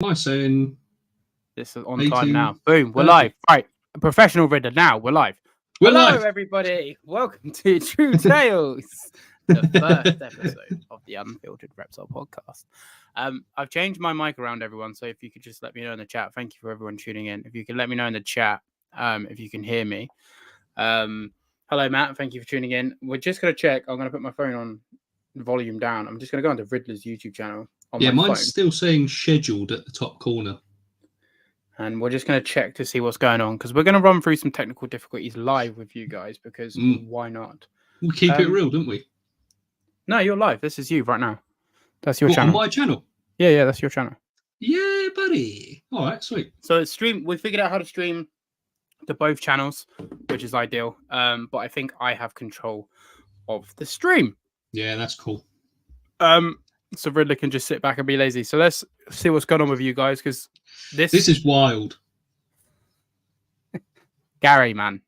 Am I saying This is on 18, time now. Boom, we're 30? live. Right, a professional riddler now. We're live. We're Hello, live. everybody. Welcome to True Tales, the first episode of the Unfiltered Reptile Podcast. I've changed my mic around, everyone. So if you could just let me know in the chat. Thank you for everyone tuning in. If you could let me know in the chat, if you can hear me. Hello, Matt. Thank you for tuning in. We're just gonna check. I'm gonna put my phone on volume down. I'm just gonna go onto Riddler's YouTube channel on my mine's phone. still saying scheduled at the top corner. And we're just going to check to see what's going on because we're going to run through some technical difficulties live with you guys because why not? We keep it real, don't we? No, you're live. This is you right now. That's your What, channel. on my channel? Yeah, that's your channel. Yeah, buddy. All right, sweet. So we figured out how to stream to both channels, which is ideal. But I think I have control of the stream. Yeah, that's cool. So Riddler can just sit back and be lazy. So let's see what's going on with you guys because this is wild. Gary, man.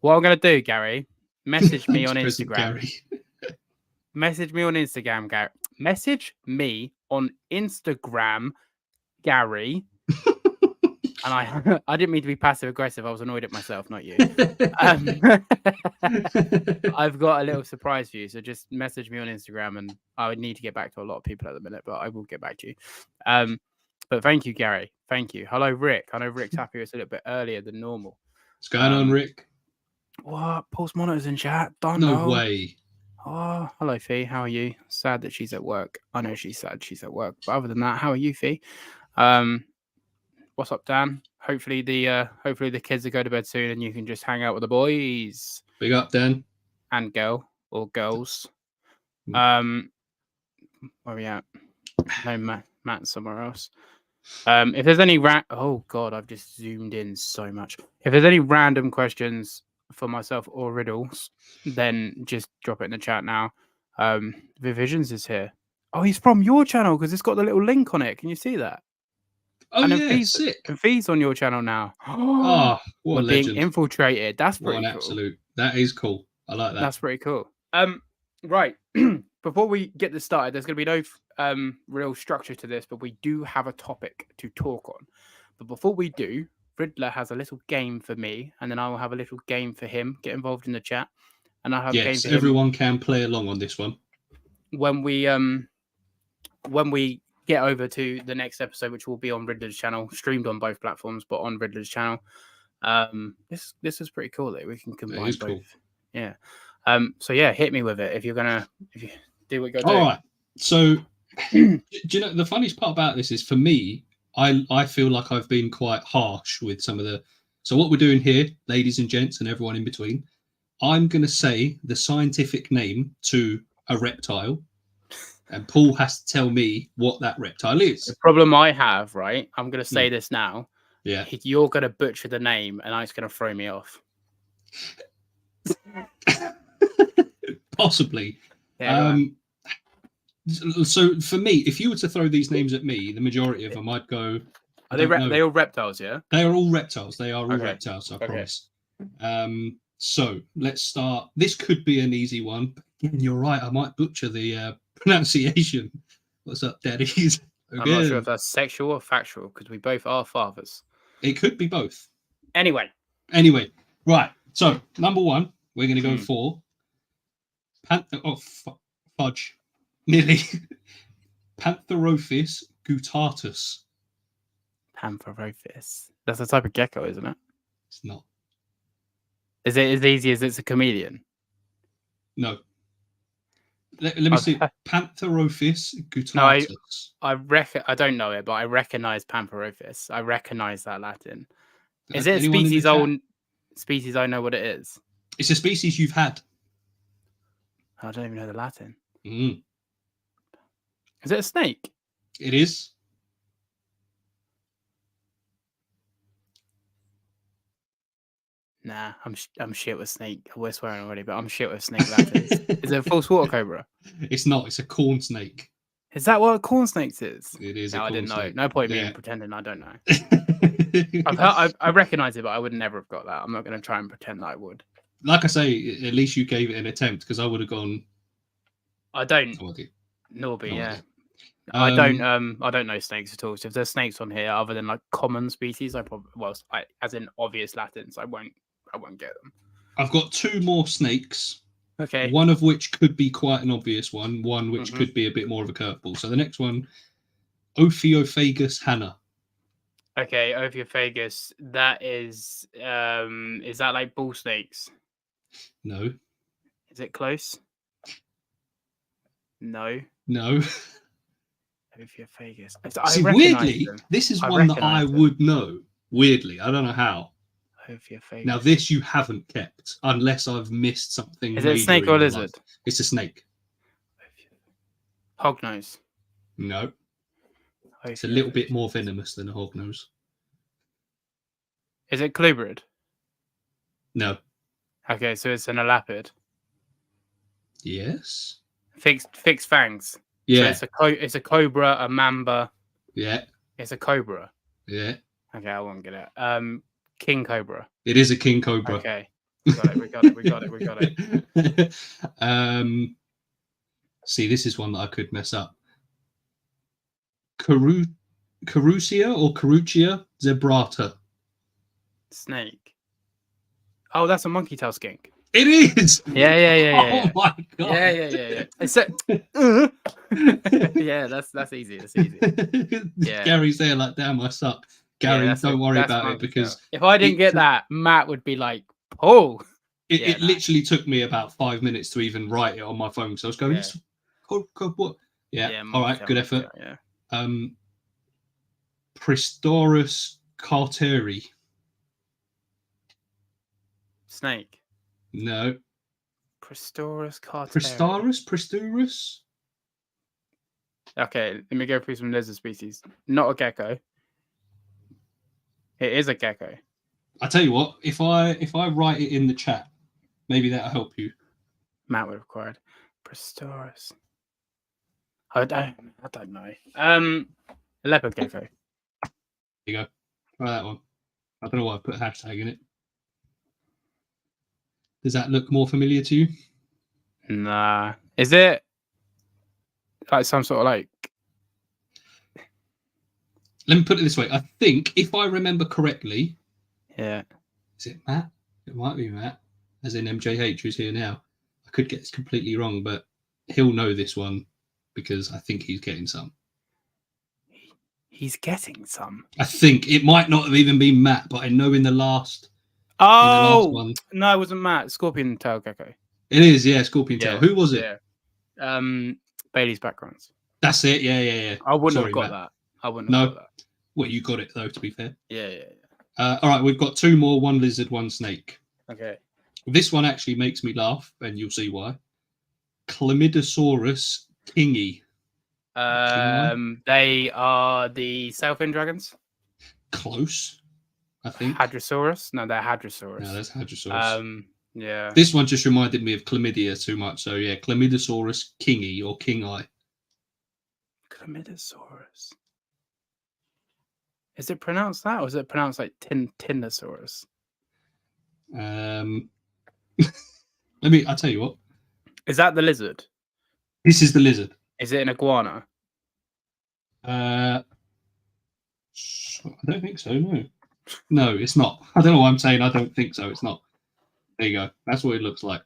What I'm going to do, Gary, message me on Instagram. Gary. Message me on Instagram, Gary. Message me on Instagram, Gary. And I didn't mean to be passive aggressive. I was annoyed at myself, not you. I've got a little surprise for you. So just message me on Instagram, and I would need to get back to a lot of people at the minute, but I will get back to you. But thank you, Gary. Thank you. Hello, Rick. I know Rick's happy it's a little bit earlier than normal. What's going on, Rick? What? Pulse Monitor's in chat. No way. Oh, hello, Fee. How are you? Sad that she's at work. I know she's sad she's at work. But other than that, how are you, Fee? What's up, Dan? Hopefully the kids will go to bed soon and you can just hang out with the boys. Big up, Dan. And girl or girls. Where are we at? No, Matt's somewhere else. If there's any oh god, I've just zoomed in so much. If there's any random questions for myself or riddles, then just drop it in the chat now. Vivisions is here. Oh, he's from your channel because it's got the little link on it. Can you see that? Oh, and yeah, sick. And Fee's on your channel now. Oh, what a legend. Being infiltrated. That's pretty cool. Absolute. That is cool. I like that. That's pretty cool. Right. Before we get this started, there's going to be no real structure to this, but we do have a topic to talk on. But before we do, Riddler has a little game for me, and then I will have a little game for him. Get involved in the chat, and I'll have a game for him. Everyone can play along on this one. When we get over to the next episode, which will be on Riddler's channel, streamed on both platforms, but on Riddler's channel. This is pretty cool that we can combine both. Cool. Yeah. So yeah, hit me with it if you do what you got to do. All right. So do you know the funniest part about this is for me, I feel like I've been quite harsh with some of the. So what we're doing here, ladies and gents, and everyone in between, I'm going to say the scientific name to a reptile. And Paul has to tell me what that reptile is. The problem I have, right? I'm going to say this now. Yeah. You're going to butcher the name and it's going to throw me off. Possibly. Yeah, so for me, if you were to throw these names at me, the majority of them, I'd go... Are they all reptiles, yeah? They are all reptiles. They are all reptiles, I promise. So let's start. This could be an easy one. But again, you're right. I might butcher the... pronunciation. What's up, daddies? I'm not sure if that's sexual or factual because we both are fathers. It could be both. Anyway, right. So number one, we're going to go for fudge, nearly Pantherophis guttatus. Pantherophis. That's a type of gecko, isn't it? It's not. Is it as easy as it's a chameleon? No. Let me see. Pantherophis guttatus. No, I don't know it, but I recognize Pantherophis. I recognize that Latin. Is it a species I know what it is? It's a species you've had. I don't even know the Latin. Is it a snake? It is. Nah, I'm shit with snake. We're swearing already, but I'm shit with snake Latins. Is it a false water cobra? It's not. It's a corn snake. Is that what a corn snake is? It is. No, I didn't snake. know. No point me pretending I don't know. I recognize it, but I would never have got that. I'm not going to try and pretend that I would. Like I say, at least you gave it an attempt because I would have gone. I don't. Norby, yeah. I don't know snakes at all. So if there's snakes on here other than like common species, as in obvious Latins, I won't get them. I've got 2 more snakes. Okay. One of which could be quite an obvious one which could be a bit more of a curveball. So the next one, Ophiophagus hanna. Okay, Ophiophagus. That is that like bull snakes? No. Is it close? No. Ophiophagus. See, weirdly, this is one that I would know. Weirdly, I don't know how. Ophiophagus. Now, this you haven't kept, unless I've missed something. Is it snake or lizard? It's a snake. Hognose. No. It's a little bit more venomous than a hognose. Is it colubrid? No. Okay, so it's an elapid. Yes. Fixed fangs. Yeah. So it's a cobra, a mamba. Yeah. It's a cobra. Yeah. Okay, I won't get it. King cobra. It is a king cobra. Okay. We got it. See, this is one that I could mess up. Carusia or Caruccia zebrata. Snake. Oh, that's a monkey tail skink. It is. Yeah. Oh my god. Yeah. Yeah, that's easy. Yeah. Gary's there like, damn, I suck. Gary, don't worry about it because if I didn't get that, Matt would be like, "Oh." It literally took me about 5 minutes to even write it on my phone. So I was going, what? Yeah. All right, good effort. Yeah. Pristorus carteri. Snake. No. Pristorus carteri. Pristorus? Okay, let me go through some lizard species. Not a gecko. It is a gecko. I tell you what, if I write it in the chat, maybe that'll help you. Matt would have required Pristorus. I don't know. A leopard gecko. There you go. Try that one. I don't know why I put a hashtag in it. Does that look more familiar to you? Nah. Is it like some sort of like... Let me put it this way. I think, if I remember correctly... Yeah. Is it Matt? It might be Matt, as in MJH, who's here now. I could get this completely wrong, but he'll know this one because I think he's getting some. He's getting some? I think. It might not have even been Matt, but I know in the last... one. No, it wasn't Matt. Scorpion tail gecko. It is, yeah, scorpion tail. Who was it? Yeah. Bailey's backgrounds. That's it, yeah. I wouldn't have got that. I wouldn't have got that. Well, you got it, though, to be fair. Yeah. All right, we've got 2 more, 1 lizard, 1 snake. Okay. This one actually makes me laugh, and you'll see why. Chlamydosaurus kingi. They are the sailfin dragons. Close, I think. Hadrosaurus? No, they're Hadrosaurus. No, that's Hadrosaurus. Yeah. This one just reminded me of chlamydia too much. So yeah, Chlamydosaurus kingi or kingi. Chlamydosaurus. Is it pronounced that, or is it pronounced like Tinosaurus? I'll tell you what. Is that the lizard? This is the lizard. Is it an iguana? I don't think so, no. No, it's not. I don't know why I'm saying I don't think so. It's not. There you go. That's what it looks like.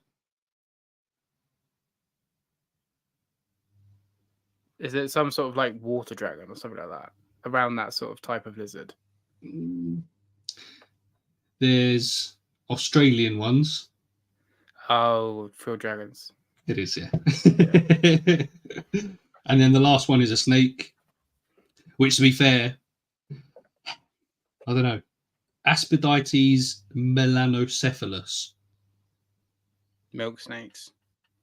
Is it some sort of like water dragon or something like that? Around that sort of type of lizard? There's Australian ones. Oh, field dragons. It is, yeah. And then the last one is a snake, which, to be fair, I don't know. Aspidites melanocephalus. Milk snakes.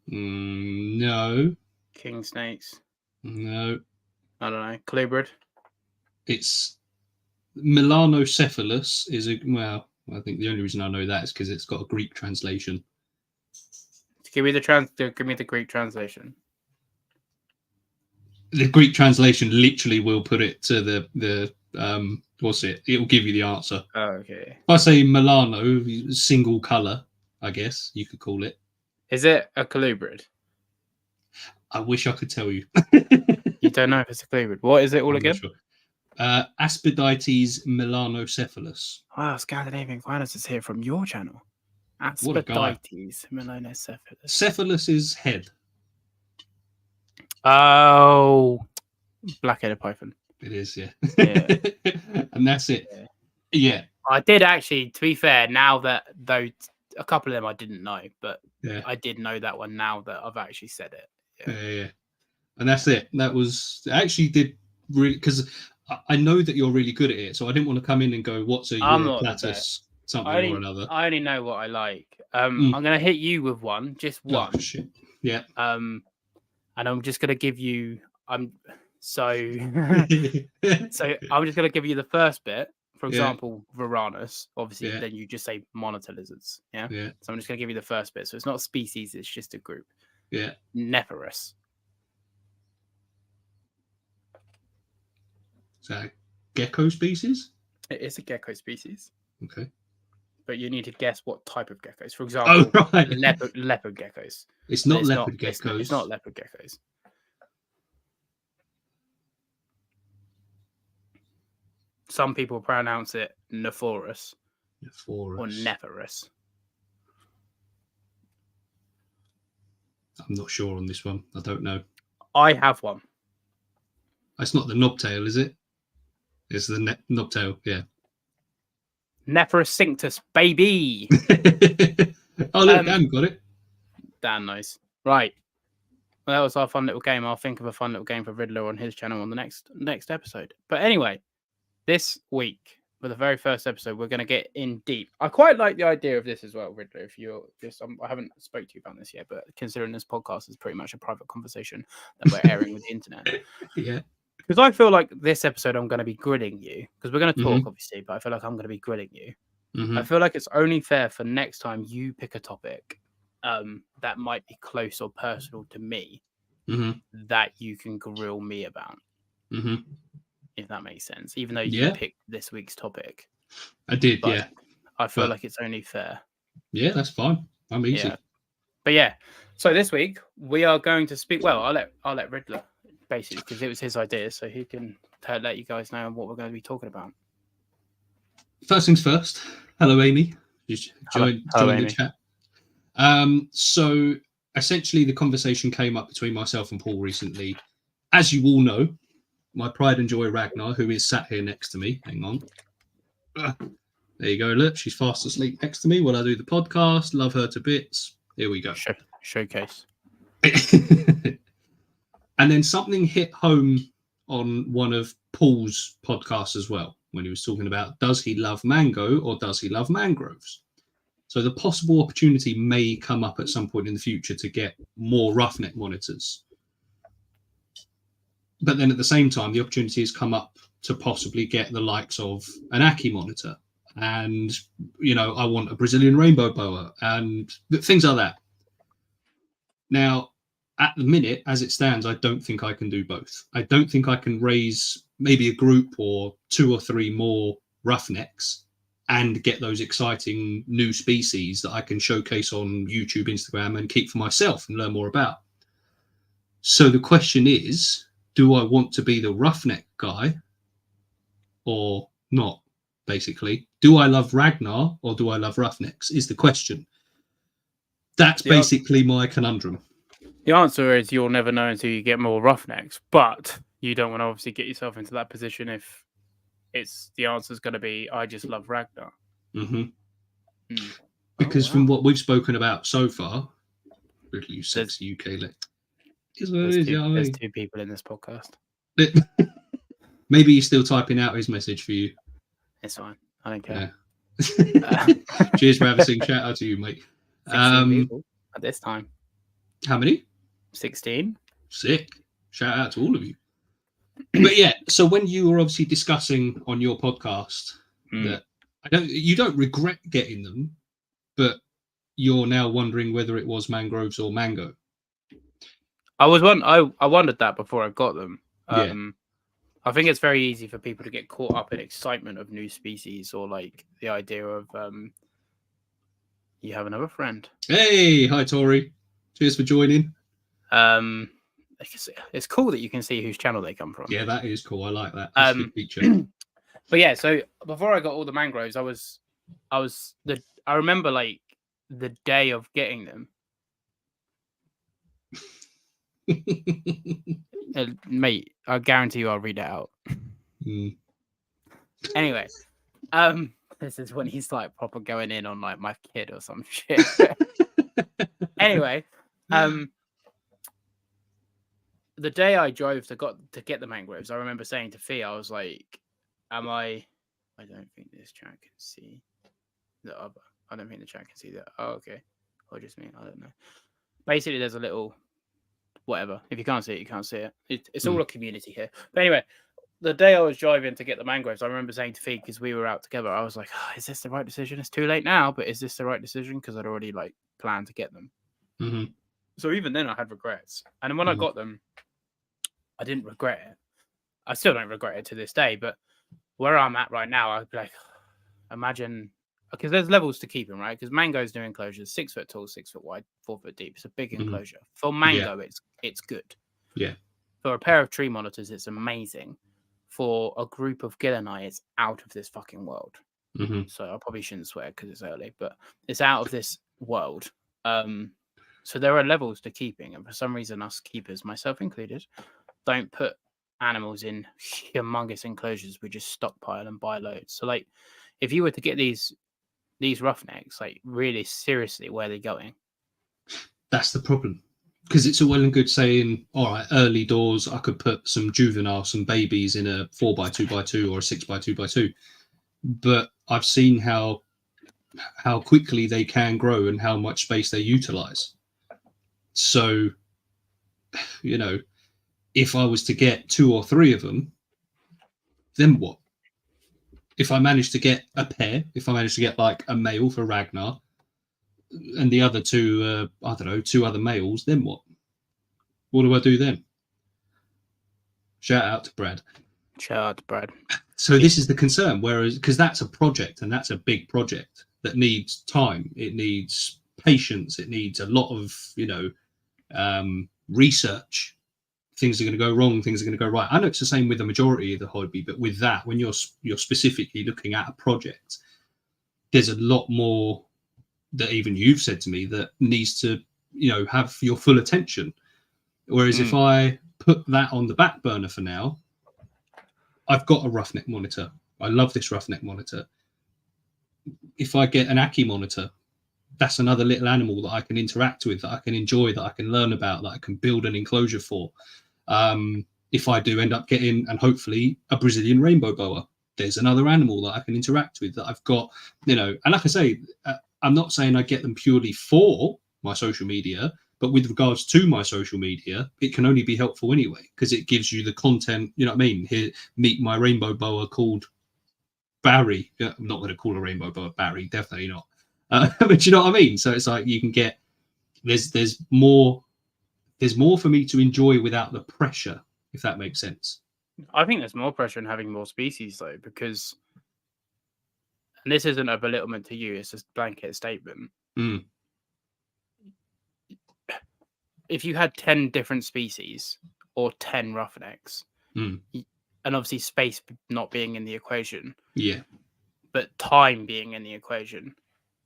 No. King snakes. No. I don't know. Colubrid. It's melanocephalus is well, I think the only reason I know that is because it's got a Greek translation. Give me the Greek translation. The Greek translation literally will put it to the what's it? It'll give you the answer. Oh, okay. If I say Milano, single color, I guess you could call it. Is it a colubrid? I wish I could tell you. You don't know if it's a colubrid. What is it all I'm not again? sure. Aspidites melanocephalus. Wow, Scandinavian finance is here from your channel. What a guy. Aspidites melanocephalus. Cephalus is head. Oh, black-headed python. It is, yeah. Yeah. And that's it. Yeah. I did actually, to be fair, now that though a couple of them I didn't know, but I did know that one now that I've actually said it. Yeah. And that's it. That was I actually did really because I know that you're really good at it, so I didn't want to come in and go, "What's a Europlatus?" Something or another. I only know what I like. I'm gonna hit you with one, just one. Oh, shit. Yeah. And I'm just gonna give you. So I'm just gonna give you the first bit. For example, Varanus. Obviously, then you just say monitor lizards. Yeah. So I'm just gonna give you the first bit. So it's not a species; it's just a group. Yeah. Nephorus. So, gecko species? It is a gecko species. Okay. But you need to guess what type of geckos. For example, leopard geckos. It's not leopard geckos. It's not leopard geckos. Some people pronounce it Nephorus. Or Nephorus. I'm not sure on this one. I don't know. I have one. It's not the knobtail, is it? It's the knobtail, yeah. Nephorus cinctus, baby. Oh, look, Dan got it. Dan knows. Right. Well, that was our fun little game. I'll think of a fun little game for Riddler on his channel on the next episode. But anyway, this week, for the very first episode, we're going to get in deep. I quite like the idea of this as well, Riddler. If you're just, I haven't spoke to you about this yet, but considering this podcast is pretty much a private conversation that we're airing with the internet. Yeah. Because I feel like this episode, I'm going to be grilling you. Because we're going to talk, obviously, but I feel like I'm going to be grilling you. I feel like it's only fair for next time you pick a topic that might be close or personal to me that you can grill me about. If that makes sense. Even though you picked this week's topic. I did, but I feel like it's only fair. Yeah, that's fine. I'm easy. Yeah. But yeah, so this week we are going to speak. Well, I'll let Riddler basically because it was his idea, so he can let you guys know what we're going to be talking about. First things first. Hello, Amy. Join the chat. So essentially, the conversation came up between myself and Paul recently. As you all know, my pride and joy Ragnar, who is sat here next to me. Hang on. There you go. Look, she's fast asleep next to me while I do the podcast. Love her to bits. Here we go. Showcase. And then something hit home on one of Paul's podcasts as well, when he was talking about, does he love mango or does he love mangroves? So the possible opportunity may come up at some point in the future to get more roughneck monitors. But then at the same time, the opportunity has come up to possibly get the likes of an Aki monitor. And, I want a Brazilian rainbow boa and things like that. Now, at the minute, as it stands, I don't think I can do both. I don't think I can raise maybe a group or 2 or 3 more roughnecks and get those exciting new species that I can showcase on YouTube, Instagram, and keep for myself and learn more about. So the question is, do I want to be the roughneck guy or not, basically? Do I love Ragnar or do I love roughnecks is the question. That's basically my conundrum. The answer is you'll never know until you get more roughnecks, but you don't want to obviously get yourself into that position if the answer is going to be, I just love Ragnar. Because from what we've spoken about so far, really sexy UK lit. There's 2 people in this podcast. Maybe he's still typing out his message for you. It's fine. I don't care. Yeah. Cheers for having shout out to you, mate. 16 people at this time. How many? 16. Sick. Shout out to all of you. But yeah, so when you were obviously discussing on your podcast that you don't regret getting them, but you're now wondering whether it was mangroves or mango. I wondered that before I got them. I think it's very easy for people to get caught up in excitement of new species or like the idea of you have another friend. Hey, hi Tori. Cheers for joining. it's cool that you can see whose channel they come from. Yeah, that is cool. I like that. That's a good feature. But yeah, so before I got all the mangroves, I remember like the day of getting them. Mate, I guarantee you I'll read it out. Anyway, this is when he's like proper going in on like my kid or some shit. Anyway, the day I drove to get the mangroves, I remember saying to Fee, I was like, I don't think this chat can see the other. I don't think the chat can see that. Oh, okay. Or just me. I don't know. Basically, there's a little whatever. If you can't see it, you can't see it. It's all a community here. But anyway, the day I was driving to get the mangroves, I remember saying to Fee, because we were out together, I was like, is this the right decision? It's too late now, but is this the right decision? Because I'd already like planned to get them. Mm-hmm. So even then I had regrets. And then when I got them, I didn't regret it. I still don't regret it to this day, but where I'm at right now, I'd be like, imagine, because there's levels to keep them, right? Because mangoes do enclosures 6 foot tall, 6 foot wide, 4 foot deep. It's a big enclosure. For mango, it's good. Yeah. For a pair of tree monitors, it's amazing. For a group of Gillanai, it's out of this fucking world. So I probably shouldn't swear because it's early, but it's out of this world. So there are levels to keeping, and for some reason, us keepers, myself included, don't put animals in humongous enclosures. We just stockpile and buy loads. So like, if you were to get these roughnecks, like really seriously, where are they going? That's the problem. Because it's all well and good saying, all right, early doors, I could put some some babies in a 4x2x2 or a 6x2x2. But I've seen how quickly they can grow and how much space they utilize. So, you know, if I was to get 2 or 3 of them, then what? If I managed to get a pair, if I managed to get like a male for Ragnar and the other 2, I don't know, 2 other males, then what? What do I do then? Shout out to Brad. So this is the concern, whereas, because that's a project and that's a big project that needs time. It needs patience. It needs a lot of, research. Things are going to go wrong. Things are going to go right. I know it's the same with the majority of the hobby, but with that, when you're specifically looking at a project, there's a lot more that even you've said to me that needs to, have your full attention. Whereas if I put that on the back burner for now, I've got a roughneck monitor. I love this roughneck monitor. If I get an Aki monitor, that's another little animal that I can interact with, that I can enjoy, that I can learn about, that I can build an enclosure for. If I do end up getting, and hopefully, a Brazilian rainbow boa, there's another animal that I can interact with, that I've got, and like I say, I'm not saying I get them purely for my social media, but with regards to my social media, it can only be helpful anyway, because it gives you the content, you know what I mean? Here, meet my rainbow boa called Barry. I'm not going to call a rainbow boa Barry, definitely not. But you know what I mean? So it's like you can get, there's more for me to enjoy without the pressure, if that makes sense. I think there's more pressure in having more species though, because, and this isn't a belittlement to you, it's just a blanket statement. If you had 10 different species or 10 roughnecks, and obviously space not being in the equation, but time being in the equation,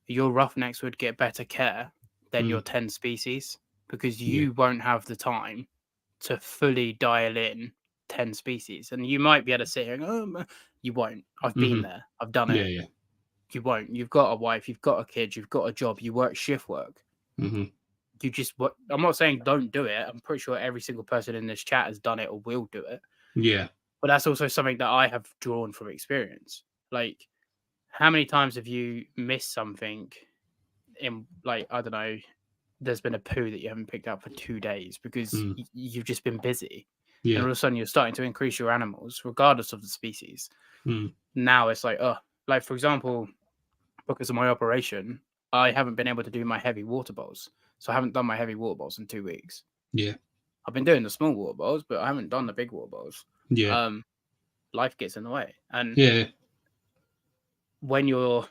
your roughnecks would get better care than your 10 species, because you won't have the time to fully dial in 10 species. And you might be able to sit here and go, you won't. I've been there. I've done it. Yeah. You won't. You've got a wife. You've got a kid. You've got a job. You work shift work. You just, I'm not saying don't do it. I'm pretty sure every single person in this chat has done it or will do it. Yeah. But that's also something that I have drawn from experience. Like, how many times have you missed something in, like, I don't know, there's been a poo that you haven't picked up for 2 days because you've just been busy. And all of a sudden you're starting to increase your animals, regardless of the species. Now it's like, like, for example, because of my operation, I haven't been able to do my heavy water bowls. So I haven't done my heavy water bowls in 2 weeks. Yeah. I've been doing the small water bowls, but I haven't done the big water bowls. Yeah. Life gets in the way. And when you're,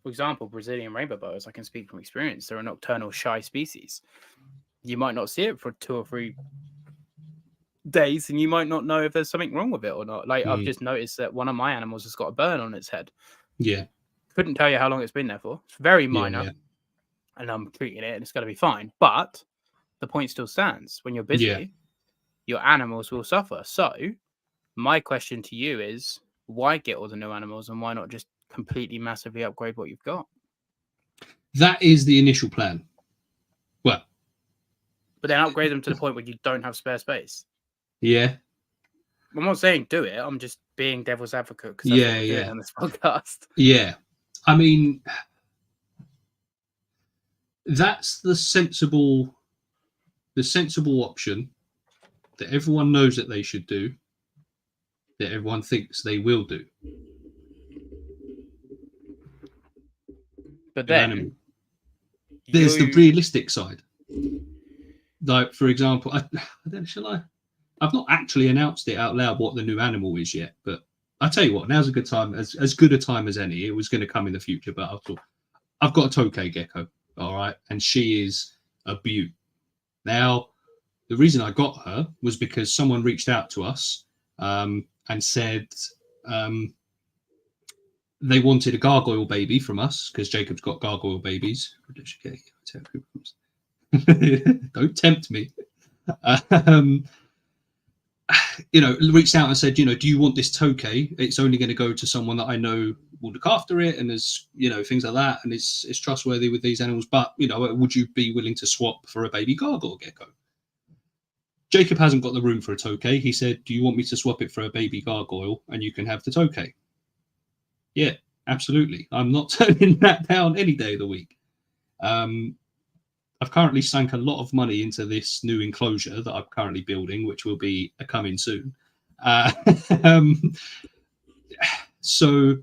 for example, Brazilian rainbow boas, I can speak from experience, they're a nocturnal shy species. You might not see it for 2 or 3 days, and you might not know if there's something wrong with it or not. Like I've Mm. just noticed that one of my animals has got a burn on its head. Yeah. Couldn't tell you how long it's been there for. It's very minor, Yeah. and I'm treating it, and it's going to be fine. But the point still stands: when you're busy, Yeah. your animals will suffer. So, my question to you is: why get all the new animals, and why not just completely massively upgrade what you've got? That is the initial plan. Well, But then upgrade them to the point where you don't have spare space. yeah. I'm not saying do it. I'm just being devil's advocate because that's what we're doing on this podcast. Yeah. I mean, that's the sensible option that everyone knows that they should do, that everyone thinks they will do. But then there's the realistic side. Like, for example, I've not actually announced it out loud what the new animal is yet, but I tell you what, now's a good time, as good a time as any. It was going to come in the future, but I thought I've got a tokay gecko, all right, and she is a beaut. Now, the reason I got her was because someone reached out to us and said they wanted a gargoyle baby from us because Jacob's got gargoyle babies. Don't tempt me. Reached out and said, do you want this tokay? It's only going to go to someone that I know will look after it, and is, things like that, and it's trustworthy with these animals. But would you be willing to swap for a baby gargoyle gecko? Jacob hasn't got the room for a tokay. He said, do you want me to swap it for a baby gargoyle and you can have the tokay? Yeah, absolutely. I'm not turning that down any day of the week. I've currently sunk a lot of money into this new enclosure that I'm currently building, which will be coming soon. So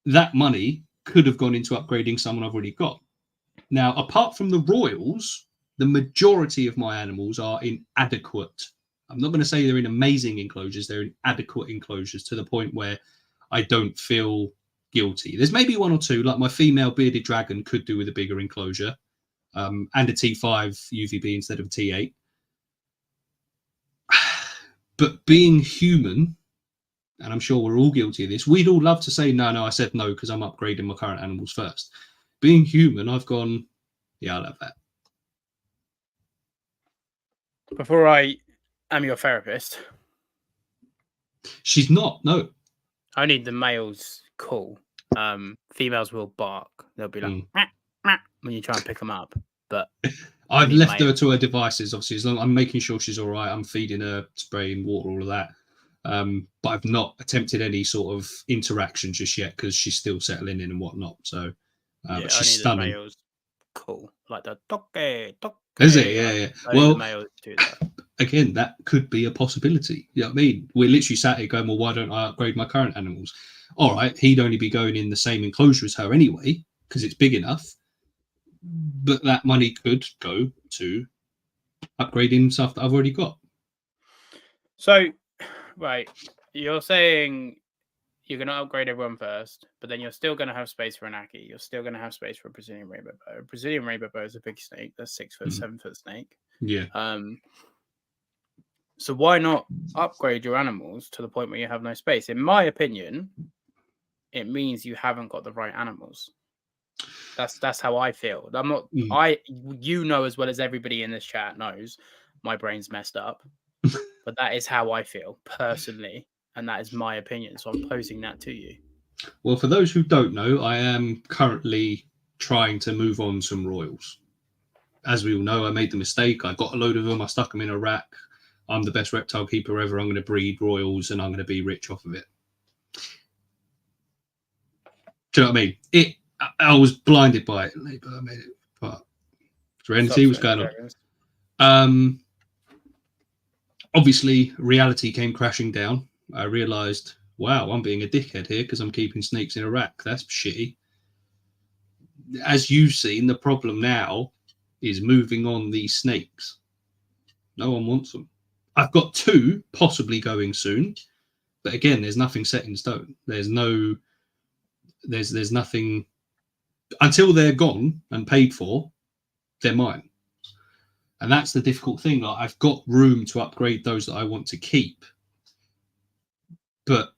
that money could have gone into upgrading someone I've already got. Now, apart from the royals, the majority of my animals are inadequate. I'm not going to say they're in amazing enclosures. They're in adequate enclosures to the point where I don't feel guilty. There's maybe one or two, like my female bearded dragon could do with a bigger enclosure. And a T5 UVB instead of a T8. But being human, and I'm sure we're all guilty of this, we'd all love to say, no, I said no because I'm upgrading my current animals first. Being human, I've gone, yeah, I'll have that. Before I am your therapist. She's not, no. Only the males call. Females will bark. They'll be like, when you try and pick them up. But I've left her to her devices, obviously, as long as I'm making sure she's all right. I'm feeding her, spraying water, all of that. But I've not attempted any sort of interaction just yet because she's still settling in and whatnot. So, but she's stunning. The males call, like the toke. Is it? Yeah. Well, the males do that. Again, that could be a possibility. You know what I mean? We're literally sat here going, well, why don't I upgrade my current animals? All right, he'd only be going in the same enclosure as her anyway because it's big enough. But that money could go to upgrading stuff that I've already got. So, right, you're saying you're going to upgrade everyone first, but then you're still going to have space for an Aki. You're still going to have space for a Brazilian rainbow boa. A Brazilian rainbow boa is a big snake. That's 6 foot, 7 foot snake. Yeah. So why not upgrade your animals to the point where you have no space? In my opinion, it means you haven't got the right animals. That's how I feel. I'm not. As well as everybody in this chat knows, my brain's messed up. But that is how I feel personally, and that is my opinion. So I'm posing that to you. Well, for those who don't know, I am currently trying to move on some royals. As we all know, I made the mistake. I got a load of them. I stuck them in a rack. I'm the best reptile keeper ever. I'm going to breed royals, and I'm going to be rich off of it. Do you know what I mean? I was blinded by it. I made it. But Serenity was going on. Obviously, reality came crashing down. I realised, wow, I'm being a dickhead here because I'm keeping snakes in a rack. That's shitty. As you've seen, the problem now is moving on these snakes. No one wants them. I've got 2 possibly going soon, but again, there's nothing set in stone. There's nothing until they're gone and paid for. They're mine. And that's the difficult thing. Like, I've got room to upgrade those that I want to keep, but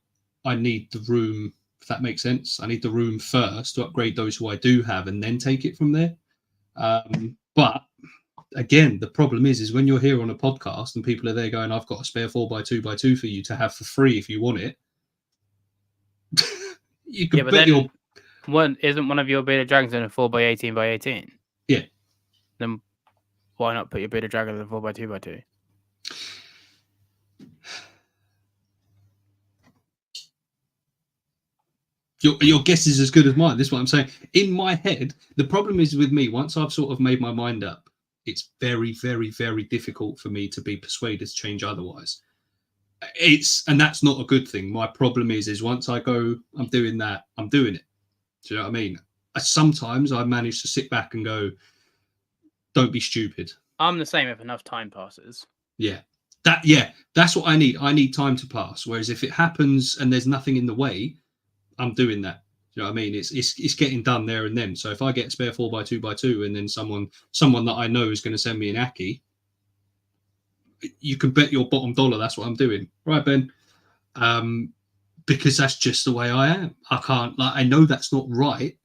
I need the room, if that makes sense. I need the room first to upgrade those who I do have and then take it from there. But again, the problem is when you're here on a podcast and people are there going, I've got a spare 4x2x2 for you to have for free if you want it. You can bet your... Isn't one of your bearded dragons in a 4x18x18? Yeah. Then why not put your bearded dragon in a 4x2x2? Your guess is as good as mine. This is what I'm saying. In my head, the problem is with me, once I've sort of made my mind up, it's very, very, very difficult for me to be persuaded to change otherwise. And that's not a good thing. My problem is once I go, I'm doing that, I'm doing it. Do you know what I mean? Sometimes I manage to sit back and go, don't be stupid. I'm the same if enough time passes. Yeah. That's what I need. I need time to pass. Whereas if it happens and there's nothing in the way, I'm doing that. You know what I mean? It's getting done there and then. So if I get a spare 4x2x2 and then someone that I know is going to send me an Aki, you can bet your bottom dollar that's what I'm doing. Right, Ben? Because that's just the way I am. I can't, I know that's not right,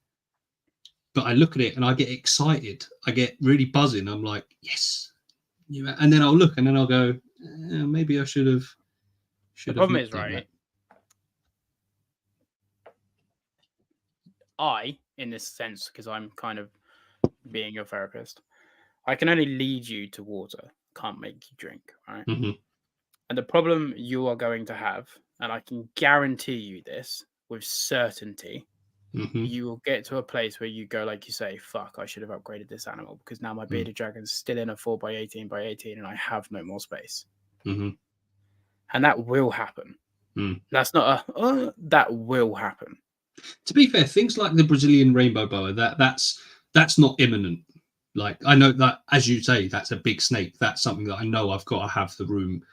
but I look at it and I get excited. I get really buzzing. I'm like, yes. And then I'll look and then I'll go, maybe I should have. The problem is, right, that. I, in this sense, because I'm kind of being your therapist, I can only lead you to water, can't make you drink, right? Mm-hmm. And the problem you are going to have, and I can guarantee you this with certainty, you will get to a place where you go, like you say, fuck, I should have upgraded this animal because now my bearded dragon's still in a 4x18x18 and I have no more space. And that will happen. That's not that will happen. To be fair, things like the Brazilian rainbow boa, that's not imminent. Like, I know that, as you say, that's a big snake. That's something that I know I've got to have the room.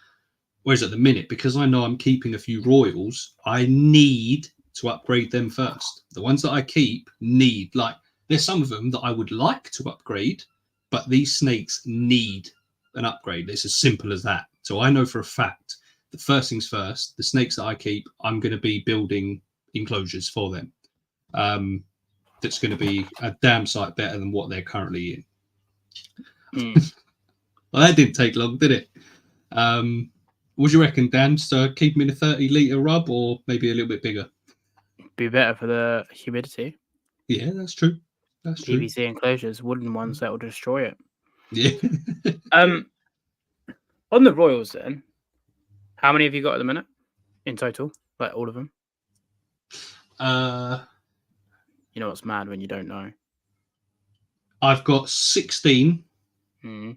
Whereas at the minute, because I know I'm keeping a few royals, I need to upgrade them first. The ones that I keep need, like, there's some of them that I would like to upgrade, but these snakes need an upgrade. It's as simple as that. So I know for a fact that first things first, the snakes that I keep, I'm going to be building enclosures for them. That's going to be a damn sight better than what they're currently in. Well, that didn't take long, did it? What do you reckon, Dan? So keep them in a 30-litre rub or maybe a little bit bigger? Be better for the humidity. Yeah, that's true. That's true. PVC enclosures, wooden ones that will destroy it. Yeah. On the royals then, how many have you got at the minute in total? Like all of them? You know what's mad when you don't know? I've got 16,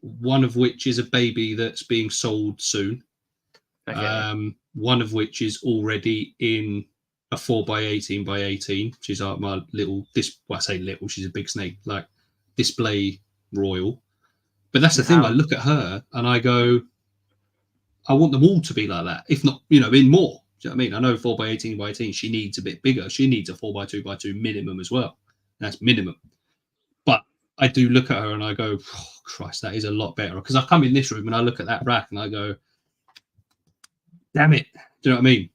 one of which is a baby that's being sold soon. Okay. One of which is already in a 4x18x18. She's like my little, I say little, she's a big snake, like display royal. But that's the thing, I look at her and I go, I want them all to be like that, if not, in more. Do you know what I mean? I know 4x18x18, she needs a bit bigger. She needs a 4x2x2 minimum as well. That's minimum. But I do look at her and I go, oh, Christ, that is a lot better. Because I come in this room and I look at that rack and I go, damn it. Do you know what I mean?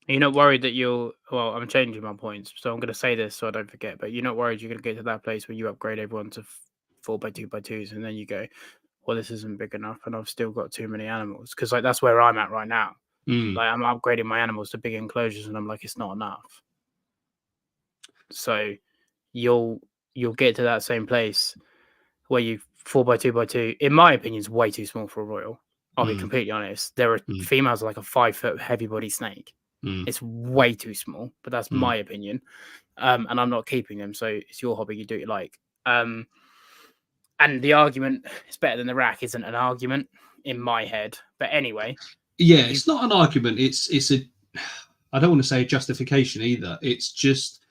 You're not worried that well, I'm changing my points, so I'm going to say this so I don't forget, but you're not worried you're going to get to that place where you upgrade everyone to 4x2x2s and then you go, well, this isn't big enough and I've still got too many animals. Because that's where I'm at right now. Like, I'm upgrading my animals to big enclosures and I'm like, it's not enough. So you'll get to that same place where you 4x2x2, in my opinion, is way too small for a royal. I'll be completely honest. There are females like a 5-foot heavy body snake. It's way too small, but that's my opinion. And I'm not keeping them. So it's your hobby. You do what you like. And the argument, it's better than the rack, isn't an argument in my head. But anyway. Yeah, it's not an argument. It's I don't want to say a justification either. It's just,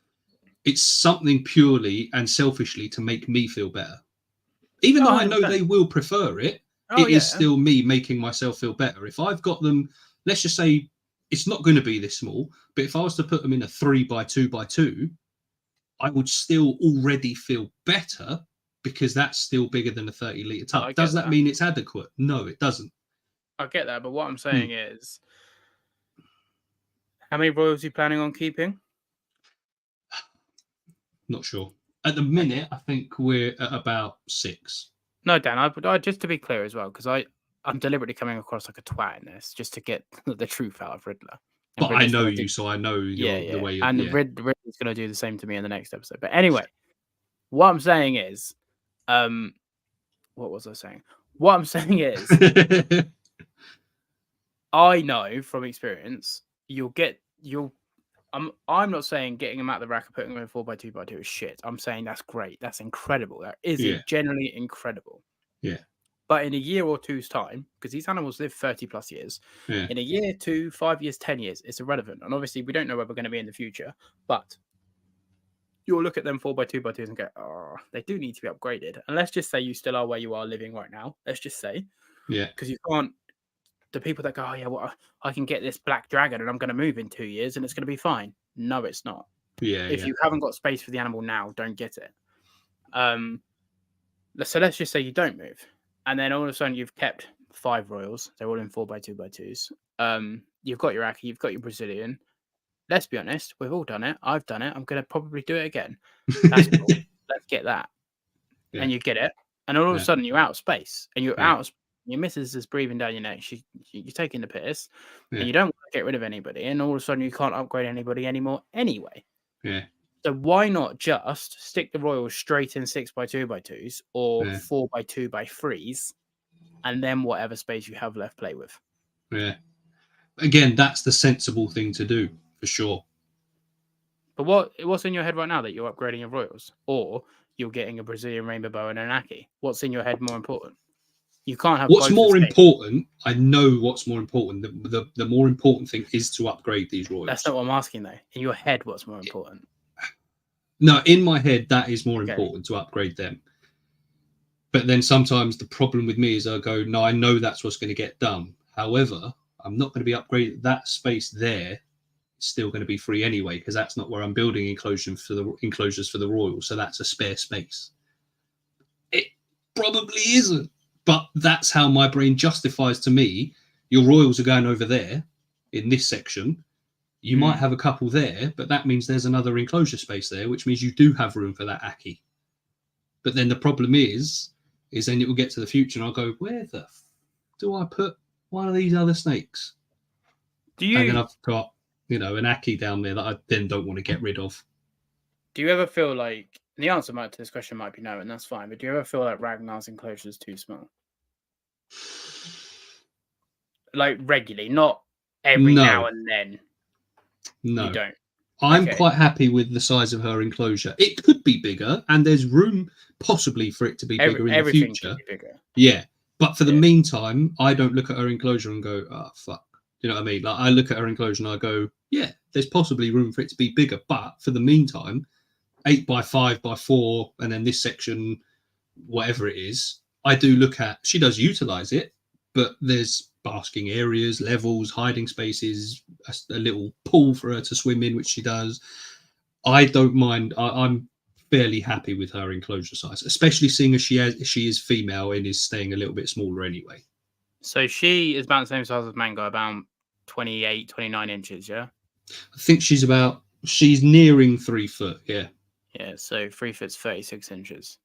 it's something purely and selfishly to make me feel better. Even though I know they will prefer it, it is still me making myself feel better. If I've got them, let's just say it's not going to be this small, but if I was to put them in a 3x2x2, I would still already feel better because that's still bigger than a 30-litre tub. I get Does that that. mean it's adequate? No, it doesn't. I get that, but what I'm saying is, how many royals are you planning on keeping? Not sure. At the minute, I think we're at about 6. No, Dan, I just to be clear as well, because I'm deliberately coming across like a twat in this, just to get the truth out of Riddler. And But I Riddler's know gonna you, so I know the way you're... And Riddler's going to do the same to me in the next episode. But anyway, what I'm saying is, what was I saying? What I'm saying is, I know from experience, I'm not saying getting them out of the rack and putting them in 4x2x2 is shit. I'm saying that's great. That's incredible. That is generally incredible. Yeah. But in a year or two's time, because these animals live 30 plus years, in a year, 2, 5 years, 10 years, it's irrelevant. And obviously, we don't know where we're going to be in the future. But you'll look at them 4x2x2s and go, oh, they do need to be upgraded. And let's just say you still are where you are living right now. Let's just say. Yeah. Because you can't. The people that go, oh, yeah, well, I can get this black dragon and I'm going to move in 2 years and it's going to be fine. No, it's not. Yeah. If you haven't got space for the animal now, don't get it. So let's just say you don't move. And then all of a sudden you've kept 5 royals. They're all in 4x2x2s. You've got your Aki, you've got your Brazilian. Let's be honest, we've all done it. I've done it. I'm going to probably do it again. That's cool. Let's get that. Yeah. And you get it. And all of a sudden you're out of space. And you're out of space. Your missus is breathing down your neck. You're taking the piss, and you don't want to get rid of anybody. And all of a sudden, you can't upgrade anybody anymore anyway. Yeah. So why not just stick the royals straight in 6x2x2s or 4x2x3s, and then whatever space you have left, play with. Yeah. Again, that's the sensible thing to do for sure. But what's in your head right now that you're upgrading your royals, or you're getting a Brazilian rainbow bow and an Aki? What's in your head more important? You can't have. What's more important? I know what's more important. The more important thing is to upgrade these royals. That's not what I'm asking, though. In your head, what's more important? No, in my head, that is more important to upgrade them. But then sometimes the problem with me is I go, no, I know that's what's going to get done. However, I'm not going to be upgraded. That space there is still going to be free anyway, because that's not where I'm building enclosures for the royals. So that's a spare space. It probably isn't. But that's how my brain justifies to me, your royals are going over there in this section. You might have a couple there, but that means there's another enclosure space there, which means you do have room for that Aki. But then the problem is then it will get to the future and I'll go, where the do I put one of these other snakes? And then I've got, an Aki down there that I then don't want to get rid of. Do you ever feel like, the answer to this question might be no, and that's fine, but do you ever feel like Ragnar's enclosure is too small? Like regularly, not every now and then. No. You don't. I'm quite happy with the size of her enclosure. It could be bigger, and there's room possibly for it to be bigger in the future. Could be bigger. Yeah. But for the meantime, I don't look at her enclosure and go, oh, fuck. You know what I mean? Like, I look at her enclosure and I go, yeah, there's possibly room for it to be bigger. But for the meantime, 8x5x4, and then this section, whatever it is, I do look at, she does utilize it, but there's basking areas, levels, hiding spaces, a little pool for her to swim in, which she does. I don't mind. I'm fairly happy with her enclosure size, especially seeing as she is female and is staying a little bit smaller anyway. So she is about the same size as Mango, about 28, 29 inches, yeah? I think she's nearing 3 foot, yeah. Yeah, so 3 foot's 36 inches.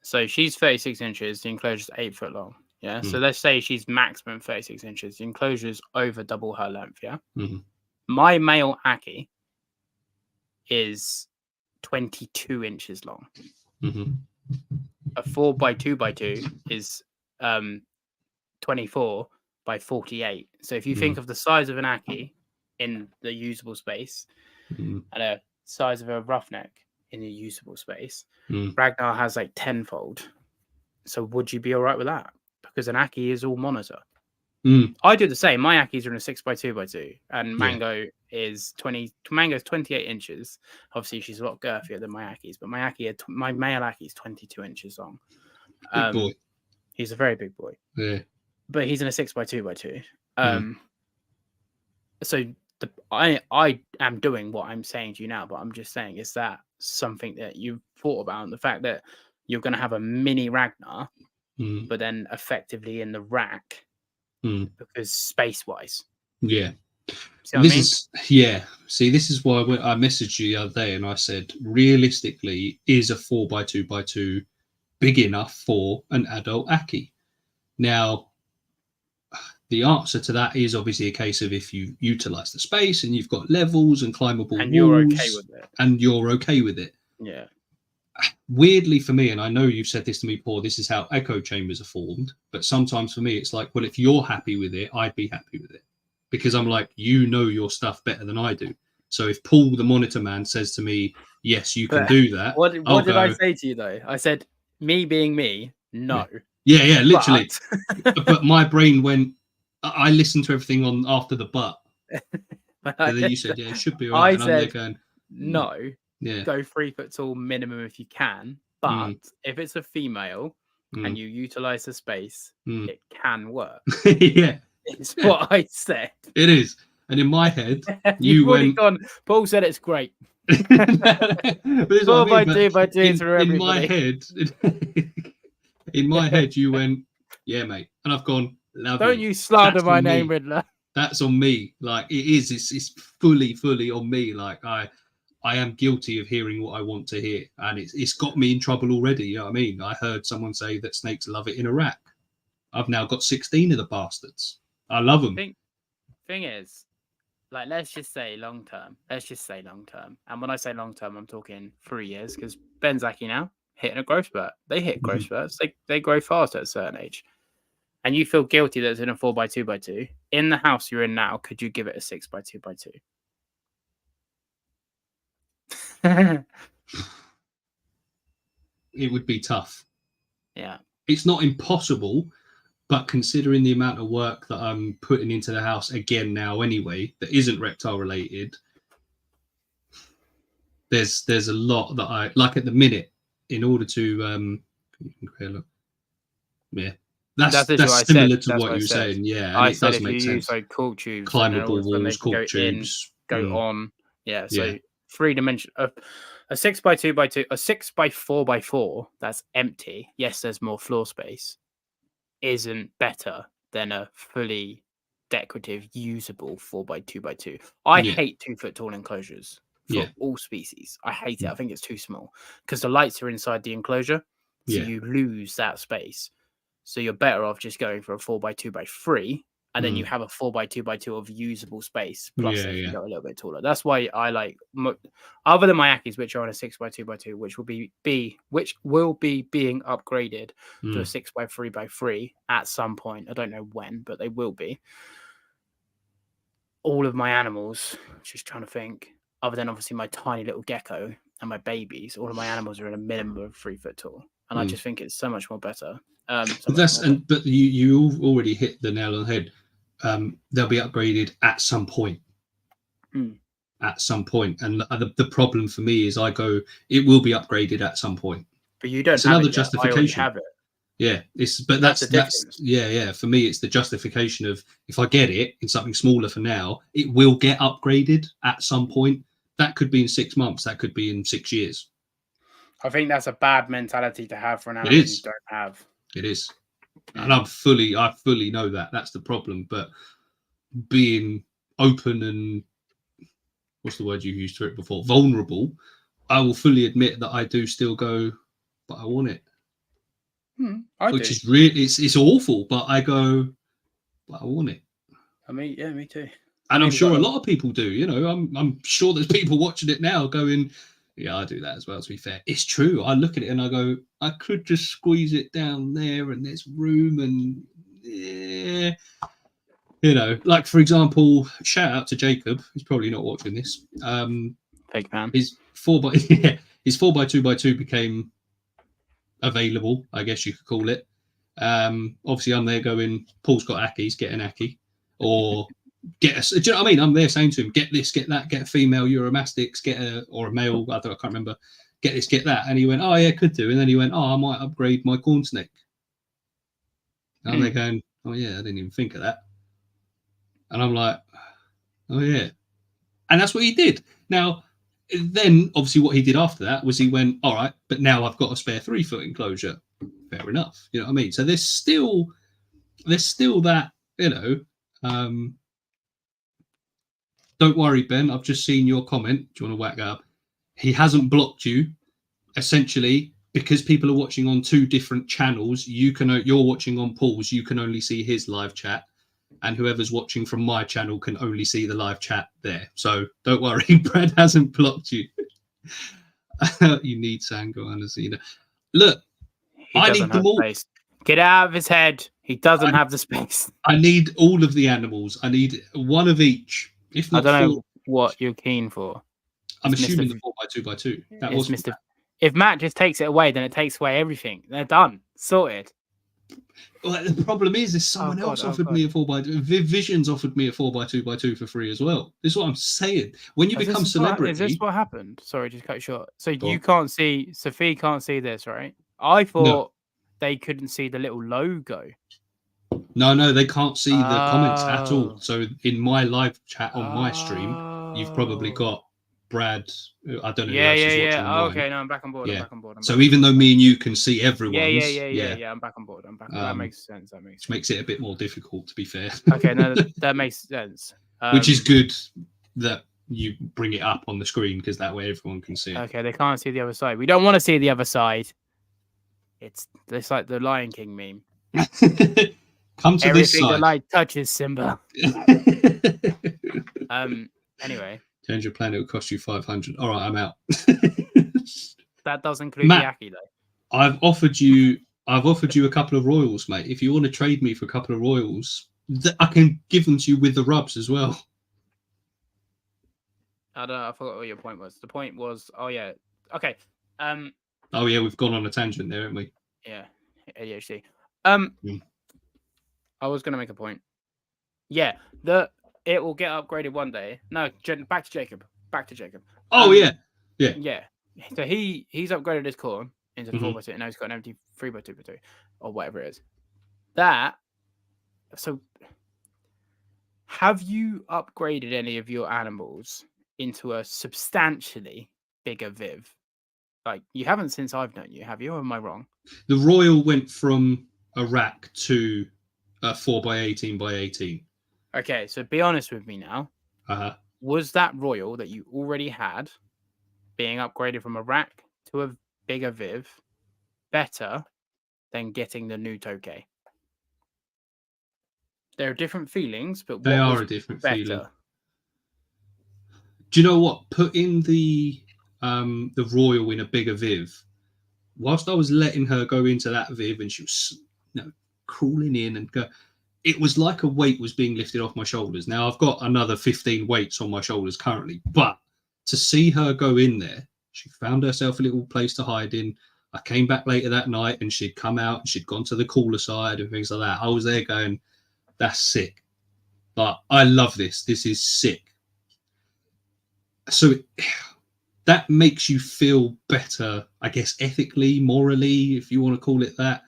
So she's 36 inches, the enclosure's 8 foot long. Yeah. So let's say she's maximum 36 inches. The enclosure is over double her length. Yeah. Mm-hmm. My male Aki is 22 inches long. Mm-hmm. A 4x2x2 is 24 by 48. So if you think of the size of an Aki in the usable space and a size of a roughneck in the usable space, Ragnar has like tenfold. So would you be all right with that? Because an Aki is all monitor. I do the same. My Akis are in a 6x2x2, and Mango is 28 inches. Obviously, she's a lot girthier than my Akis, but my male Aki is 22 inches long. Big boy. He's a very big boy. Yeah, but he's in a 6x2x2. So I am doing what I'm saying to you now, but I'm just saying, is that something that you've thought about? And the fact that you're going to have a mini Ragnar, Mm. but then effectively in the rack because space-wise. Yeah. See what I mean? See, this is why I messaged you the other day and I said, realistically, is a 4x2x2 big enough for an adult Aki? Now, the answer to that is obviously a case of if you utilize the space and you've got levels and climbable And walls, you're okay with it. and you're okay with it. Yeah. Weirdly for me, and I know you've said this to me, Paul, this is how echo chambers are formed, but sometimes for me it's like, well, if you're happy with it, I'd be happy with it, because I'm like, you know your stuff better than I do. So if Paul the monitor man says to me, yes, you can do that, what did I say to you though? I said, me being me, no. Yeah, literally. But my brain went, I listened to everything on after the but. And then you said, yeah, it should be all right. And I'm there going, no. Yeah. Go 3 foot tall minimum if you can. But if it's a female and you utilize the space, it can work. Yeah. It's what I said. It is. And in my head, You've already gone. Paul said it's great. 4x2x2 through everybody. In my head, in my head, you went, yeah, mate. And I've gone, lovely. Don't you slander my name, Riddler. That's on me. Like, it is. It's fully on me. Like, I am guilty of hearing what I want to hear. And it's got me in trouble already. You know what I mean? I heard someone say that snakes love it in a rack. I've now got 16 of the bastards. I love them. Thing is, like, let's just say long term. And when I say long term, I'm talking 3 years, because Benzaki now hitting a growth spurt. They hit growth spurts. They grow fast at a certain age. And you feel guilty that it's in a 4x2x2. In the house you're in now, could you give it a 6x2x2? It would be tough. Yeah. It's not impossible, but considering the amount of work that I'm putting into the house again now anyway, that isn't reptile related, there's a lot that I like at the minute in order to that's similar to what you were saying. Yeah, and I it said does if make you sense. use like cork tubes, climbable walls, cork tubes, go on. Yeah, so 3-dimensional. A 6x2x2, a 6x4x4 that's empty. Yes, there's more floor space. Isn't better than a fully decorative, usable 4x2x2. I hate 2 foot tall enclosures for all species. I hate it. I think it's too small because the lights are inside the enclosure, so you lose that space. So you're better off just going for a 4x2x3, and then you have a 4x2x2 of usable space. Plus, they can go a little bit taller. That's why I like, other than my Akis, which are on a 6x2x2, which will be being upgraded to a 6x3x3 at some point. I don't know when, but they will be. All of my animals, just trying to think, other than obviously my tiny little gecko and my babies, all of my animals are in a minimum of 3 foot tall, and I just think it's so much more better. But you already hit the nail on the head. They'll be upgraded at some point. At some point, and the problem for me is it will be upgraded at some point. But you don't. It's another justification. I have it. Yeah, that's for me, it's the justification of if I get it in something smaller for now, it will get upgraded at some point. That could be in 6 months. That could be in 6 years. I think that's a bad mentality to have for an animal you don't have. It is. And I fully know that. That's the problem. But being open and what's the word you used for it before? Vulnerable, I will fully admit that I do still go, but I want it. Which is really, it's awful, but I go, but I want it. I mean, yeah, me too. And I'm sure a lot of people do. You know, I'm sure there's people watching it now going, yeah, I do that as well, to be fair. It's true. I look at it and I go, I could just squeeze it down there and there's room and, you know, like, for example, shout out to Jacob. He's probably not watching this. Fake fan. His 4x2x2 became available, I guess you could call it. Obviously, I'm there going, Paul's got Akis, get an Aki. Or... get us, do you know what I mean? I'm there saying to him, get this, get that, get a female Euromastix, or a male, I can't remember, get this, get that. And he went, oh yeah, could do. And then he went, oh, I might upgrade my corn snake. And they're going, oh yeah, I didn't even think of that. And I'm like, oh yeah. And that's what he did. Now, then obviously what he did after that was he went, all right, but now I've got a spare 3-foot enclosure. Fair enough. You know what I mean? So there's still that, don't worry, Ben, I've just seen your comment. Do you want to whack up? He hasn't blocked you. Essentially, because people are watching on 2 different channels, you're watching on Paul's, you can only see his live chat, and whoever's watching from my channel can only see the live chat there. So don't worry, Brad hasn't blocked you. You need Sango and Azina. Look, I need them all. Space. Get out of his head. He doesn't have the space. I need all of the animals. I need one of each. If not, I don't know what you're keen for. I'm assuming the 4x2x2. That was Mr. If Matt just takes it away, then it takes away everything. They're done. Sorted. Well, the problem is someone else offered me a 4x2. Visions offered me a 4x2x2 for free as well. This is what I'm saying. When you become celebrity, is this what happened? Sorry, just cut you short. So you can't see. Sophie can't see this, right? I thought they couldn't see the little logo. No, they can't see the comments at all. So in my live chat on my stream, you've probably got Brad. I don't know. Yeah. Okay, no, I'm back on board. Yeah. So even though me and you can see everyone's, yeah, I'm back on board. That makes sense. Which makes it a bit more difficult, to be fair. Okay, no, that makes sense. Which is good that you bring it up on the screen, because that way everyone can see it. Okay, they can't see the other side. We don't want to see the other side. It's like the Lion King meme. Come to Everything this side. the light touches, Simba. Anyway. Change your plan, it will cost you 500. All right, I'm out. That does include Matt, the Yaki, though. I've offered you a couple of royals, mate. If you want to trade me for a couple of royals, I can give them to you with the rubs as well. I forgot what your point was. The point was, okay. Oh yeah, we've gone on a tangent there, haven't we? Yeah, ADHD. I was gonna make a point. Yeah, it will get upgraded one day. No, back to Jacob. Oh yeah. So he's upgraded his core into 4x2, and now he's got an empty 3x2x2 or whatever it is. So have you upgraded any of your animals into a substantially bigger Viv? Like, you haven't since I've known you, have you? Or am I wrong? The Royal went from a rack to a 4x18x18. Okay, so be honest with me now. Was that Royal that you already had being upgraded from a rack to a bigger Viv better than getting the new Tokay? There are different feelings, but they are a different feeling. Do you know what? Putting the Royal in a bigger Viv, whilst I was letting her go into that Viv and she was crawling in and go, it was like a weight was being lifted off my shoulders. Now I've got another 15 weights on my shoulders currently, but to see her go in there, she found herself a little place to hide in. I came back later that night and she'd come out and she'd gone to the cooler side and things like that. I was there going, that's sick. But I love this. This is sick. So that makes you feel better, I guess, ethically, morally, if you want to call it that.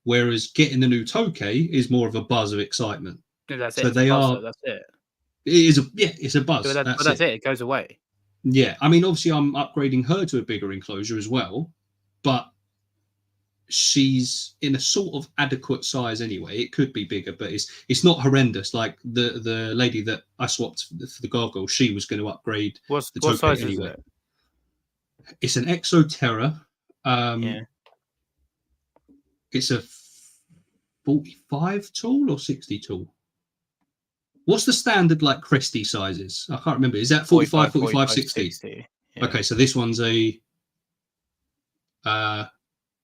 Whereas getting the new Tokay is more of a buzz of excitement. That's it. So That's it. It's a buzz. But that's it. It goes away. Yeah, I mean, obviously, I'm upgrading her to a bigger enclosure as well, but she's in a sort of adequate size anyway. It could be bigger, but it's not horrendous. Like the lady that I swapped for the gargoyle, she was going to upgrade what the Tokay size anyway. is it? It's an Exoterra. It's a 45 tool or 60 tool. What's the standard like cresty sizes? I can't remember. Is that 45, 60? Yeah. Okay, so this one's a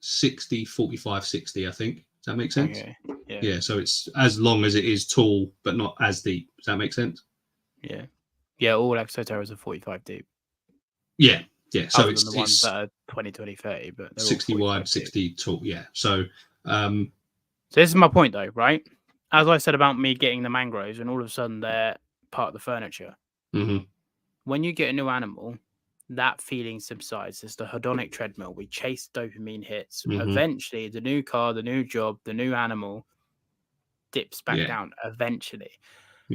60, 45, 60, I think. Does that make sense? Okay. Yeah, so it's as long as it is tall, but not as deep. Does that make sense? Yeah, all Exoterras are 45 deep. Yeah. So other it's than the ones that are 20, 20, 30, but they're 60 wide, 60 tall. Yeah. So this is my point, though, right? As I said about me getting the mangroves, and all of a sudden they're part of the furniture. When you get a new animal, that feeling subsides. It's the hedonic treadmill. We chase dopamine hits. Eventually, the new car, the new job, the new animal dips back down eventually.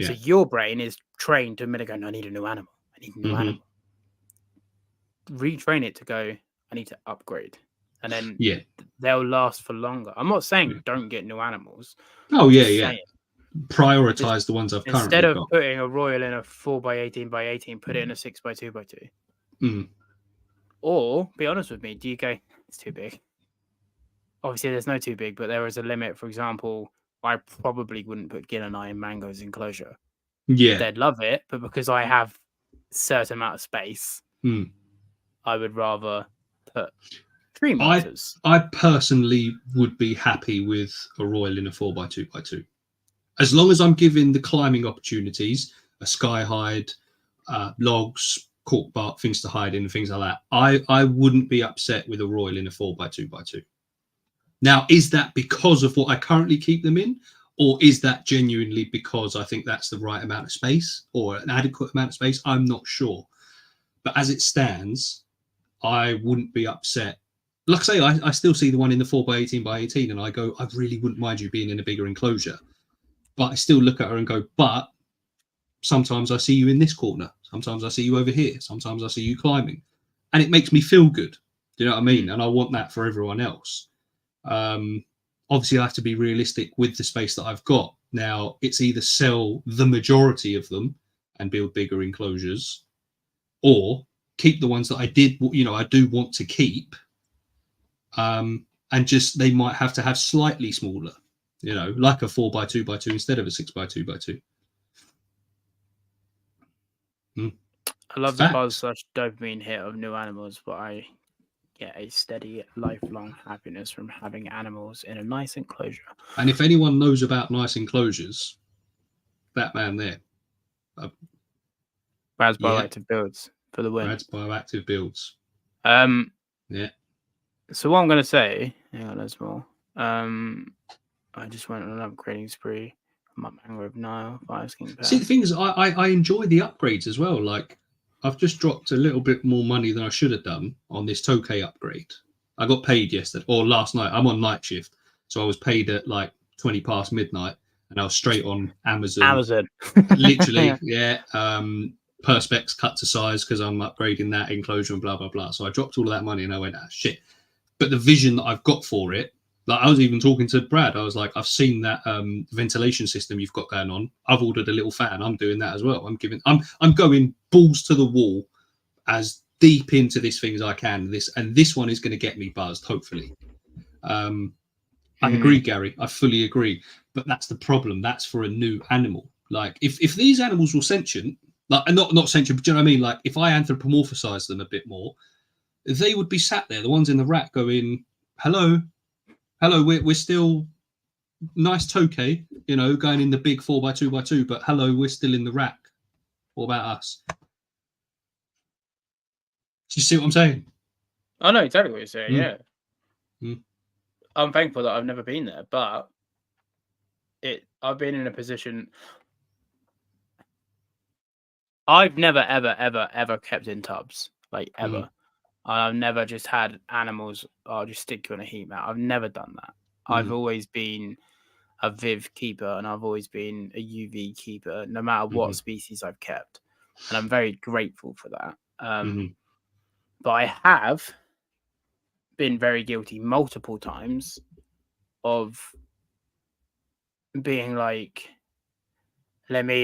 So your brain is trained to go, no, I need a new animal. I need a new animal. retrain it to go, I need to upgrade. And then Yeah. they'll last for longer. I'm not saying don't get new animals. Oh, I'm yeah, just yeah. saying, Prioritize the ones I've instead currently of got. putting a royal in a 4x18x18, put it in a 6x2x2. Mm. Or be honest with me, do you go, it's too big? Obviously, there's no too big, but there is a limit. For example, I probably wouldn't put Gillenai in Mango's enclosure. Yeah. They'd love it, but because I have a certain amount of space, I would rather put tree motors. I personally would be happy with a royal in a 4x2x2. As long as I'm given the climbing opportunities, a sky hide, logs, cork bark, things to hide in, and things like that, I wouldn't be upset with a royal in a 4x2x2. Now, is that because of what I currently keep them in, or is that genuinely because I think that's the right amount of space or an adequate amount of space? I'm not sure. But as it stands, I wouldn't be upset. Like I say, I still see the one in the 4x18x18, and I go, I really wouldn't mind you being in a bigger enclosure. But I still look at her and go, but sometimes I see you in this corner. Sometimes I see you over here. Sometimes I see you climbing. And it makes me feel good. Do you know what I mean? And I want that for everyone else. Obviously, I have to be realistic with the space that I've got. Now, it's either sell the majority of them and build bigger enclosures, or keep the ones that I do want to keep. And just, they might have to have slightly smaller, like a 4x2x2 instead of a 6x2x2. I love the buzz/dopamine hit of new animals, but I get a steady, lifelong happiness from having animals in a nice enclosure. And if anyone knows about nice enclosures, that man there. Brad's Bioactive Builds for the win. Brad's Bioactive Builds. Yeah. So what I'm going to say, hang on, there's more. I just went on an upgrading spree. My Mangrove Nile, Fire Skin Pack. See, the thing is, I enjoy the upgrades as well. Like, I've just dropped a little bit more money than I should have done on this Tokay upgrade. I got paid yesterday, or last night. I'm on night shift, so I was paid at like 20 past midnight, and I was straight on Amazon. Literally, yeah. Perspex cut to size because I'm upgrading that enclosure and blah, blah, blah. So I dropped all of that money and I went, shit. But the vision that I've got for it, like I was even talking to Brad, I was like, I've seen that ventilation system you've got going on. I've ordered a little fan. I'm doing that as well. I'm going balls to the wall as deep into this thing as I can. This one is going to get me buzzed, hopefully. I agree, Gary. I fully agree. But that's the problem. That's for a new animal. Like if these animals were sentient, like not sentient, but do you know what I mean? Like if I anthropomorphize them a bit more, they would be sat there, the ones in the rack going, hello, we're still nice Tokay, going in the big 4x2x2, but hello, we're still in the rack. What about us? Do you see what I'm saying? I know exactly what you're saying, yeah. I'm thankful that I've never been there, but I've been in a position. I've never, ever, ever, ever kept in tubs, like ever. I've never just had animals, I'll just stick you in a heat mat. I've never done that. I've always been a Viv keeper and I've always been a UV keeper, no matter what species I've kept. And I'm very grateful for that. But I have been very guilty multiple times of being like, let me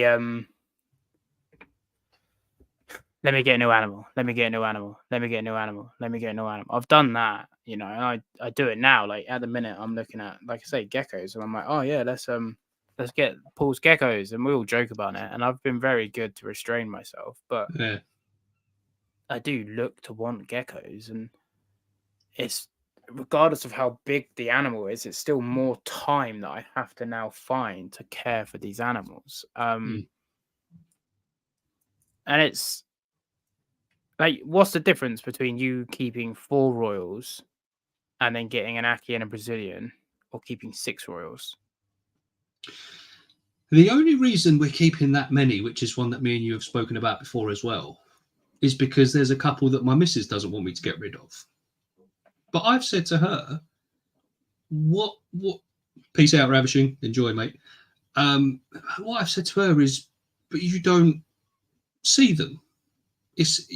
get a new animal. Let me get a new animal. Let me get a new animal. Let me get a new animal. I've done that, and I do it now. Like at the minute, I'm looking at, like I say, geckos, and I'm like, oh yeah, let's get Paul's geckos, and we all joke about it. And I've been very good to restrain myself, but I do look to want geckos, and it's regardless of how big the animal is, it's still more time that I have to now find to care for these animals. And it's like, what's the difference between you keeping 4 royals and then getting an Aki and a Brazilian, or keeping 6 royals? The only reason we're keeping that many, which is one that me and you have spoken about before as well, is because there's a couple that my missus doesn't want me to get rid of. But I've said to her, what peace out, Ravishing, enjoy, mate. What I've said to her is, but you don't see them. it's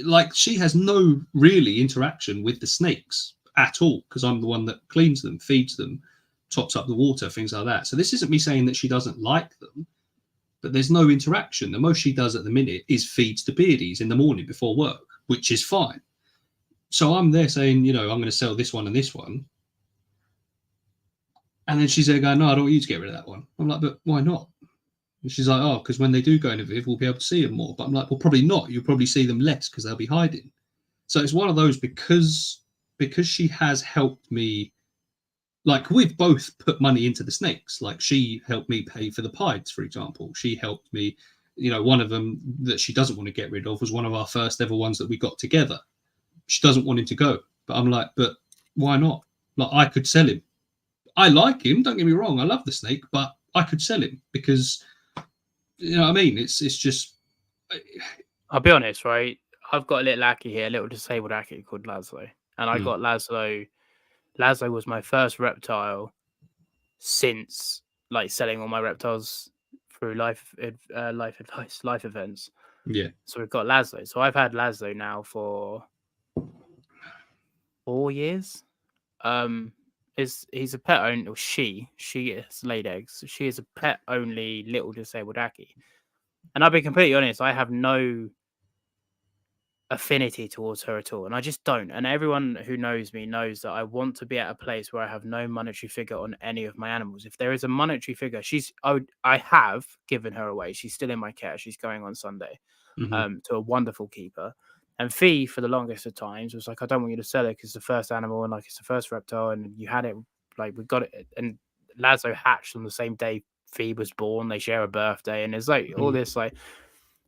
like she has no really interaction with the snakes at all, because I'm the one that cleans them, feeds them, tops up the water, things like that. So this isn't me saying that she doesn't like them, but there's no interaction. The most she does at the minute is feeds the beardies in the morning before work, which is fine. So I'm there saying, I'm going to sell this one and this one. And then she's there going, no, I don't want you to get rid of that one. I'm like, but why not? And she's like, oh, because when they do go in a viv, we'll be able to see them more. But I'm like, well, probably not. You'll probably see them less because they'll be hiding. So it's one of those, because she has helped me. Like, we've both put money into the snakes. Like, she helped me pay for the pieds, for example. She helped me, one of them that she doesn't want to get rid of was one of our first ever ones that we got together. She doesn't want him to go. But I'm like, but why not? Like, I could sell him. I like him, don't get me wrong. I love the snake, but I could sell him because, you know what I mean? It's just... I'll be honest, right? I've got a little Aki here, a little disabled Aki called Laszlo. And I got Laszlo. Laszlo was my first reptile since selling all my reptiles through life advice, life events. Yeah. So we've got Laszlo. So I've had Laszlo now for 4 years. He's a pet only, or she has laid eggs. She is a pet only little disabled Aki. And I'll be completely honest, I have no affinity towards her at all, and I just don't. And everyone who knows me knows that I want to be at a place where I have no monetary figure on any of my animals. If there is a monetary figure, I have given her away. She's still in my care. She's going on Sunday to a wonderful keeper. And Fee, for the longest of times, was like, I don't want you to sell it because it's the first animal and it's the first reptile, and you had it, we got it. And Lazo hatched on the same day Fee was born. They share a birthday, and there's all this and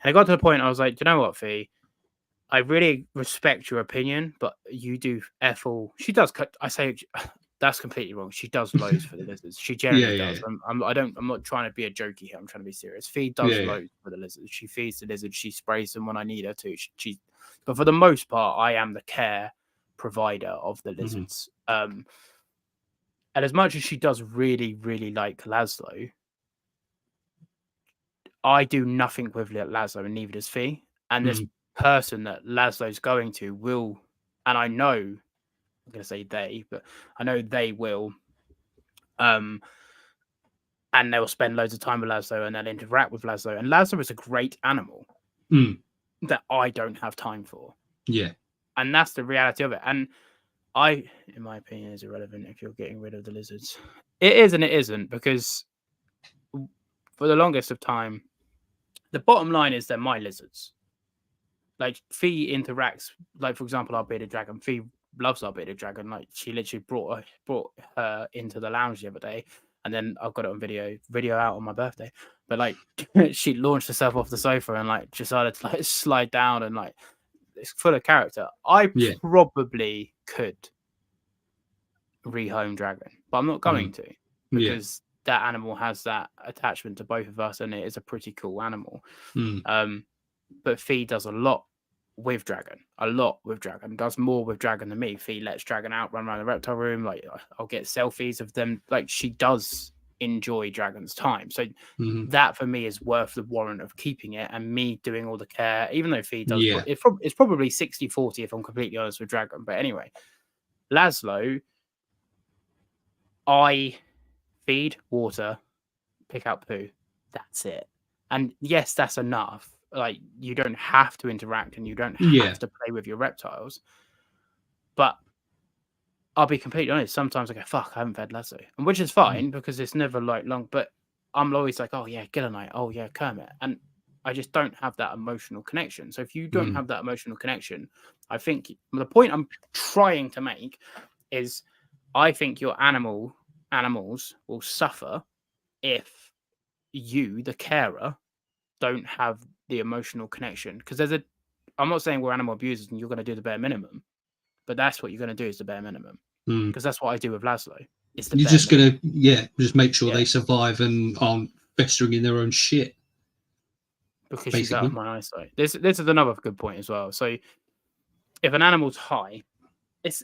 I got to the point I was like, do you know what, Fee? I really respect your opinion, but you do all. She does cut. I say that's completely wrong. She does loads for the lizards. She generally does. Yeah. I'm not trying to be a jokey here. I'm trying to be serious. Fee does loads for the lizards. She feeds the lizards. She sprays them when I need her to. But for the most part, I am the care provider of the lizards. And as much as she does really, really like Laszlo, I do nothing with Laszlo, and neither does Fee. And this person that Laszlo's going to will, and I know, I'm going to say they, but I know they will, and they'll spend loads of time with Laszlo, and they'll interact with Laszlo. And Laszlo is a great animal that I don't have time for. Yeah. And that's the reality of it. And in my opinion, is irrelevant if you're getting rid of the lizards. It is and it isn't, because for the longest of time, the bottom line is they're my lizards. Like, Fee interacts, like, for example, our bearded dragon. Fee loves our bearded dragon. Like, she literally brought her into the lounge the other day, and then I've got it on video out on my birthday. But she launched herself off the sofa and decided to slide down, and it's full of character. I probably could rehome dragon, but I'm not going to, because that animal has that attachment to both of us, and it is a pretty cool animal. But Fee does a lot with dragon, does more with dragon than me. Fee lets dragon out, run around the reptile room. I'll get selfies of them. She does enjoy dragon's time. So that for me is worth the warrant of keeping it, and me doing all the care, even though Fee does. It's probably 60-40 if I'm completely honest with dragon. But anyway, Laszlo, I feed, water, pick out poo. That's it. And yes, that's enough. You don't have to interact, and you don't have to play with your reptiles. But I'll be completely honest, sometimes I go, fuck, I haven't fed Laszlo. And which is fine, because it's never long, but I'm always like, oh yeah, Gillenite, oh yeah, Kermit. And I just don't have that emotional connection. So if you don't have that emotional connection, I think the point I'm trying to make is, I think your animals will suffer if you, the carer, don't have the emotional connection. Because I'm not saying we're animal abusers and you're going to do the bare minimum, but that's what you're going to do, is the bare minimum. Because that's what I do with Laszlo. You're just going to, just make sure they survive and aren't festering in their own shit. Because she's out of my eyesight. This is another good point as well. So if an animal's high, it's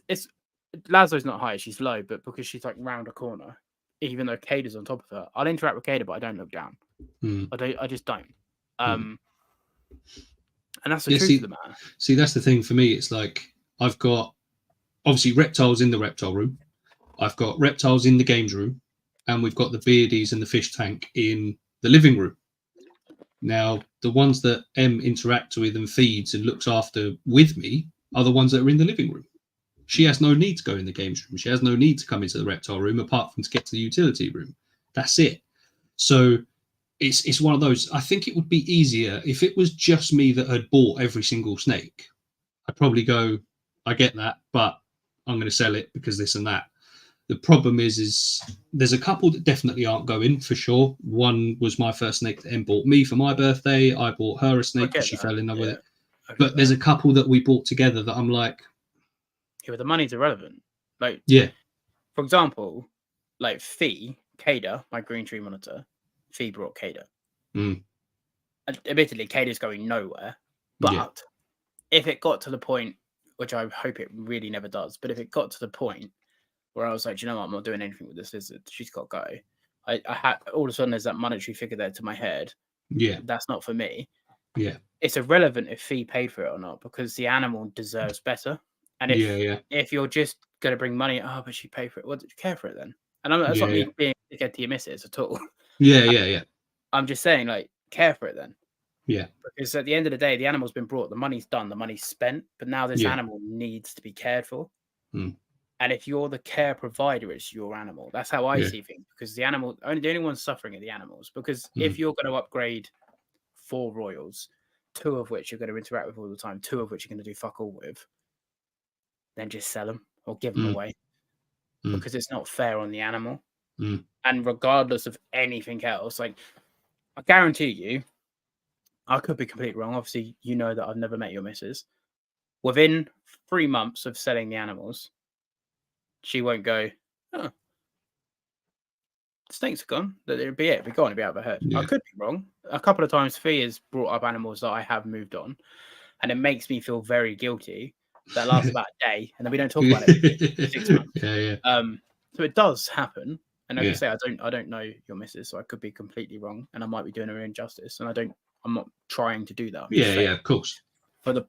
Laszlo's not high, she's low, but because she's round a corner, even though Kada's on top of her, I'll interact with Kada, but I don't look down. I just don't. And that's the truth of the matter. See, that's the thing for me. It's like I've got obviously reptiles in the reptile room. I've got reptiles in the games room, and we've got the beardies and the fish tank in the living room. Now, the ones that M interacts with and feeds and looks after with me are the ones that are in the living room. She has no need to go in the games room. She has no need to come into the reptile room apart from to get to the utility room. That's it. So it's one of those. I think it would be easier if it was just me that had bought every single snake. I'd probably go, I get that, but I'm going to sell it because this and that. The problem is there's a couple that definitely aren't going for sure. One was my first snake that M bought me for my birthday. I bought her a snake because she fell in love with it. But there's a couple that we bought together that I'm like, yeah, but the money's irrelevant. Like, yeah, for example, like Cada, my green tree monitor, Fee brought Cada. Admittedly, Cada's going nowhere. But if it got to the point, which I hope it really never does, but if it got to the point where I was like, you know what, I'm not doing anything with this lizard, she's got to go. I had all of a sudden there's that monetary figure there to my head. Yeah. That's not for me. Yeah. It's irrelevant if Fee paid for it or not, because the animal deserves better. And if you're just going to bring money, but she paid for it, well, did you care for it then? And that's not me being a dickhead to your missus at all. Yeah. I'm just saying, like, care for it then. Yeah. Because at the end of the day, the animal's been brought, the money's done, the money's spent, but now this animal needs to be cared for. And if you're the care provider, it's your animal. That's how I see things. Because the only ones suffering are the animals. Because if you're going to upgrade 4 royals, 2 of which you're going to interact with all the time, 2 of which you're going to do fuck all with, then just sell them or give them away. Because it's not fair on the animal. And regardless of anything else, like, I guarantee you, I could be completely wrong. Obviously, you know that I've never met your missus. Within 3 months of selling the animals, she won't go, the snakes are gone. It'd be it. It'd be gone. It'd be out of her head. I could be wrong. A couple of times, Fee has brought up animals that I have moved on, and it makes me feel very guilty. That lasts about a day, and then we don't talk about it for 6 months. So it does happen. And like I say, I don't know your missus, so I could be completely wrong, and I might be doing her injustice. And I'm not trying to do that. Yeah, of course. For the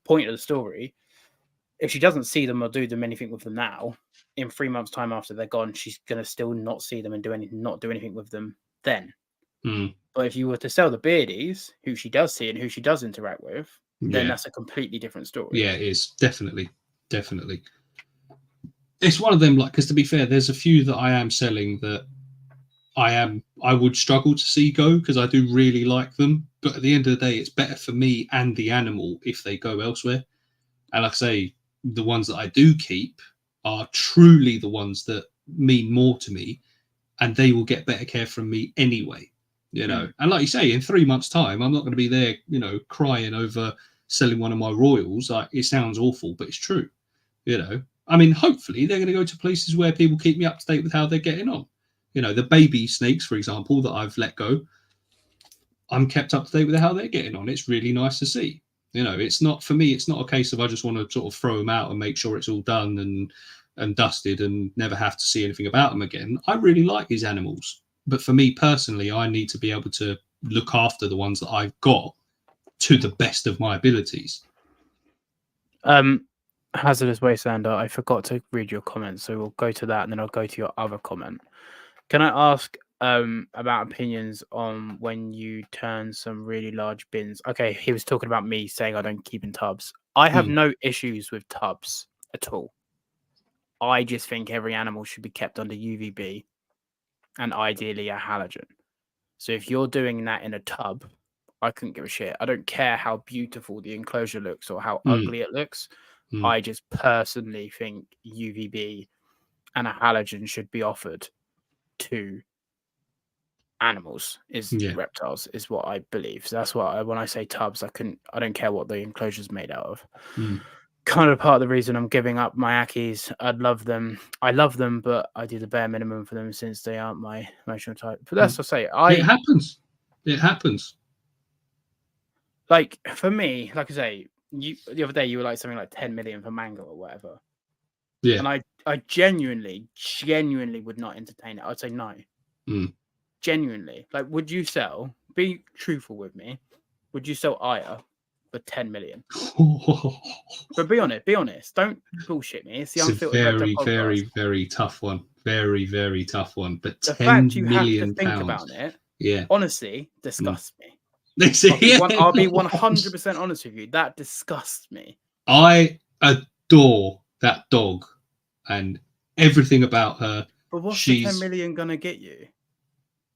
point of the story, if she doesn't see them or do them anything with them now, in 3 months' time after they're gone, she's gonna still not see them and not do anything with them then. But if you were to sell the beardies, who she does see and who she does interact with, then that's a completely different story. Yeah, it is. Definitely. It's one of them, like, because to be fair, there's a few that I am selling that I would struggle to see go because I do really like them. But at the end of the day, it's better for me and the animal if they go elsewhere. And like I say, the ones that I do keep are truly the ones that mean more to me, and they will get better care from me anyway. You know, and like you say, in 3 months' time, I'm not going to be there, crying over selling one of my royals. Like, it sounds awful, but it's true. I mean, hopefully they're going to go to places where people keep me up to date with how they're getting on. The baby snakes, for example, that I've let go, I'm kept up to date with how they're getting on. It's really nice to see. It's not, for me, it's not a case of I just want to sort of throw them out and make sure it's all done and dusted and never have to see anything about them again. I really like these animals. But for me personally, I need to be able to look after the ones that I've got to the best of my abilities. Hazardous Wastelander, I forgot to read your comment, so we'll go to that and then I'll go to your other comment. Can I ask about opinions on when you turn some really large bins? Okay, he was talking about me saying I don't keep in tubs. I have no issues with tubs at all. I just think every animal should be kept under UVB and ideally a halogen. So if you're doing that in a tub, I couldn't give a shit. I don't care how beautiful the enclosure looks or how ugly it looks. I just personally think UVB and a halogen should be offered to animals, reptiles, is what I believe. So that's why when I say tubs, I don't care what the enclosure's made out of. Kind of part of the reason I'm giving up my Ackies. I love them, but I do the bare minimum for them since they aren't my emotional type. But that's what I say. It happens. Like, for me, like I say, the other day you were like something like 10 million for mango or whatever. Yeah. And I genuinely would not entertain it. I'd say no. Genuinely. Like, would you sell, be truthful with me, would you sell Aya for 10 million. But be honest. Don't bullshit me. It's the It's a Unfiltered Reptile very, Podcast. very, very tough one. Very, very tough one. But The 10 fact you have to million think pounds. about it, Yeah. honestly, disgusts me. I'll be 100% honest with you. That disgusts me. I adore that dog and everything about her. But what's the 10 million gonna get you?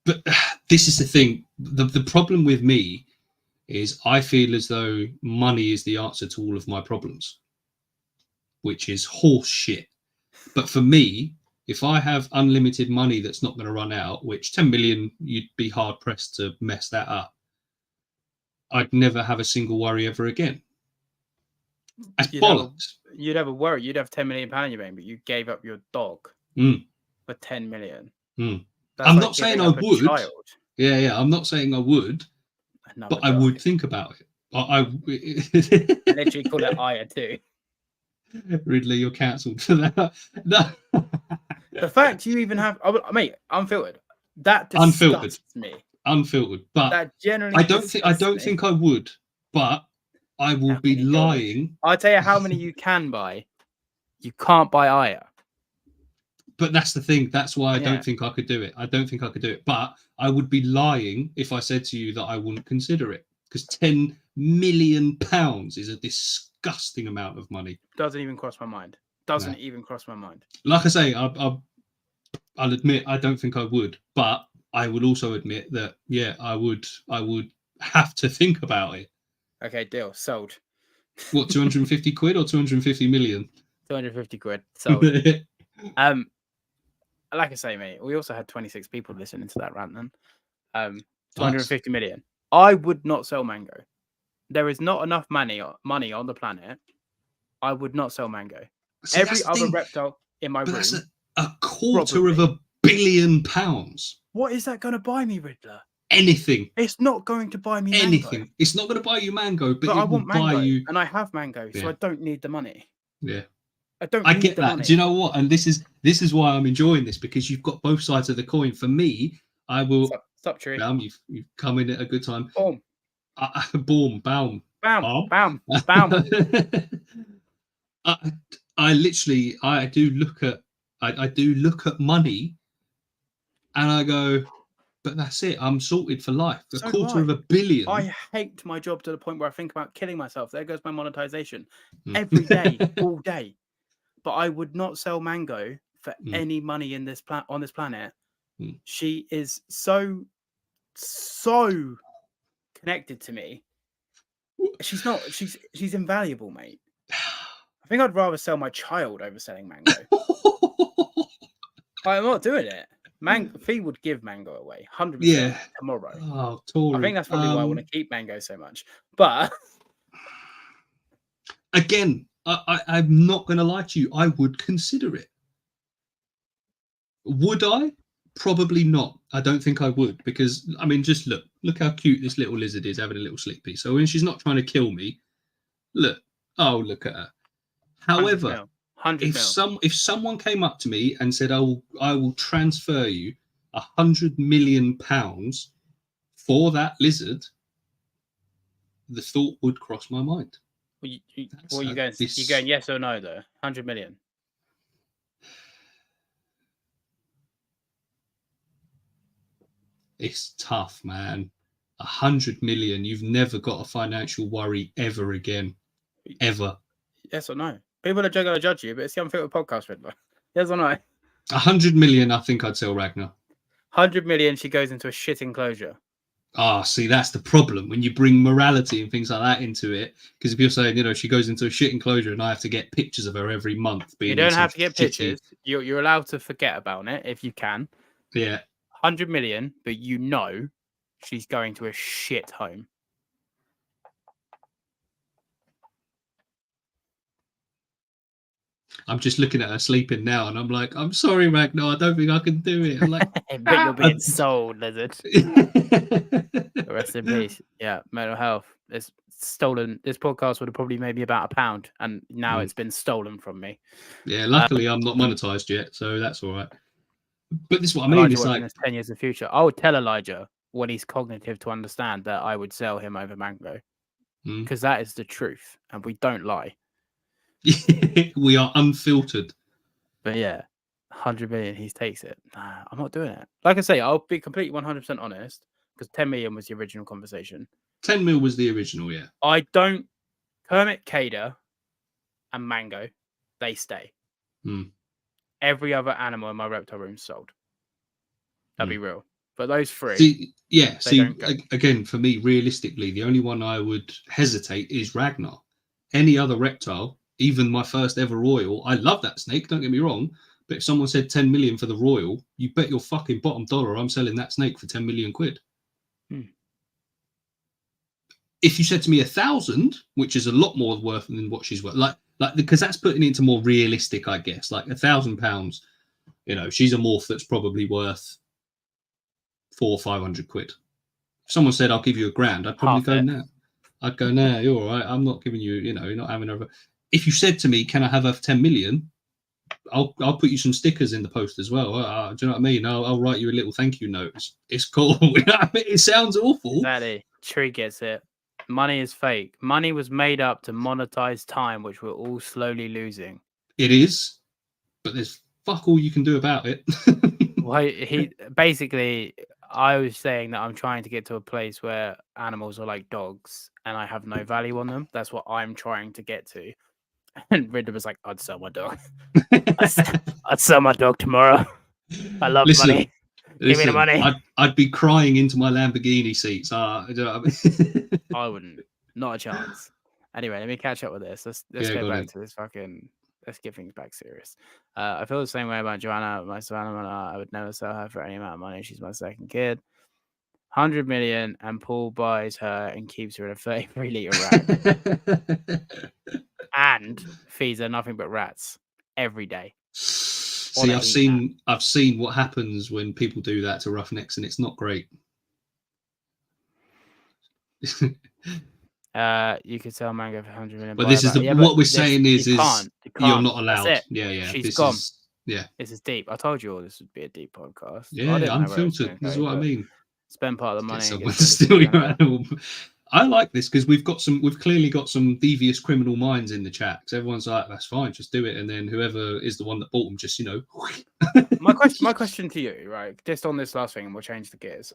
But this is the thing. The problem with me is I feel as though money is the answer to all of my problems, which is horse shit. But for me, if I have unlimited money that's not going to run out, which 10 million, you'd be hard pressed to mess that up, I'd never have a single worry ever again. That's bollocks. You'd have a worry. You'd have 10 million pounds in your bank, but you gave up your dog for 10 million. I'm not saying I would. Yeah. I'm not saying I would, but I would think about it. I literally call it Aya too. Riddler, you're cancelled for that. No. The fact you even have, mate, unfiltered. That disgusts me. Unfiltered, but that generally I don't think I would, but I will be lying. I'll tell you how many you can buy. You can't buy Aya. But that's the thing. That's why I don't think I could do it. I don't think I could do it. But I would be lying if I said to you that I wouldn't consider it, because 10 million pounds is a disgusting amount of money. Doesn't even cross my mind. Even cross my mind. Like I say, I'll admit I don't think I would, but I would also admit that I would have to think about it. Okay, deal. Sold. What, 250 quid or 250 million? 250 quid. Sold. Like I say, mate, we also had 26 people listening to that rant then. 250 million. I would not sell Mango. There is not enough money on the planet. I would not sell Mango. See, every other reptile in my room. That's a quarter of $1 billion. What is that going to buy me, Riddler? Anything. It's not going to buy me anything. Mango. It's not going to buy you Mango, but I it want will Mango, buy you. and I have Mango, so I don't need the money. Yeah. I get that. Money. Do you know what? And this is why I'm enjoying this, because you've got both sides of the coin. For me, I will. Stop, Tree. You've come in at a good time. Boom. Boom. Bam. Bam. Bam. Bam. I do look at money, and I go, but that's it. I'm sorted for life. A quarter of $1 billion. I hate my job to the point where I think about killing myself. There goes my monetization every day, all day. But I would not sell Mango for any money in on this planet. She is so connected to me. She's not. She's invaluable, mate. I think I'd rather sell my child over selling Mango. I'm not doing it. Fee would give Mango away 100% tomorrow. Oh, Tory. I think that's probably why I want to keep Mango so much. But again, I'm not going to lie to you. I would consider it. Would I? Probably not. I don't think I would, because I mean, just look how cute this little lizard is having a little sleepy. So when she's not trying to kill me, look at her. However, if someone came up to me and said, I will transfer you £100 million for that lizard, the thought would cross my mind. You going yes or no though? 100 million. It's tough, man. 100 million. You've never got a financial worry ever again. Ever. Yes or no? People are going to judge you, but it's the Unfiltered Podcast, Riddler. Yes or no? 100 million, I think I'd sell Ragnar. 100 million, she goes into a shit enclosure. See, that's the problem when you bring morality and things like that into it. Because if you're saying, she goes into a shit enclosure and I have to get pictures of her every month. You don't have to get pictures. You're allowed to forget about it if you can. Yeah. 100 million, but she's going to a shit home. I'm just looking at her sleeping now, and I'm like, I'm sorry, Ragnar, I don't think I can do it. I'm like, but you're being sold, lizard. Rest in peace. Yeah, mental health. It's stolen. This podcast would have probably made me about £1, and now it's been stolen from me. Yeah, luckily I'm not monetized yet, so that's all right. But this is what I mean. It's like 10 years in the future. I would tell Elijah when he's cognitive to understand that I would sell him over Mango. because that is the truth, and we don't lie. We are unfiltered. But yeah, 100 million, he takes it. Nah, I'm not doing it. Like I say, I'll be completely 100% honest, because 10 million was the original conversation. 10 mil was the original, yeah. I don't. Kermit, Kader, and Mango, they stay. Every other animal in my reptile room sold. I'll be real. But those three, again, for me, realistically, the only one I would hesitate is Ragnar. Any other reptile, even my first ever royal, I love that snake, don't get me wrong, but if someone said 10 million for the royal, you bet your fucking bottom dollar I'm selling that snake for 10 million quid. If you said to me 1,000, which is a lot more worth than what she's worth, like because that's putting it into more realistic, I guess, like £1,000, you know, she's a morph that's probably worth 400 or 500 quid. If someone said I'll give you £1,000, I'd probably go no. I'd go no, you're all right. I'm not giving you, you know, you're not having a. If you said to me, can I have a 10 million? I'll put you some stickers in the post as well. Do you know what I mean? I'll write you a little thank you note. It's cool. You know what I mean? It sounds awful. Exactly. Tree gets it. Money is fake. Money was made up to monetize time, which we're all slowly losing. It is, but there's fuck all you can do about it. Well, I was saying that I'm trying to get to a place where animals are like dogs and I have no value on them. That's what I'm trying to get to. And Riddler was like, I'd sell my dog. I'd sell my dog tomorrow. I love money. Give me the money. I'd be crying into my Lamborghini seats. You know what I mean? I wouldn't. Not a chance. Anyway, let me catch up with this. Let's go back to this fucking. Let's get things back serious. I feel the same way about Joanna. My Savannah, I would never sell her for any amount of money. She's my second kid. 100 million, and Paul buys her and keeps her in a 33-litre rack. And feeds her nothing but rats every day. See, I've seen what happens when people do that to roughnecks, and it's not great. You could sell Mango for 100 million. But this is what we're saying is you're not allowed. Yeah. She's gone. This is deep. I told you all this would be a deep podcast. Yeah, unfiltered. This is what I mean. Spend part of the money. Someone to steal your animal. I like this because we've clearly got some devious criminal minds in the chat. Because everyone's like, that's fine, just do it. And then whoever is the one that bought them, just, you know. My question to you, right? Just on this last thing, and we'll change the gears.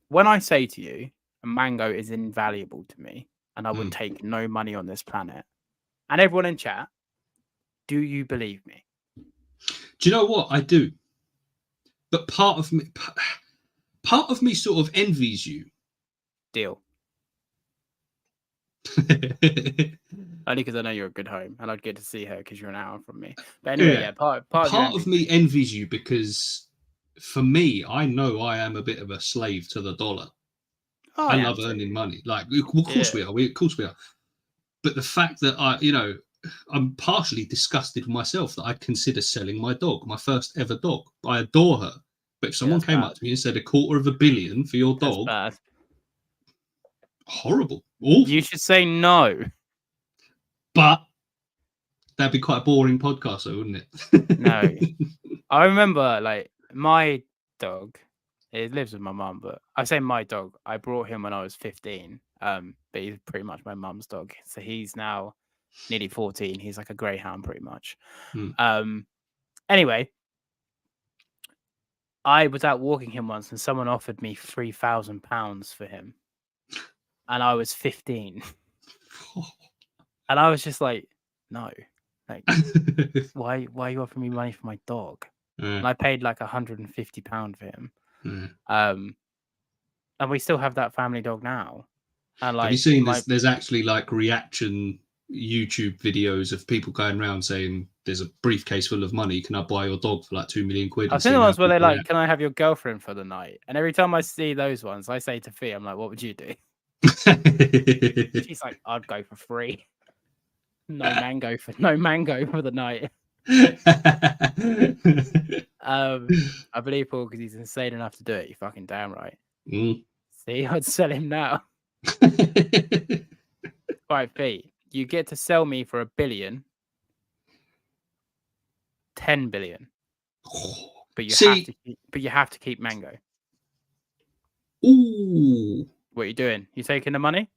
When I say to you, a mango is invaluable to me, and I would take no money on this planet, and everyone in chat, do you believe me? Do you know what? I do. But part of me sort of envies you. Deal. Only because I know you're a good home, and I'd get to see her because you're an hour from me. But anyway, part of me envies you because, for me, I know I am a bit of a slave to the dollar. I love earning money. Like, of course we are. Of course we are. But the fact that I'm partially disgusted with myself that I'd consider selling my dog, my first ever dog. I adore her. But if someone came up to me and said $250 million for your dog, bad. Horrible. Awful. You should say no. But that'd be quite a boring podcast, though, wouldn't it? No. I remember, like, my dog, it lives with my mum, but I say my dog. I brought him when I was 15, but he's pretty much my mum's dog. So he's now nearly 14. He's like a greyhound, pretty much. Anyway, I was out walking him once, and someone offered me £3,000 for him. And I was 15. And I was just like, no. Like, why are you offering me money for my dog? And I paid like £150 for him. And we still have that family dog now. And like, have you seen there's actually like reaction YouTube videos of people going around saying there's a briefcase full of money, can I buy your dog for like 2 million quid? I've seen the ones where they're like, can I have your girlfriend for the night? And every time I see those ones, I say to Fee, I'm like, what would you do? She's like, I'd go for free. No mango for the night. I believe Paul because he's insane enough to do it. You fucking damn right. See, I'd sell him now. Right, Fee, you get to sell me for $1 billion, 10 billion, but you have to keep Mango. Ooh. What are you doing? You taking the money?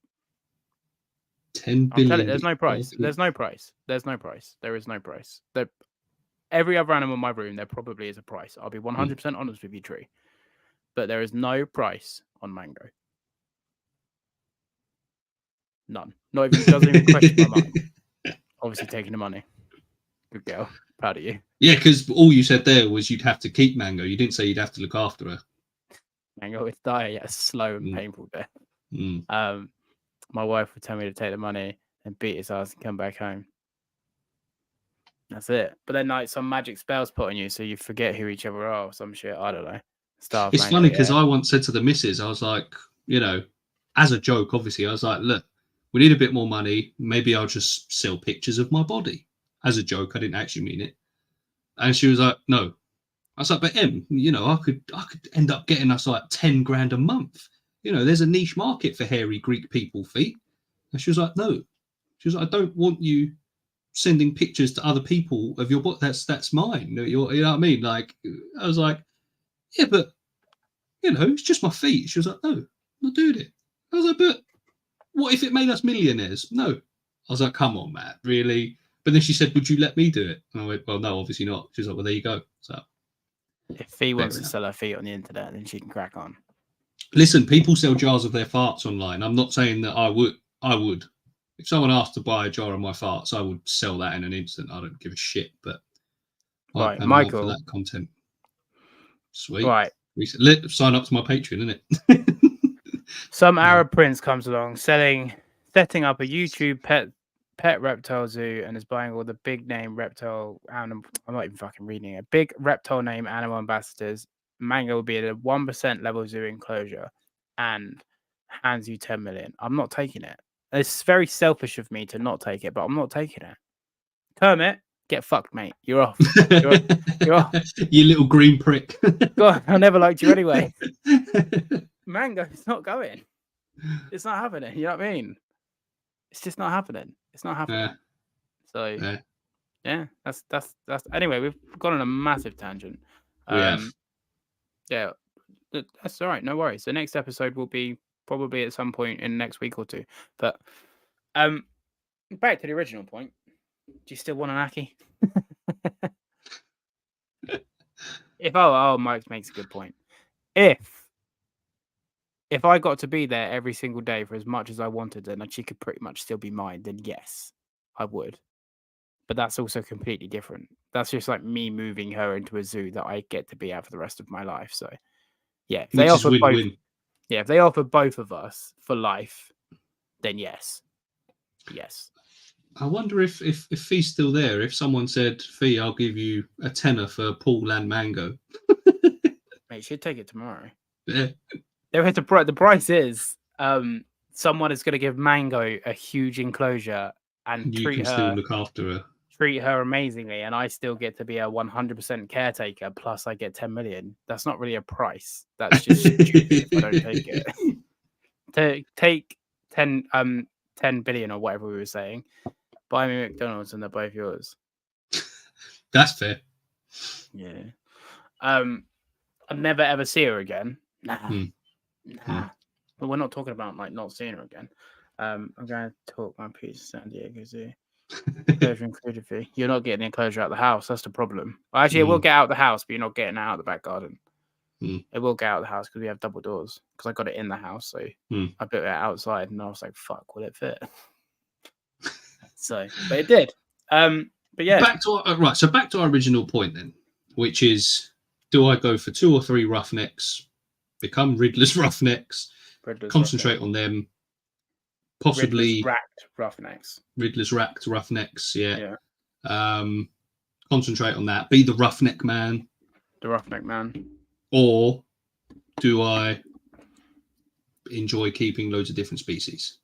10 I'm telling billion. you, there's no price. There's no price. There's no price. There is no price. Every other animal in my room, there probably is a price. I'll be 100% honest with you, Tree. But there is no price on mango. None. Not even, doesn't even question my mind. Obviously taking the money. Good girl. Proud of you. Yeah, because all you said there was you'd have to keep Mango. You didn't say you'd have to look after her. Mango would die a slow and painful death. My wife would tell me to take the money and beat his ass and come back home. That's it. But then like some magic spells put on you so you forget who each other are or some shit. I don't know. It's funny because I once said to the missus, I was like, you know, as a joke, obviously, I was like, look, we need a bit more money. Maybe I'll just sell pictures of my body. As a joke, I didn't actually mean it. And she was like, no. I was like, but Em, you know, I could end up getting us like 10 grand a month. You know, there's a niche market for hairy Greek people feet. And she was like, no. She was like, I don't want you sending pictures to other people of your body. That's mine. You know what I mean? Like, I was like, yeah, but, you know, it's just my feet. She was like, no, I'm not doing it. I was like, but what if it made us millionaires? No. I was like, come on, Matt, really? But then she said, would you let me do it? And I went, well, no, obviously not. She was like, well, there you go. So if Fee wants to sell her feet on the internet, then she can crack on. Listen, people sell jars of their farts online. I'm not saying that I would. If someone asked to buy a jar of my farts, I would sell that in an instant. I don't give a shit. But right, I'm Michael, for that content. Sweet. Right. Sign up to my Patreon, innit? Some Arab prince comes along setting up a YouTube pet reptile zoo and is buying all the big name reptile animal. I'm not even fucking reading it. Big reptile name animal ambassadors. Mango will be at a 1% level zoo enclosure and hands you 10 million. I'm not taking it. It's very selfish of me to not take it, but I'm not taking it. Kermit, get fucked, mate. You're off. You're off. You little green prick. God, I never liked you anyway. Mango, it's not going. It's not happening. You know what I mean? It's just not happening. It's not happening. Yeah. So, yeah, that's. Anyway, we've gone on a massive tangent. We have. Yeah, that's all right. No worries. The next episode will be probably at some point in the next week or two. But back to the original point. Do you still want an Aki? Mike makes a good point. If I got to be there every single day for as much as I wanted, and she could pretty much still be mine, then yes, I would. But that's also completely different. That's just like me moving her into a zoo that I get to be at for the rest of my life. So, yeah, if they offer both, if they offer both of us for life, then yes. I wonder if Fee's still there. If someone said, Fee, I'll give you a tenner for Paul and Mango. Mate, she'd take it tomorrow. Yeah. The price is someone is going to give Mango a huge enclosure and still look after her. Treat her amazingly, and I still get to be a 100% caretaker. Plus, I get 10 million. That's not really a price. That's just stupid if I don't take it. To take 10 billion or whatever we were saying, buy me McDonald's, and they're both yours. That's fair. Yeah. I'll never ever see her again. Nah. But we're not talking about like not seeing her again. I'm going to talk my piece of San Diego Zoo. Enclosure included fee. You're not getting the enclosure out of the house. That's the problem. Well, actually, it will get out of the house, but you're not getting it out of the back garden. It will get out of the house because we have double doors. Because I got it in the house, so I built it outside, and I was like, "Fuck, will it fit?" So, but it did. But yeah, back to our original point then, which is, do I go for 2 or 3 roughnecks, become Riddler's roughnecks, concentrate on them? Possibly Riddler's racked roughnecks, yeah. Concentrate on that. Be the roughneck man. Or do I enjoy keeping loads of different species?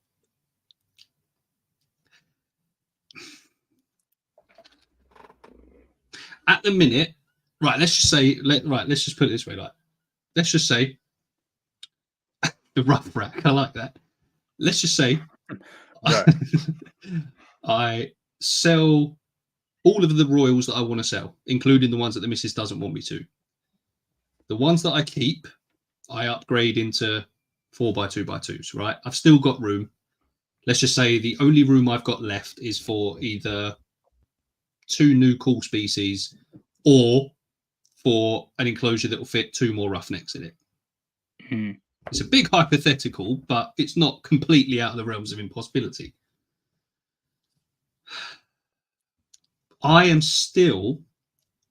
At the minute, right, let's just put it this way, let's just say the rough rack. I like that. Let's just say I sell all of the royals that I want to sell, including the ones that the missus doesn't want me to. The ones that I keep, I upgrade into 4x2x2s, right? I've still got room. let's just say the only room I've got left is for either 2 new cool species or for an enclosure that will fit 2 more roughnecks in it. It's a big hypothetical, but it's not completely out of the realms of impossibility. I am still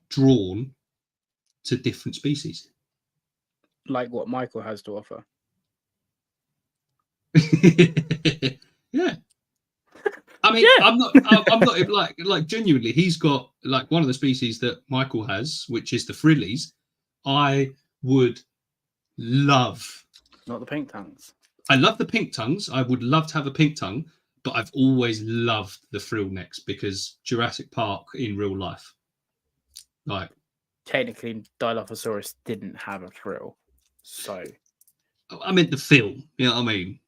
drawn to different species. Like what Michael has to offer. Yeah. I mean, yeah. I'm not like genuinely, he's got like one of the species that Michael has, which is the frillies. I would love. Not the pink tongues. I love the pink tongues. I would love to have a pink tongue, but I've always loved the frill necks because Jurassic Park in real life. Like, technically, Dilophosaurus didn't have a frill, so. I meant the film, you know what I mean?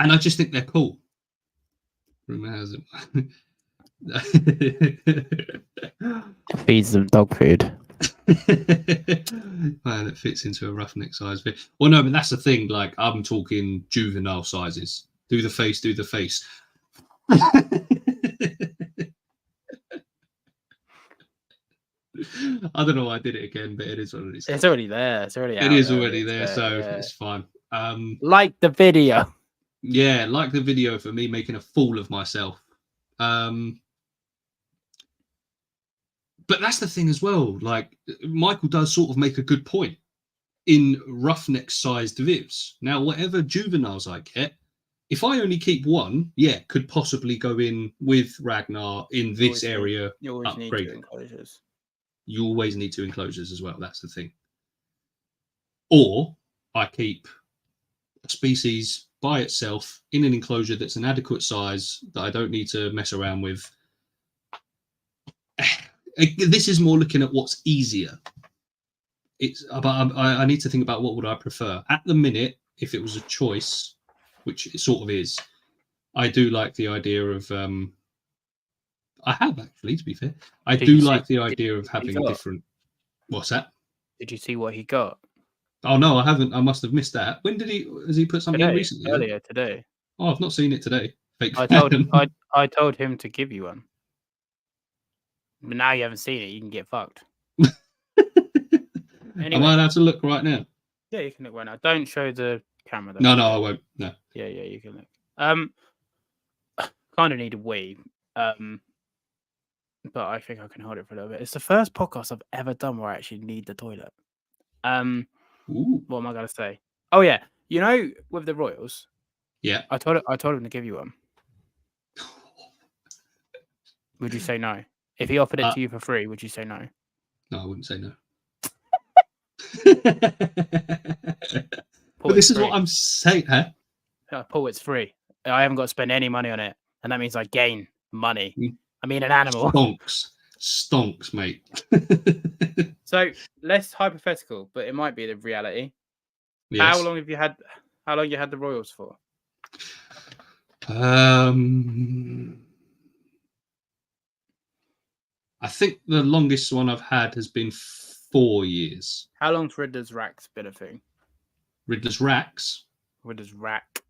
And I just think they're cool. Rumor has it. Feeds them dog food. Man, it fits into a roughneck size bit. Well, no, but that's the thing. Like, I'm talking juvenile sizes. Do the face, do the face. I don't know why I did it again, but it is what it is. It's already there. It's already out. It is already there, so it's fine. Like the video. Yeah, like the video for me making a fool of myself. But that's the thing as well. Like, Michael does sort of make a good point in roughneck-sized vivs. Now, whatever juveniles I get, if I only keep one, yeah, could possibly go in with Ragnar in this area. You always need 2 enclosures. You always need 2 enclosures as well. That's the thing. Or I keep a species by itself in an enclosure that's an adequate size that I don't need to mess around with. This is more looking at what's easier. I need to think about what would I prefer. At the minute, if it was a choice, which it sort of is, I do like the idea of I have actually, to be fair. I do like the idea of having different. What's that? Did you see what he got? Oh no, I haven't. I must have missed that. When did he? Has he put something in recently? Earlier today. Oh, I've not seen it today. I told him to give you one. But now you haven't seen it, you can get fucked. Anyway, am I allowed to look right now? Yeah, you can look right now. Don't show the camera though. No, I won't. No. Yeah, you can look. Kind of need a wee. But I think I can hold it for a little bit. It's the first podcast I've ever done where I actually need the toilet. Ooh. What am I gonna say? Oh yeah, you know, with the Royals. Yeah. I told him to give you one. Would you say no? If he offered it to you for free, would you say no? No, I wouldn't say no. But this is what I'm saying, huh? Paul, it's free. I haven't got to spend any money on it, and that means I gain money. I mean, an animal. Stonks, mate. So less hypothetical, but it might be the reality. Yes. How long you had the Royals for? I think the longest one I've had has been 4 years. How long's Riddler's Rack's been a thing? Riddler's Racks? Riddler's Rack.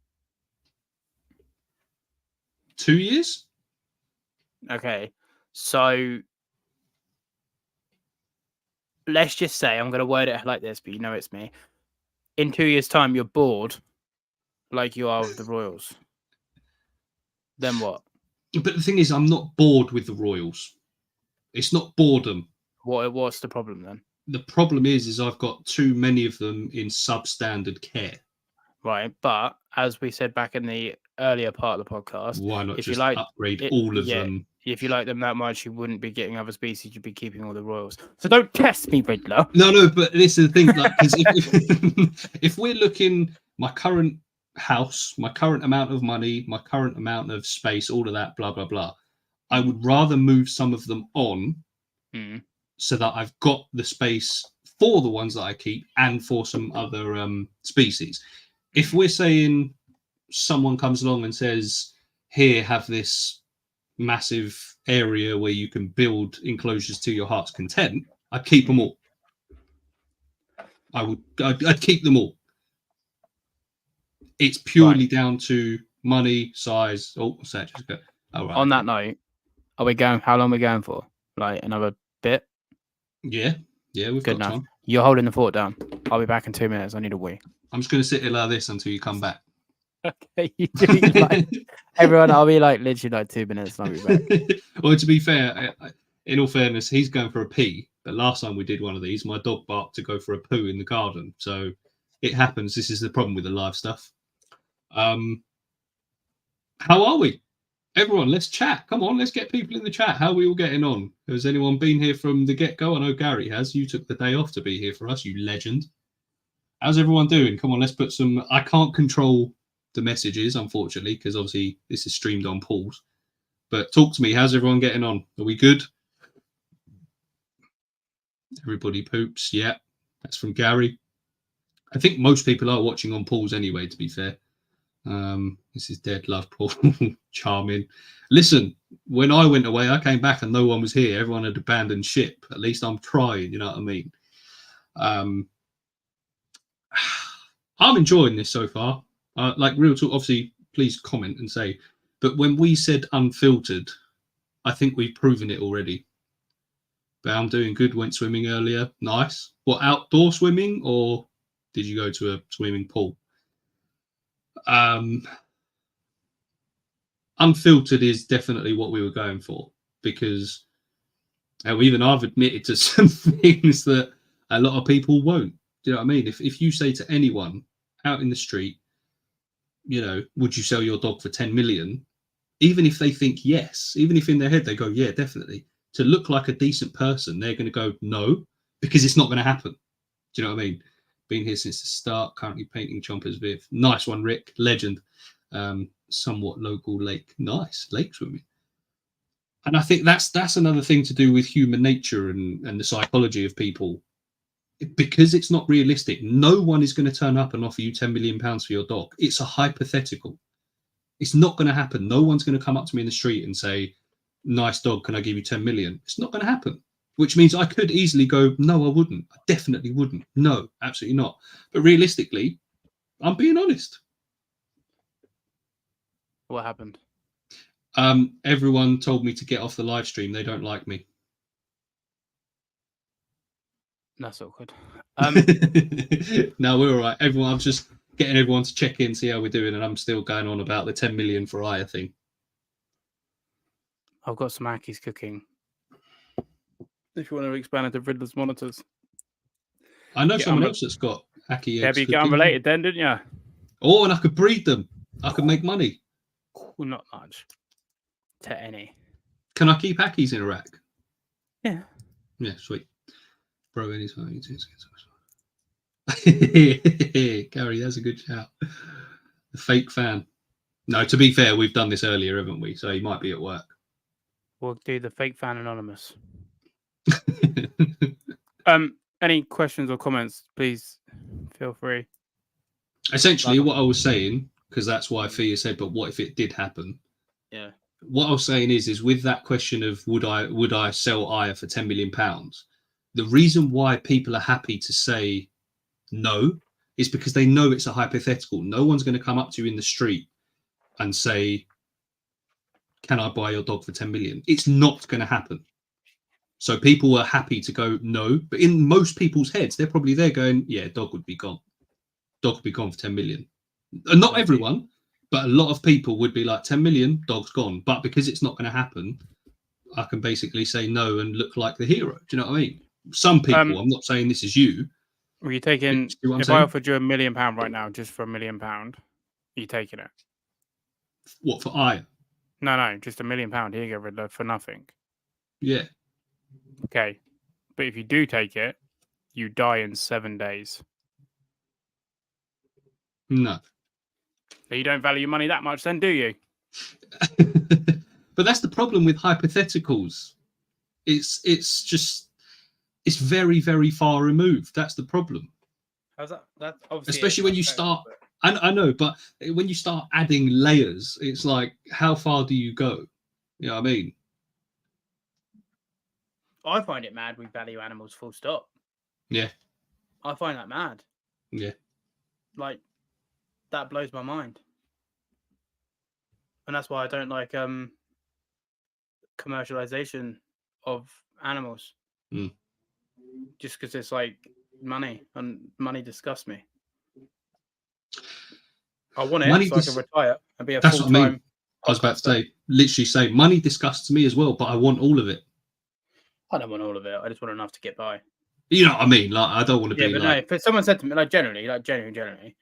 2 years? Okay. So let's just say, I'm going to word it like this, but you know it's me. In 2 years' time, you're bored like you are with the Royals. Then what? But the thing is, I'm not bored with the Royals. It's not boredom. What's the problem then? The problem is I've got too many of them in substandard care. Right, but as we said back in the earlier part of the podcast, why not just upgrade all of them? If you like them that much, you wouldn't be getting other species. You'd be keeping all the Royals. So don't test me, Riddler. No, but this is the thing. Like, because if we're looking, my current house, my current amount of money, my current amount of space, all of that, blah blah blah, I would rather move some of them on, so that I've got the space for the ones that I keep and for some other species. If we're saying someone comes along and says, "Here, have this massive area where you can build enclosures to your heart's content," I'd keep them all. I'd keep them all. It's purely down to money, size. Oh, what's that, Jessica? Oh, right. On that note, are we going? How long are we going for? Like another bit? Yeah, we've Good got enough. time. You're holding the fort down. I'll be back in 2 minutes. I need a wee. I'm just going to sit here like this until you come back. Okay, you do like everyone. I'll be like literally like 2 minutes and I'll be back. Well, to be fair, in all fairness, he's going for a pee. But last time we did one of these, my dog barked to go for a poo in the garden. So it happens. This is the problem with the live stuff. How are we? Everyone, let's chat. Come on, let's get people in the chat. How are we all getting on? Has anyone been here from the get-go? I know Gary has. You took the day off to be here for us, you legend. How's everyone doing? Come on, let's put some... I can't control the messages, unfortunately, because obviously this is streamed on pause. But talk to me. How's everyone getting on? Are we good? Everybody poops. Yeah, that's from Gary. I think most people are watching on pause anyway, to be fair. This is dead love, Paul. Charming. Listen, when I went away, I came back and no one was here. Everyone had abandoned ship. At least I'm trying, you know what I mean? I'm enjoying this so far. Like real talk, obviously, please comment and say. But when we said unfiltered, I think we've proven it already. But I'm doing good. Went swimming earlier. Nice. What, outdoor swimming or did you go to a swimming pool? Unfiltered is definitely what we were going for because even I've admitted to some things that a lot of people won't. Do you know what I mean? If you say to anyone out in the street, you know, would you sell your dog for 10 million? Even if they think yes, even if in their head they go, yeah, definitely. To look like a decent person, they're going to go, no, because it's not going to happen. Do you know what I mean? Been here since the start, currently painting chompers with. Nice one, Rick. Legend. Somewhat local lake. Nice. Lake swimming. And I think that's another thing to do with human nature and the psychology of people. Because it's not realistic, no one is going to turn up and offer you £10 million for your dog. It's a hypothetical. It's not going to happen. No one's going to come up to me in the street and say, nice dog, can I give you 10 million? It's not going to happen. Which means I could easily go, no, I wouldn't. I definitely wouldn't. No, absolutely not. But realistically, I'm being honest. What happened? Everyone told me to get off the live stream. They don't like me. That's awkward. No, we're all right. I'm just getting everyone to check in, see how we're doing, and I'm still going on about the 10 million for Aya thing. I've got some Aki's cooking. If you want to expand into Riddler's monitors. I know someone else that's got Aki eggs. Yeah, but you get unrelated then, didn't you? Oh, and I could breed them. I could make money. Well, not much. To any. Can I keep Akis in a rack? Yeah. Yeah, sweet. Bro, anytime. Gary, that's a good shout. The fake fan. No, to be fair, we've done this earlier, haven't we? So he might be at work. We'll do the fake fan anonymous. Any questions or comments, please feel free. Essentially, what I was saying, because that's why Thea said, but what if it did happen? Yeah. What I was saying is with that question of would I sell Aya for £10 million? The reason why people are happy to say no is because they know it's a hypothetical. No one's going to come up to you in the street and say, can I buy your dog for 10 million? It's not going to happen. So people are happy to go no, but in most people's heads, they're probably there going, yeah, dog would be gone. Dog would be gone for 10 million. And not everyone, but a lot of people would be like 10 million, dog's gone. But because it's not going to happen, I can basically say no and look like the hero. Do you know what I mean? Some people, I'm not saying this is you. Were you taking, if I offered you £1 million right now, just for £1 million, are you taking it? What, for Aya? No, just £1 million. Here you go, Riddler, for nothing. Yeah. Okay. But if you do take it, you die in 7 days. No. So you don't value your money that much then, do you? But that's the problem with hypotheticals. It's just, it's very, very far removed. That's the problem. How's that? That obviously especially when you start, I know, but when you start adding layers, it's like, how far do you go? You know what I mean? I find it mad we value animals full stop. Yeah. I find that mad. Yeah. Like, that blows my mind. And that's why I don't like commercialization of animals. Just because it's like money, and money disgusts me. I want it so I can retire and be a full-time. What I mean. I was about to say, money disgusts me as well, but I want all of it. I don't want all of it. I just want enough to get by. You know what I mean? Like, I don't want to be but like... no, if someone said to me, like, generally,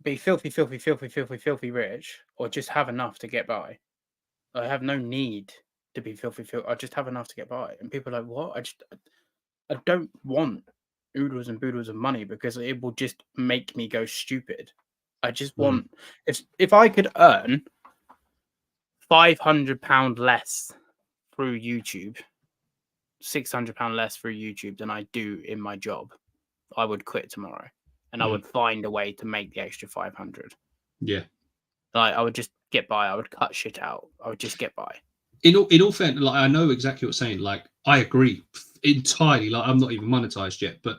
be filthy rich, or just have enough to get by. I have no need to be filthy. I just have enough to get by. And people are like, what? I don't want oodles and boodles of money because it will just make me go stupid. I just want... If I could earn £500 less through YouTube, £600 less through YouTube than I do in my job, I would quit tomorrow, and I would find a way to make the extra 500. Yeah, like I would just get by. I would cut shit out. I would just get by. In all fairness, like, I know exactly what you're saying. Like, I agree entirely. Like, I'm not even monetized yet, but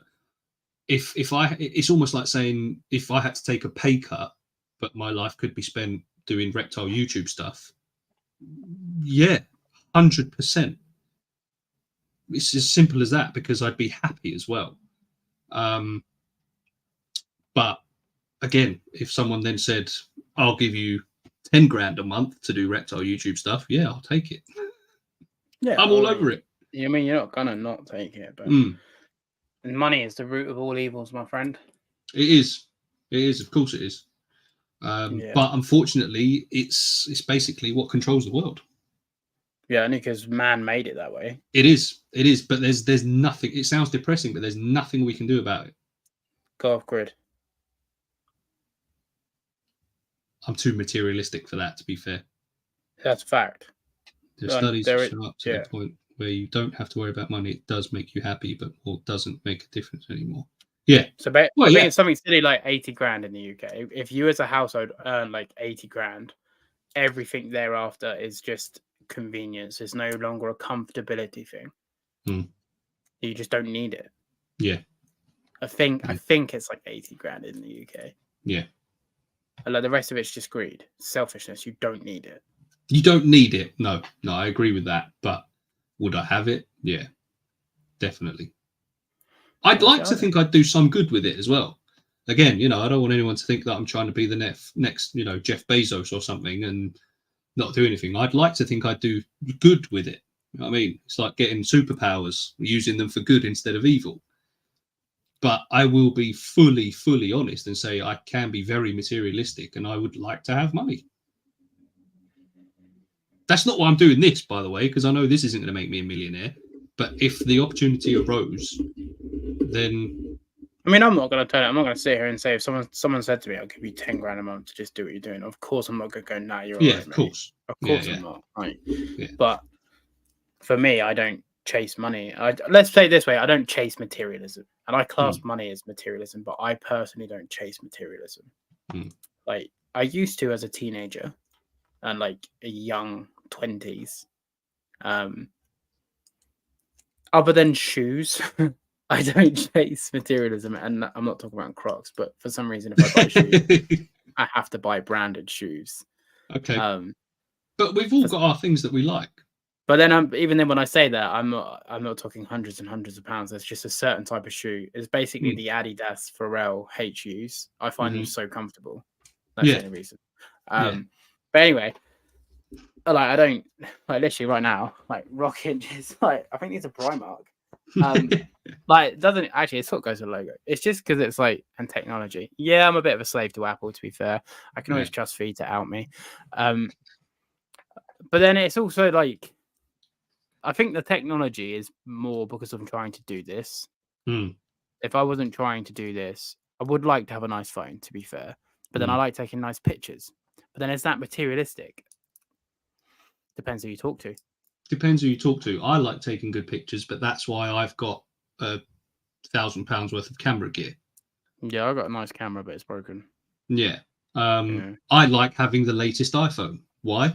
it's almost like saying if I had to take a pay cut, but my life could be spent doing reptile YouTube stuff. Yeah, 100%. It's as simple as that, because I'd be happy as well. But again, if someone then said, I'll give you 10 grand a month to do reptile YouTube stuff, yeah, I'll take it. Yeah, I'm all over it. I mean, you're not gonna not take it, but money is the root of all evils, my friend. It is. Of course it is. But unfortunately, it's basically what controls the world. Yeah, only because man made it that way. It is. But there's nothing. It sounds depressing, but there's nothing we can do about it. Go off grid. I'm too materialistic for that, to be fair. That's a fact. The studies show up to the point where you don't have to worry about money. It does make you happy, but doesn't make a difference anymore. Yeah. So I think it's something silly like 80 grand in the UK. If you as a household earn like 80 grand, everything thereafter is just convenience. It's no longer a comfortability thing. You just don't need it. Yeah. I think it's like 80 grand in the UK. Yeah. And like the rest of it's just greed, selfishness. You don't need it. You don't need it. No, I agree with that. But would I have it? Yeah, definitely. I'd like to think I'd do some good with it as well. Again, I don't want anyone to think that I'm trying to be the next, Jeff Bezos or something and not do anything. I'd like to think I'd do good with it. You know what I mean? It's like getting superpowers, using them for good instead of evil. But I will be fully honest and say I can be very materialistic, and I would like to have money. That's not why I'm doing this, by the way, because I know this isn't going to make me a millionaire. But if the opportunity arose, then... I mean, I'm not going to sit here and say if someone said to me, I'll give you 10 grand a month to just do what you're doing. Of course, I'm not going to go, nah, you're yeah, right, of course. Of course I'm not. Right. Yeah. But for me, I don't chase money. Let's say it this way, I don't chase materialism. And I class money as materialism, but I personally don't chase materialism. Like, I used to as a teenager and like a young 20s. Other than shoes, I don't chase materialism, and I'm not talking about Crocs, but for some reason, if I buy shoes, I have to buy branded shoes. Okay. But we've all got our things that we like. But then, even then, when I say that, I'm not talking hundreds and hundreds of pounds. It's just a certain type of shoe. It's basically the Adidas Pharrell HUs. I find them so comfortable. That's the only reason. But anyway, like I don't like literally right now, like rocking just like I think these are Primark. Like it doesn't actually it sort of goes with the logo. It's just because it's like and technology. Yeah, I'm a bit of a slave to Apple, to be fair. I can always trust Feed to out me. But then it's also like I think the technology is more because I'm trying to do this. If I wasn't trying to do this, I would like to have a nice phone, to be fair. But then I like taking nice pictures. But then is that materialistic? Depends who you talk to. Depends who you talk to. I like taking good pictures, but that's why I've got £1,000 worth of camera gear. Yeah, I've got a nice camera, but it's broken. Yeah. I like having the latest iPhone. Why?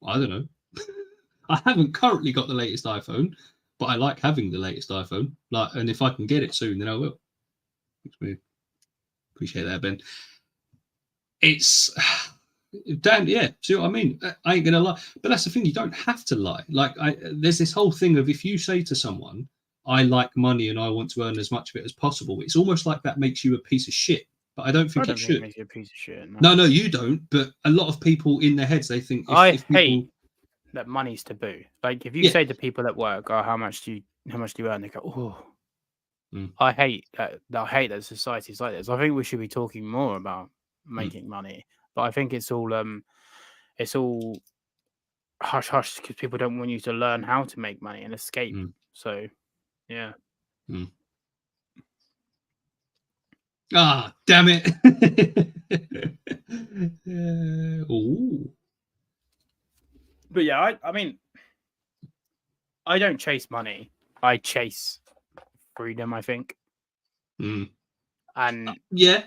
I don't know. I haven't currently got the latest iPhone, but I like having the latest iPhone. And if I can get it soon, then I will. It's weird. Appreciate that, Ben. It's damn, yeah. See what I mean? I ain't gonna lie, but that's the thing. You don't have to lie. Like, there's this whole thing of if you say to someone, "I like money and I want to earn as much of it as possible," it's almost like that makes you a piece of shit. But I don't think it should. It makes you a piece of shit. No, you don't. But a lot of people in their heads, they think I if people... hate that money's taboo. Like, if you say to people at work, "Oh, how much do you earn?" They go, "Oh." I hate that. I hate that society's like this. I think we should be talking more about making money, but I think it's all hush hush because people don't want you to learn how to make money and escape. So, yeah. Ah, damn it! Ooh. But yeah, I mean, I don't chase money. I chase freedom, I think. And yeah.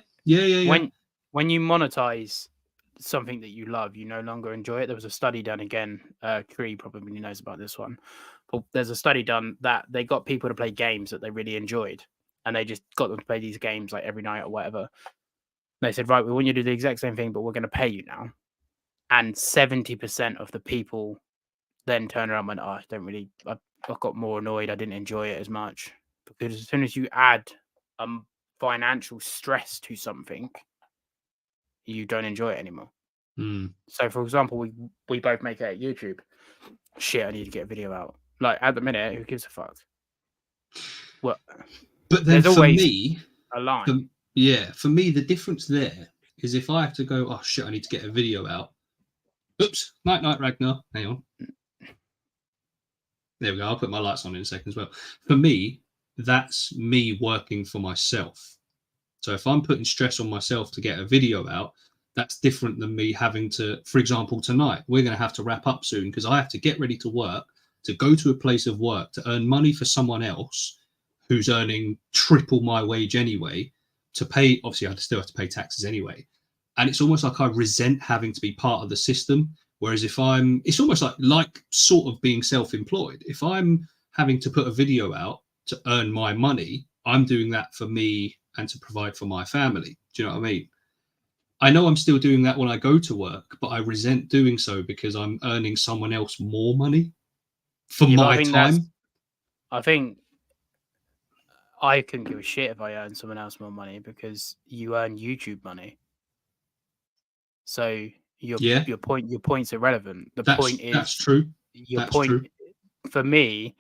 When you monetize something that you love, you no longer enjoy it. There was a study done again. Cree probably knows about this one. But there's a study done that they got people to play games that they really enjoyed, and they just got them to play these games like every night or whatever. They said, right, we want you to do the exact same thing, but we're going to pay you now. And 70% of the people then turned around and went, "Oh, I don't really. I got more annoyed. I didn't enjoy it as much." Because as soon as you add financial stress to something, you don't enjoy it anymore. So, for example, we both make it at YouTube. Shit, I need to get a video out. Like, at the minute, who gives a fuck? Well, but then there's for always me, a line. For me, the difference there is if I have to go, "Oh shit, I need to get a video out." Oops, night, Ragnar. Hang on. There we go. I'll put my lights on in a second as well. For me, that's me working for myself. So if I'm putting stress on myself to get a video out, that's different than me having to, for example, tonight, we're going to have to wrap up soon because I have to get ready to work, to go to a place of work, to earn money for someone else who's earning triple my wage anyway, to pay. Obviously, I still have to pay taxes anyway. And it's almost like I resent having to be part of the system. Whereas if it's almost like sort of being self-employed. If I'm having to put a video out to earn my money, I'm doing that for me and to provide for my family. Do you know what I mean? I know I'm still doing that when I go to work, but I resent doing so because I'm earning someone else more money for my time. I think I couldn't give a shit if I earned someone else more money because you earn YouTube money. So your point's irrelevant. Point is that's true. True. For me,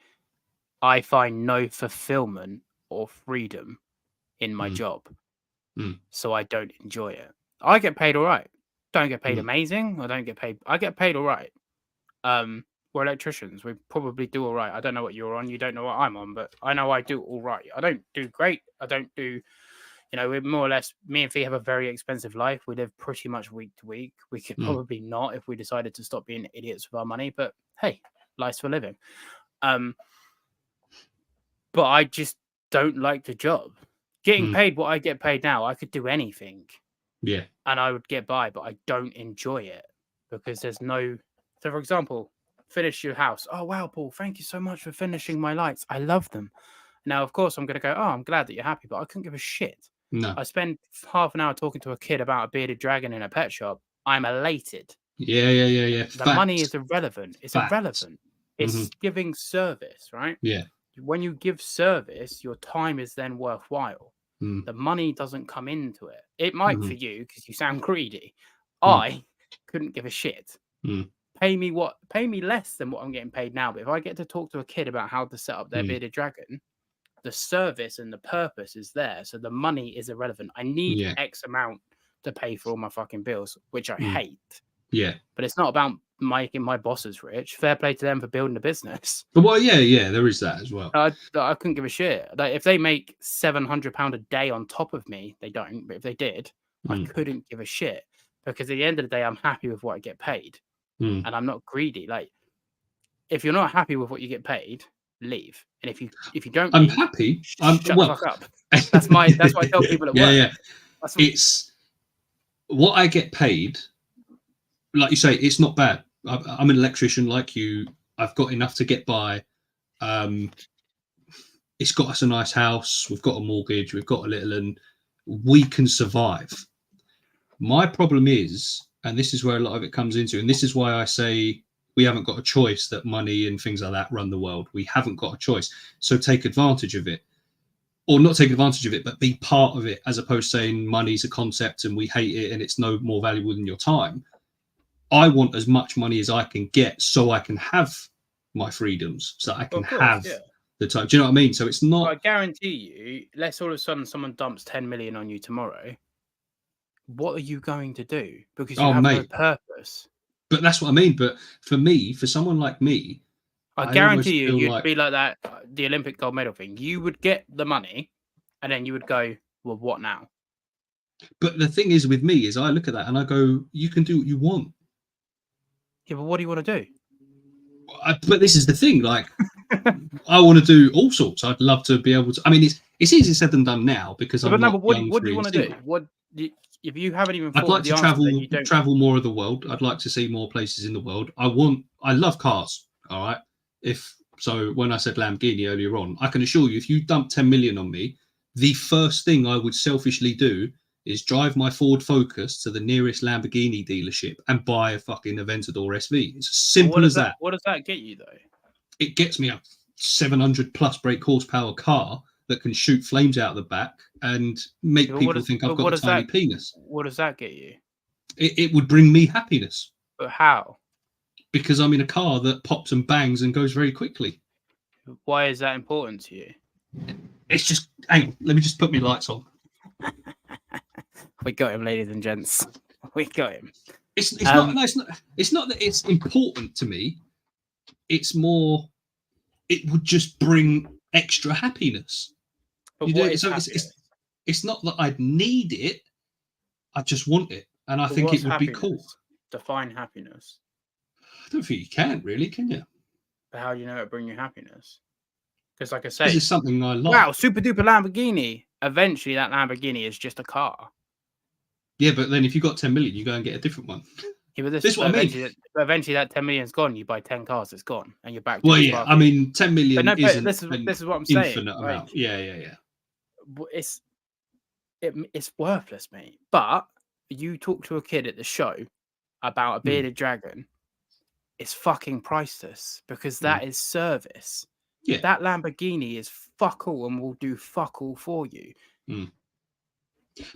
I find no fulfillment or freedom in my job. So I don't enjoy it. I get paid all right. Don't get paid amazing. I get paid all right. We're electricians. We probably do all right. I don't know what you're on. You don't know what I'm on, but I know I do all right. I don't do great. I don't do, we're more or less, me and Fee have a very expensive life. We live pretty much week to week. We could probably not if we decided to stop being idiots with our money, but hey, life's for living. But I just don't like the job. Getting paid what I get paid now, I could do anything. Yeah. And I would get by, but I don't enjoy it because there's no... So, for example, finish your house. "Oh, wow, Paul, thank you so much for finishing my lights. I love them." Now, of course, I'm going to go, "Oh, I'm glad that you're happy," but I couldn't give a shit. No. I spent half an hour talking to a kid about a bearded dragon in a pet shop. I'm elated. Yeah. The money is irrelevant. It's irrelevant. It's giving service, right? Yeah. When you give service, your time is then worthwhile. The money doesn't come into it. It might for you because you sound greedy. I couldn't give a shit. Pay me less than what I'm getting paid now. But if I get to talk to a kid about how to set up their bearded dragon, the service and the purpose is there. So the money is irrelevant. I need X amount to pay for all my fucking bills, which I hate. Yeah. But it's not about making my bosses rich. Fair play to them for building a business. Well, yeah, there is that as well. I couldn't give a shit. Like, if they make £700 a day on top of me, they don't. But if they did, I couldn't give a shit because at the end of the day, I'm happy with what I get paid, and I'm not greedy. Like, if you're not happy with what you get paid, leave. And if you don't, I'm happy. Shut the fuck up. That's what I tell people at work. Yeah. It's what I get paid. Like you say, it's not bad. I'm an electrician like you. I've got enough to get by. It's got us a nice house. We've got a mortgage. We've got a little, and we can survive. My problem is, and this is where a lot of it comes into, and this is why I say we haven't got a choice, that money and things like that run the world. We haven't got a choice. So take advantage of it. Or not take advantage of it, but be part of it, as opposed to saying money's a concept and we hate it and it's no more valuable than your time. I want as much money as I can get so I can have my freedoms, so I can have the time. Do you know what I mean? So it's not... Well, I guarantee you, let's all of a sudden someone dumps 10 million on you tomorrow. What are you going to do? Because you have no purpose. But that's what I mean. But for me, for someone like me, I guarantee you, you'd be like that, the Olympic gold medal thing. You would get the money and then you would go, well, what now? But the thing is with me is I look at that and I go, you can do what you want. Yeah, but what do you want to do? But this is the thing, like, I want to do all sorts. I'd love to be able to... I mean, it's easier said than done now because I'm not what do you want to do? If you haven't even thought I'd like of the to answer, travel more of the world. I'd like to see more places in the world. I love cars, all right? So when I said Lamborghini earlier on, I can assure you, if you dump 10 million on me, the first thing I would selfishly do is drive my Ford Focus to the nearest Lamborghini dealership and buy a fucking Aventador SV. It's as simple as that. What does that get you, though? It gets me a 700 plus brake horsepower car that can shoot flames out of the back and make people think I've got a tiny penis. What does that get you? It would bring me happiness. But how? Because I'm in a car that pops and bangs and goes very quickly. Why is that important to you? It's just... Hang on, let me just put my lights on. We got him, ladies and gents. We got him. It's not that it's important to me. It's more, it would just bring extra happiness. But it's not that I'd need it. I just want it, and I think it would be cool. Define happiness. I don't think you can really, can you? But how do you know it bring you happiness? Because, like I say, this is something I like. Wow, super duper Lamborghini. Eventually, that Lamborghini is just a car. Yeah, but then if you got 10 million, you go and get a different one. Yeah, but this is what I mean. Eventually, that 10 million's gone. You buy 10 cars, it's gone, and you're back. Well, yeah, I mean, 10 million isn't this is what I'm saying. Infinite amount. Yeah. It's worthless, mate. But you talk to a kid at the show about a bearded dragon, it's fucking priceless because that is service. Yeah, that Lamborghini is fuck all and will do fuck all for you.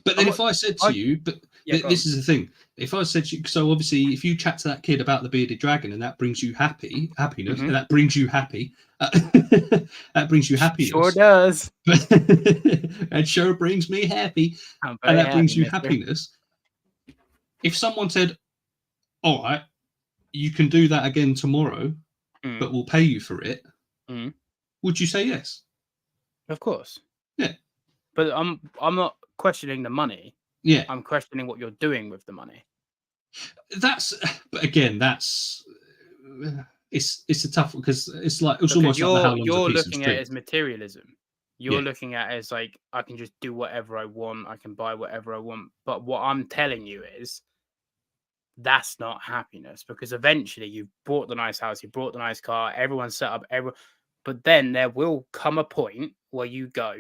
But then if I said to you, this is the thing. If I said to you, so obviously if you chat to that kid about the bearded dragon and that brings you happiness, and that brings you happy, that brings you happiness. Sure does. It sure brings me happy. And that brings you happiness. If someone said, all right, you can do that again tomorrow, but we'll pay you for it, would you say yes? Of course. Yeah. But I'm not questioning the money. Yeah. I'm questioning what you're doing with the money. But again, it's a tough, because it's almost like how you're looking at it as materialism. You're looking at it as like, I can just do whatever I want. I can buy whatever I want. But what I'm telling you is that's not happiness, because eventually you've bought the nice house, you bought the nice car, everyone's set up, but then there will come a point where you go,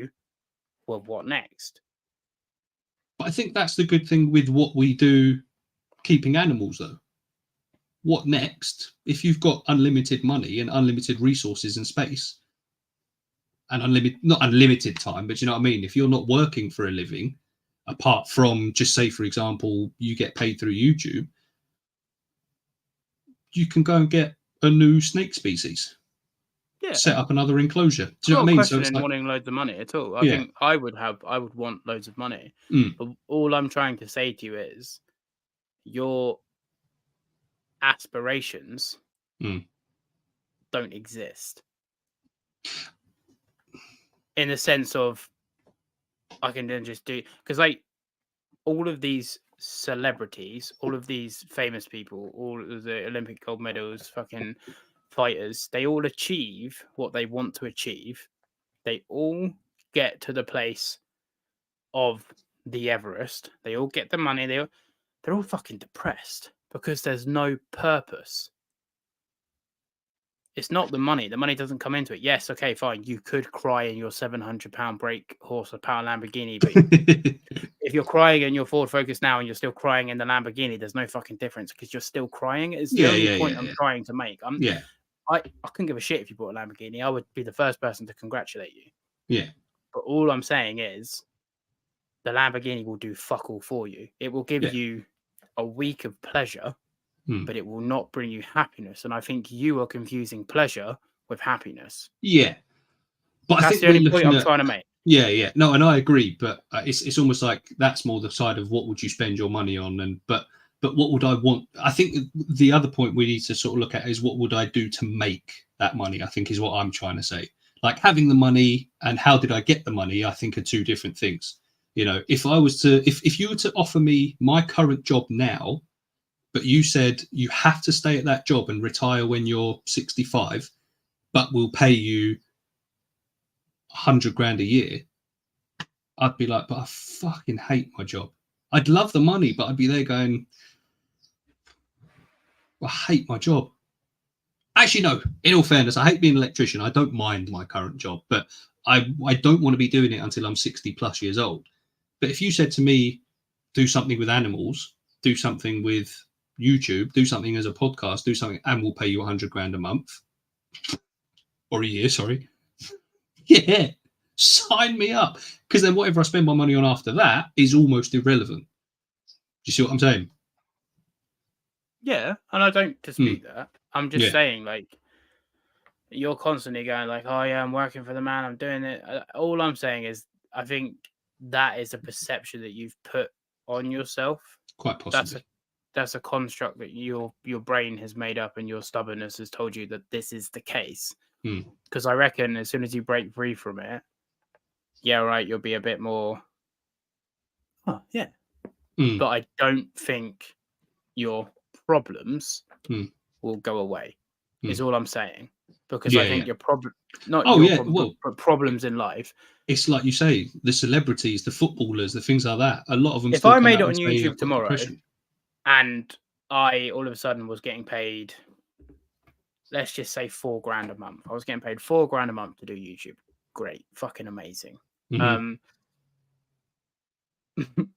well, what next? But I think that's the good thing with what we do keeping animals, though. What next? If you've got unlimited money and unlimited resources and space and not unlimited time, but you know what I mean? If you're not working for a living, apart from, just say, for example, you get paid through YouTube, you can go and get a new snake species. Yeah. Set up another enclosure. Do you know what I mean? So it's like, wanting loads of money at all. I think I would want loads of money. But all I'm trying to say to you is your aspirations don't exist. In the sense of I can then just do, because like all of these celebrities, all of these famous people, all of the Olympic gold medals, fucking fighters, they all achieve what they want to achieve. They all get to the place of the Everest. They all get the money. They're all fucking depressed because there's no purpose. it's not the money. The money doesn't come into it. Yes, okay, fine. You could cry in your £700 brake horsepower Lamborghini, but if you're crying in your Ford Focus now and you're still crying in the Lamborghini, there's no fucking difference because you're still crying. It's the only point I'm trying to make. I couldn't give a shit if you bought a Lamborghini. I would be the first person to congratulate you. Yeah. But all I'm saying is the Lamborghini will do fuck all for you. It will give you a week of pleasure, but it will not bring you happiness. And I think you are confusing pleasure with happiness. Yeah. But that's the only point I'm trying to make. Yeah. No, and I agree. But it's almost like that's more the side of what would you spend your money on, but what would I want? I think the other point we need to sort of look at is what would I do to make that money, I think is what I'm trying to say. Like having the money and how did I get the money, I think are two different things. You know, if I was to, if you were to offer me my current job now, but you said you have to stay at that job and retire when you're 65, but we'll pay you 100 grand a year, I'd be like, but I fucking hate my job. I'd love the money, but I'd be there going, I hate my job. Actually, no, in all fairness, I hate being an electrician. I don't mind my current job, but I don't want to be doing it until I'm 60 plus years old. But if you said to me, do something with animals, do something with YouTube, do something as a podcast, do something, and we'll pay you 100 grand a month or a year, sorry. Yeah, sign me up. Because then whatever I spend my money on after that is almost irrelevant. Do you see what I'm saying? Yeah, and I don't dispute that. I'm just saying, like, you're constantly going like, oh yeah, I'm working for the man, I'm doing it. All I'm saying is I think that is a perception that you've put on yourself. Quite possibly. That's a construct that your brain has made up and your stubbornness has told you that this is the case. Because I reckon as soon as you break free from it, you'll be a bit more, but I don't think your problems will go away, is all I'm saying. Because I think your problem, but problems in life. It's like you say, the celebrities, the footballers, the things like that. A lot of them. If I made it on YouTube tomorrow, and I all of a sudden was getting paid, let's just say $4 grand a month. I was getting paid $4 grand a month to do YouTube. Great, fucking amazing.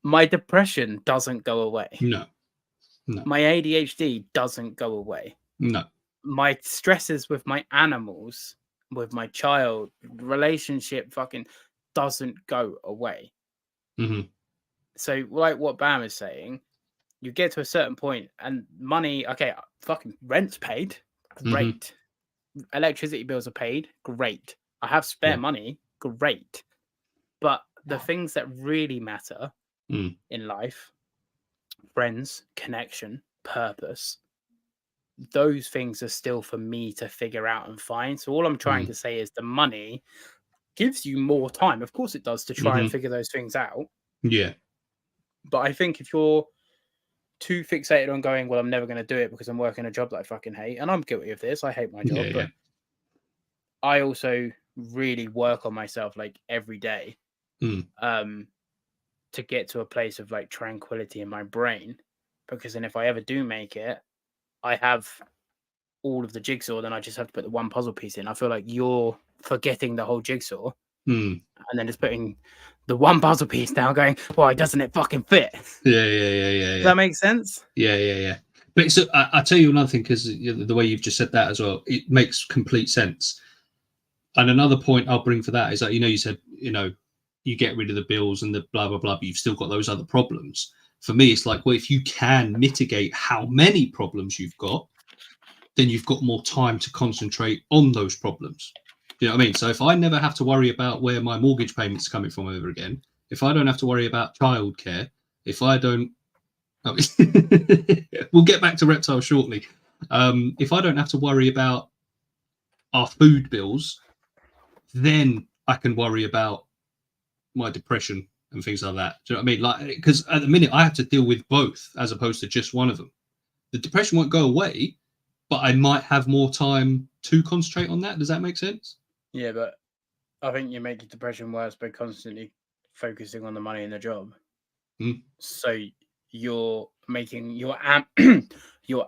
My depression doesn't go away. No. My ADHD doesn't go away. No. My stresses with my animals, with my child, relationship fucking doesn't go away. So like what Bam is saying, you get to a certain point and money, okay, fucking rent's paid, great. Electricity bills are paid, great. I have spare money, great. But the things that really matter in life, friends, connection, purpose, those things are still for me to figure out and find. So all I'm trying to say is the money gives you more time. Of course it does, to try and figure those things out. Yeah. But I think if you're too fixated on going, well, I'm never going to do it because I'm working a job that I fucking hate. And I'm guilty of this. I hate my job. But I also really work on myself like every day to get to a place of like tranquility in my brain. Because then if I ever do make it, I have all of the jigsaw, then I just have to put the one puzzle piece in. I feel like you're forgetting the whole jigsaw and then just putting the one puzzle piece down going, why doesn't it fucking fit? Yeah. Does that make sense? Yeah. But it's, I'll tell you another thing, because the way you've just said that as well, it makes complete sense. And another point I'll bring for that is that, you said, you get rid of the bills and the blah, blah, blah, but you've still got those other problems. For me, it's like, well, if you can mitigate how many problems you've got, then you've got more time to concentrate on those problems. You know what I mean? So if I never have to worry about where my mortgage payment's coming from ever again, if I don't have to worry about childcare, if I don't, we'll get back to reptiles shortly. If I don't have to worry about our food bills, then I can worry about my depression and things like that. Do you know what I mean? Like, because at the minute I have to deal with both as opposed to just one of them. The depression won't go away, but I might have more time to concentrate on that. Does that make sense? Yeah, but I think you make your depression worse by constantly focusing on the money in the job. So you're making you're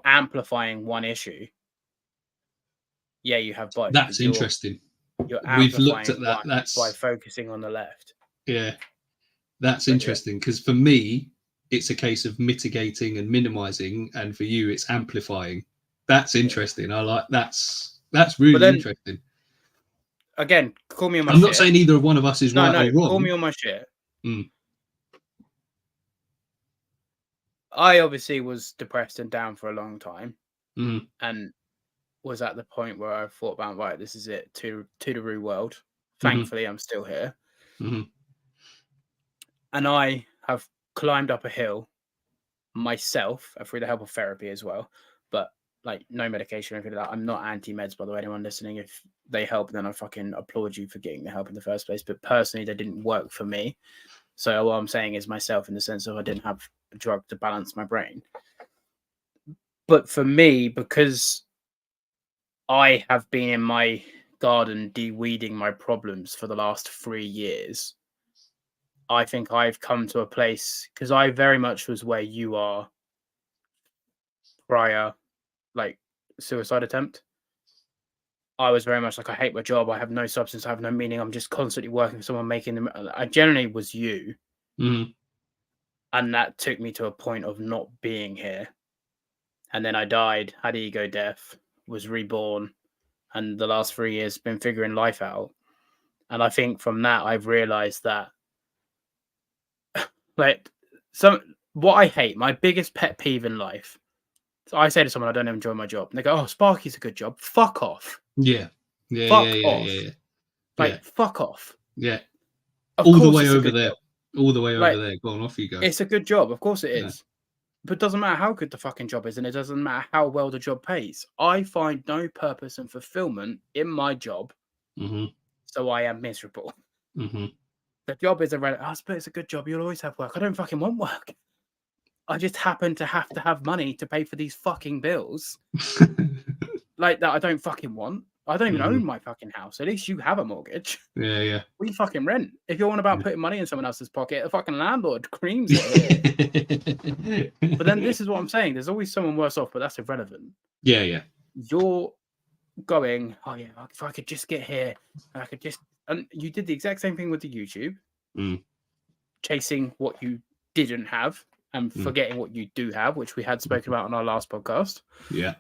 amplifying one issue Yeah, you have both. That's interesting. You're We've looked at that. one That's by focusing on the left. Yeah, that's interesting because for me, it's a case of mitigating and minimizing, and for you, it's amplifying. That's interesting. I like that's really interesting. Again, call me on my I'm shit. not saying either one of us is right or wrong. Call me on my shit. Mm. I obviously was depressed and down for a long time, Mm. and was at the point where I thought about, right, this is it, to the real world. Thankfully, I'm still here. Mm-hmm. And I have climbed up a hill myself through the help of therapy as well, but like no medication or anything like that. I'm not anti-meds, by the way. Anyone listening, if they help, then I fucking applaud you for getting the help in the first place. But personally, they didn't work for me. So what I'm saying is myself, in the sense of I didn't have a drug to balance my brain. But for me, because I have been in my garden de-weeding my problems for the last 3 years, I think I've come to a place, because I very much was where you are prior, like, suicide attempt. I was very much like, I hate my job, I have no substance, I have no meaning, I'm just constantly working for someone, making them. I generally was you. Mm-hmm. And that took me to a point of not being here. And then I died, had ego death, was reborn, and the last 3 years been figuring life out. And I think from that, I've realized that, like, what I hate, my biggest pet peeve in life. So I say to someone, I don't enjoy my job. And they go, oh, Sparky's a good job. Fuck off. Yeah. Fuck off. Like, fuck off. Yeah. Of All the course way it's a over good there. job. All the way Like, over there. Go on, off you go. It's a good job. Of course it is. But it doesn't matter how good the fucking job is, and it doesn't matter how well the job pays. I find no purpose and fulfillment in my job, so I am miserable. The job is irrelevant. But it's a good job. You'll always have work. I don't fucking want work. I just happen to have money to pay for these fucking bills, like that I don't fucking want. I don't even own my fucking house. At least you have a mortgage. Yeah. We fucking rent. If you're on about putting money in someone else's pocket, the fucking landlord creams it. But then this is what I'm saying. There's always someone worse off, but that's irrelevant. Yeah. You're going, oh yeah, if I could just get here, and I could just, and you did the exact same thing with the YouTube, chasing what you didn't have and forgetting what you do have, which we had spoken about on our last podcast. Yeah.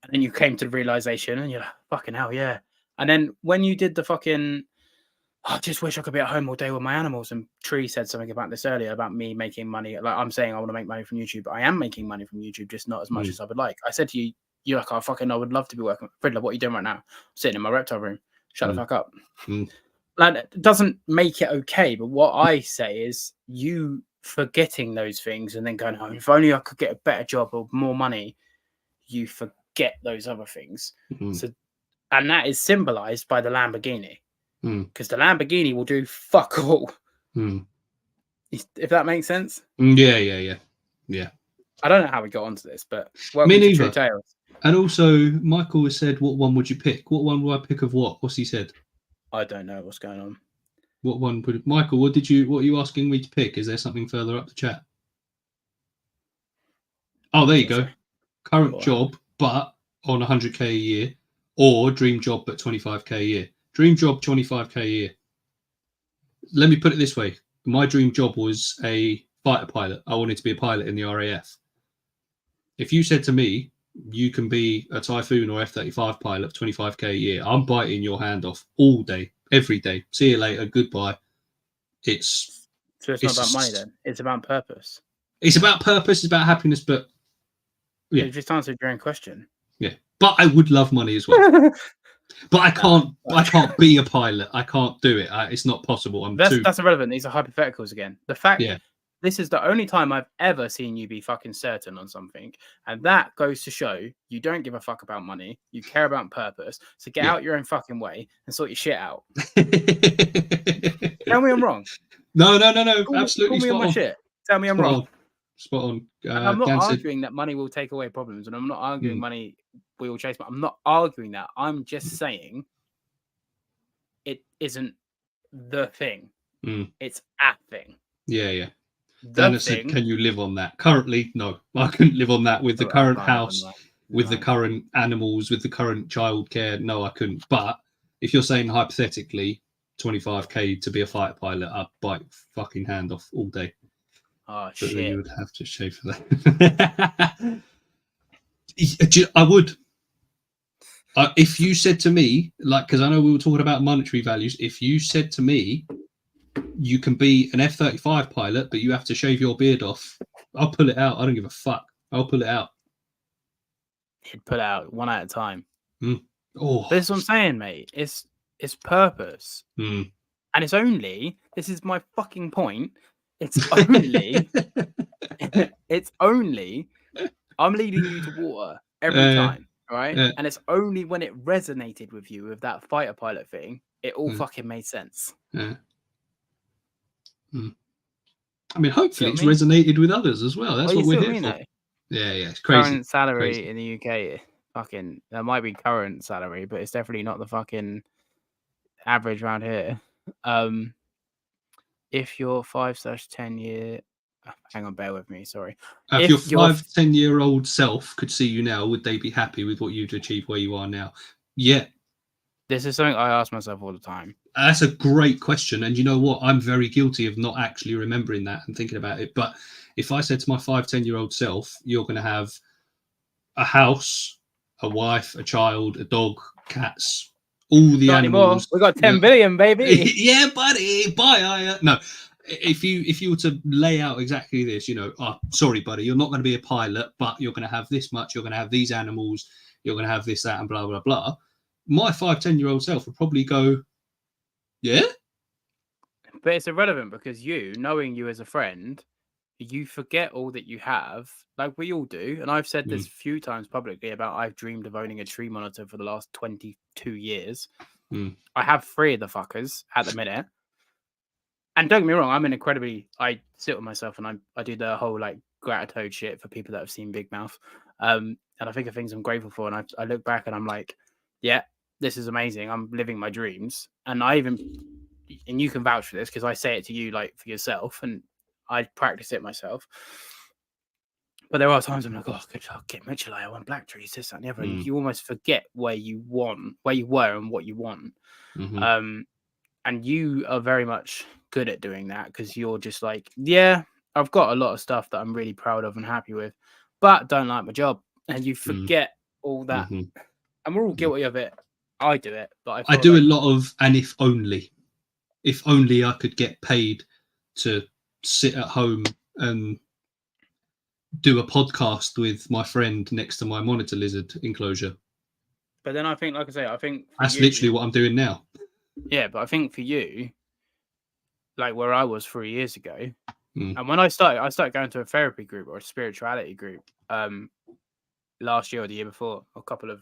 And then you came to the realization, and you're like, fucking hell, yeah. And then when you did the fucking, I just wish I could be at home all day with my animals. And Tree said something about this earlier, about me making money. Like, I'm saying I want to make money from YouTube, but I am making money from YouTube, just not as much as I would like. I said to you, you're like, I would love to be working. Riddler, what are you doing right now? I'm sitting in my reptile room. Shut the fuck up. Like, it doesn't make it okay. But what I say is you forgetting those things and then going, oh, if only I could get a better job or more money, you forget those other things. So, and that is symbolized by the Lamborghini, because the Lamborghini will do fuck all. If that makes sense. Yeah. I don't know how we got onto this, but me neither. True Tales. And also, Michael has said, what one would you pick? What one would I pick of what? What's he said? I don't know what's going on. What one would Michael? What are you asking me to pick? Is there something further up the chat? Oh, there you go. Current job, but on 100k a year, or dream job but 25k a year. Dream job, 25k a year. Let me put it this way: my dream job was a fighter pilot. I wanted to be a pilot in the RAF. If you said to me, you can be a Typhoon or F-35 pilot for 25k a year, I'm biting your hand off all day, every day. See you later, goodbye. So it's not about money then. It's about purpose. It's about purpose. It's about happiness. But yeah, you just answered your own question. Yeah, but I would love money as well. But I can't. I can't be a pilot. I can't do it. It's not possible. That's irrelevant. These are hypotheticals again. The fact. Yeah. This is the only time I've ever seen you be fucking certain on something. And that goes to show you don't give a fuck about money. You care about purpose. So get out your own fucking way and sort your shit out. Tell me I'm wrong. No. Absolutely. Call me on my shit. Tell me I'm wrong. Spot on. I'm not arguing that money will take away problems. And I'm not arguing money will chase. I'm not arguing that. I'm just saying it isn't the thing. It's a thing. Yeah. Dana said, can you live on that? Currently, no. I couldn't live on that with the current house. with the current animals, with the current childcare. No, I couldn't. But if you're saying hypothetically 25k to be a fighter pilot, I'd bite fucking hand off all day. Oh, but shit. You would have to shave for that. I would. If you said to me, like, because I know we were talking about monetary values, if you said to me, you can be an F-35 pilot, but you have to shave your beard off, I'll pull it out. I don't give a fuck. I'll pull it out. He'd pull it out one at a time. Oh, but that's what I'm saying, mate. It's purpose. And it's only, this is my fucking point. It's only, I'm leading you to water every time, right? And it's only when it resonated with you with that fighter pilot thing, it all fucking made sense. I mean, hopefully it's resonated with others as well. That's what we're here for. Yeah, it's crazy. Current salary in the UK, fucking, that might be current salary, but it's definitely not the fucking average around here. If your 5/10 year, hang on, bear with me, sorry. If your 5-10-year-old self could see you now, would they be happy with what you've achieved where you are now? Yeah. This is something I ask myself all the time. That's a great question. And you know what? I'm very guilty of not actually remembering that and thinking about it. But if I said to my 5-10-year-old self, you're going to have a house, a wife, a child, a dog, cats, all the animals. We got 10 billion, baby. Yeah, buddy. Bye. No, if you were to lay out exactly this, sorry, buddy, you're not going to be a pilot, but you're going to have this much. You're going to have these animals. You're going to have this, that, and blah, blah, blah. My 5-10-year-old self would probably go, yeah. But it's irrelevant because knowing you as a friend, you forget all that you have, like we all do. And I've said this a few times publicly about I've dreamed of owning a tree monitor for the last 22 years. I have 3 of the fuckers at the minute. And don't get me wrong, I sit with myself and I do the whole like gratitude shit for people that have seen Big Mouth. And I think of things I'm grateful for. And I look back and I'm like, yeah, this is amazing. I'm living my dreams. And you can vouch for this because I say it to you like for yourself and I practice it myself. But there are times I'm like, oh, I'll get Mitchell. I want black trees, this, that, and the other. You almost forget where you were and what you want. And you are very much good at doing that because you're just like, yeah, I've got a lot of stuff that I'm really proud of and happy with, but don't like my job. And you forget all that. And we're all guilty of it. I do it, but I do a lot of, and if only I could get paid to sit at home and do a podcast with my friend next to my monitor lizard enclosure. But then I think, like I say, that's literally what I'm doing now. Yeah, but I think for you, like where I was 3 years ago, and when I started going to a therapy group or a spirituality group last year or the year before, a couple of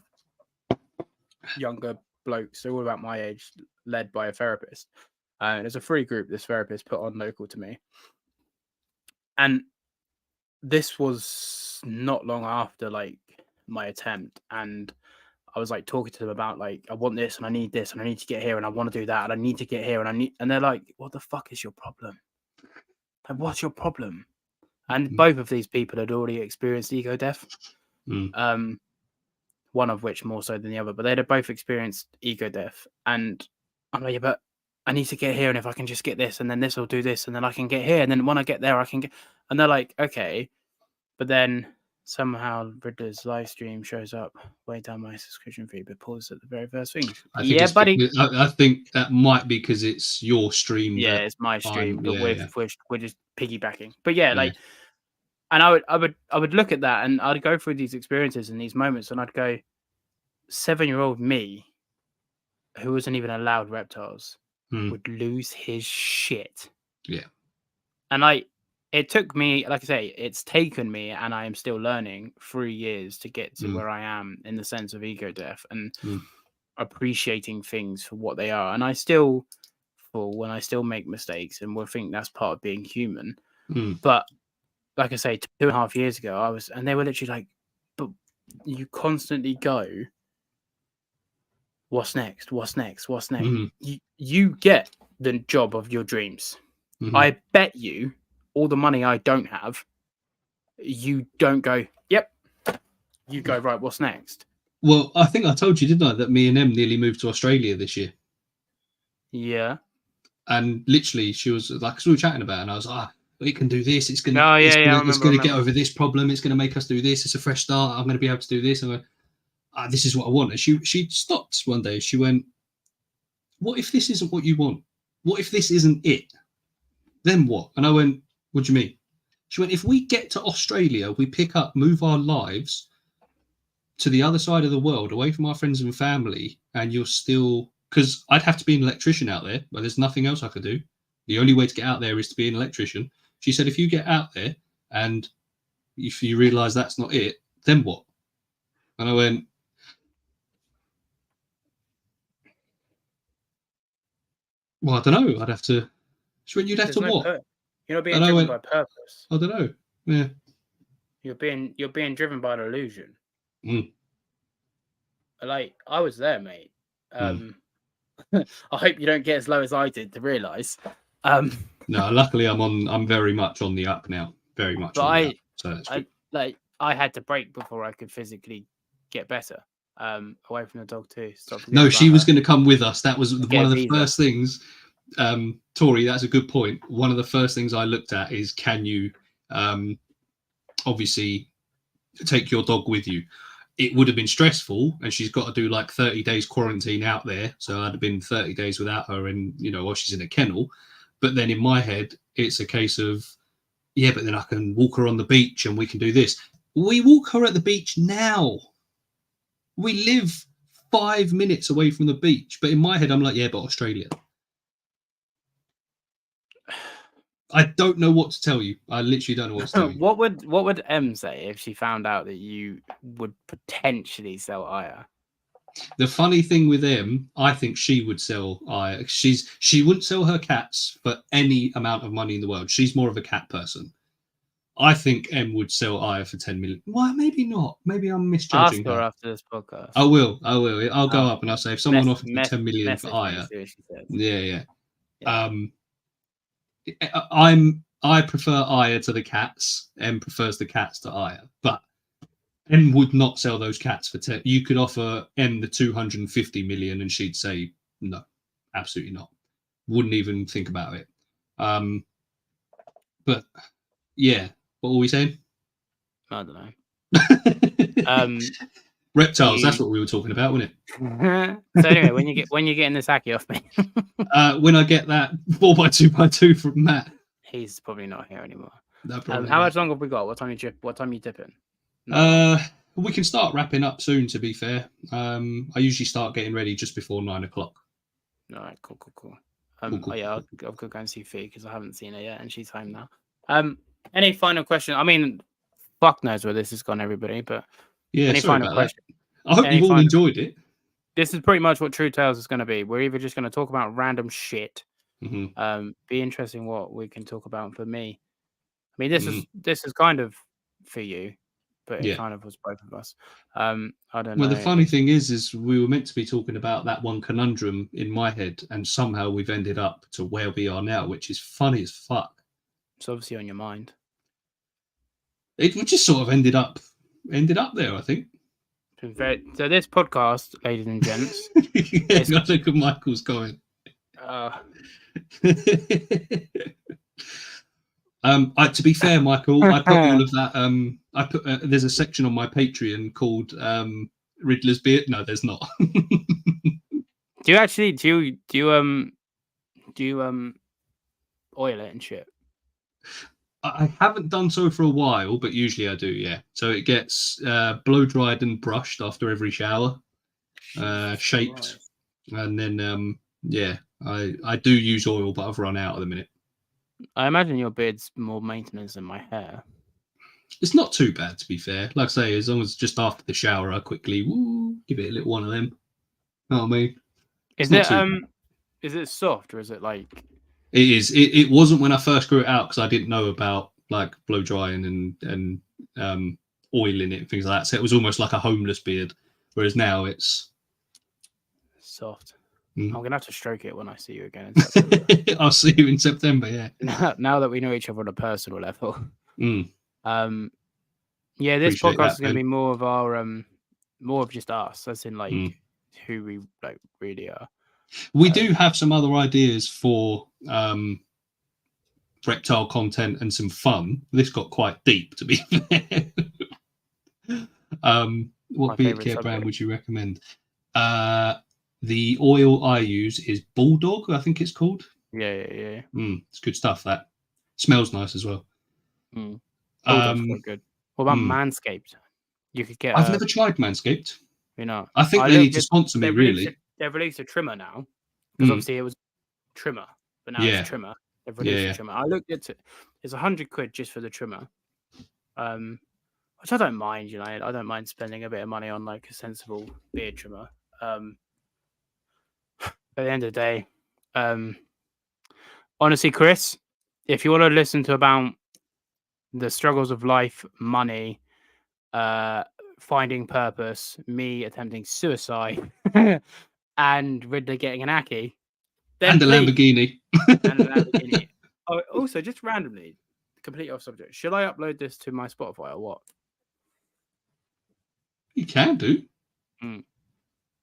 younger blokes, they're all about my age, led by a therapist. There's a free group this therapist put on local to me. And this was not long after like my attempt. And I was like talking to them about like, I want this and I need this and I need to get here and I want to do that and I need to get here and they're like, what the fuck is your problem? Like, what's your problem? And both of these people had already experienced ego death. One of which more so than the other, but they'd both experienced ego death. And I'm like, yeah, but I need to get here. And if I can just get this and then this will do this and then I can get here. And then when I get there, I can get, and they're like, okay. But then somehow Riddler's live stream shows up way down my subscription fee, but pauses at the very first thing. Yeah, buddy. I think that might be because it's your stream. Yeah, it's my stream, but we're just piggybacking. But yeah, like, and I would look at that and I'd go through these experiences and these moments and I'd go, 7-year-old me, who wasn't even allowed reptiles, would lose his shit. Yeah. And it took me, like I say, it's taken me, and I am still learning 3 years to get to where I am in the sense of ego death and appreciating things for what they are. And I still fall when I still make mistakes, and we'll think that's part of being human. But like I say, 2.5 years ago, and they were literally like, but you constantly go, what's next? What's next? What's next? You get the job of your dreams. I bet you all the money I don't have, you don't go, yep, you go, right, what's next? Well, I think I told you, didn't I, that me and Em nearly moved to Australia this year. Yeah. And literally, she was like, we were chatting about it, and I was like, we can do this. It's going Oh, yeah, I it's going to get remember. over this problem. It's going to make us do this. It's a fresh start. I'm going to be able to do this. And this is what I want. And she stopped one day. She went, what if this isn't what you want? What if this isn't it? Then what? And I went, what do you mean? She went, if we get to Australia, we move our lives to the other side of the world, away from our friends and family, and you're still, because I'd have to be an electrician out there, but there's nothing else I could do. The only way to get out there is to be an electrician. She said, if you get out there and if you realise that's not it, then what? And I went, well, I don't know. I'd have to. She went, you'd have to what? You're not being driven by purpose. I don't know. Yeah. You're being driven by an illusion. Mm. Like, I was there, mate. I hope you don't get as low as I did to realise. No, luckily I'm very much on the up now. Very much. But I had to break before I could physically get better. Away from the dog too. No, she was going to come with us. That was one of the first things. Tori, that's a good point. One of the first things I looked at is, can you obviously take your dog with you? It would have been stressful, and she's got to do like 30 days quarantine out there. So I'd have been 30 days without her, and while she's in a kennel. But then in my head, it's a case of, yeah, but then I can walk her on the beach and we can do this. We walk her at the beach now. We live 5 minutes away from the beach. But in my head, I'm like, yeah, but Australia. I don't know what to tell you. I literally don't know what to tell you. What would Em say if she found out that you would potentially sell Aya? The funny thing with Em, I think she would sell Aya. She wouldn't sell her cats for any amount of money in the world. She's more of a cat person. I think Em would sell Aya for 10 million. Well, maybe not. Maybe I'm misjudging her after this podcast. I will. I'll go up and I'll say, if someone offered me 10 million for Aya. Yeah. I prefer Aya to the cats. Em prefers the cats to Aya. But Em would not sell those cats for 10. You could offer Em the 250 million and she'd say, no, absolutely not. Wouldn't even think about it. But yeah, what were we saying? I don't know. Reptiles, that's what we were talking about, wasn't it? So anyway, when you getting this hacky off me? When I get that 4x2x2 from Matt. He's probably not here anymore. No, how much longer have we got? What time are you dipping? We can start wrapping up soon, to be fair. I usually start getting ready just before 9 o'clock. All right, cool. Cool. Oh yeah, I'll go and see Fee because I haven't seen her yet, and she's home now. Any final question? I mean, fuck knows where this has gone, everybody. But yeah, any final question? I hope you've all enjoyed it. This is pretty much what True Tales is going to be. We're either just going to talk about random shit. Mm-hmm. Be interesting what we can talk about. For me, I mean, this is kind of for you, but it kind of was both of us. I don't know. Well, the funny thing is we were meant to be talking about that one conundrum in my head, and somehow we've ended up to where we are now, which is funny as fuck. It's obviously on your mind. We just sort of ended up there, I think. So this podcast, ladies and gents, I think of Michael's going. To be fair, Michael, I put all of that. I put there's a section on my Patreon called Riddler's Beard. No, there's not. Do you oil it and shit? I haven't done so for a while, but usually I do. Yeah, so it gets blow dried and brushed after every shower, shaped, and then I do use oil, but I've run out at the minute. I imagine your beard's more maintenance than my hair. It's not too bad, to be fair. Like I say, as long as just after the shower, I quickly give it a little one of them. You know what I mean? Is it soft or is it like? It is. It wasn't when I first grew it out because I didn't know about like blow drying and oiling it and things like that. So it was almost like a homeless beard. Whereas now it's soft. Mm. I'm gonna have to stroke it when I see you again in September. I'll see you in September. Yeah. Now that we know each other on a personal level. Mm. Yeah, this Appreciate podcast that, is going to Ben. be more of our more of just us, as in like Mm. who we like really are. We do have some other ideas for reptile content and some fun. This got quite deep, to be fair. What My beard favourite care brand subject. would you recommend? The oil I use is Bulldog, I think it's called. Yeah. It's good stuff. That smells nice as well. Bulldog's quite good. What about Manscaped? You could get. I've never tried Manscaped. You know, I think I they need looked to at- sponsor me. Really, they've released a trimmer now because obviously it was trimmer, but now Yeah. it's trimmer. They've released Yeah. a trimmer. I looked at it. It's £100 just for the trimmer. Which I don't mind, you know. I don't mind spending a bit of money on like a sensible beard trimmer. At the end of the day, honestly, Chris, if you want to listen to about the struggles of life, money, finding purpose, me attempting suicide, and Riddler getting an Aki, then And a Lamborghini. and a Lamborghini. Oh, also, just randomly, completely off subject. Should I upload this to my Spotify or what? You can do. Mm.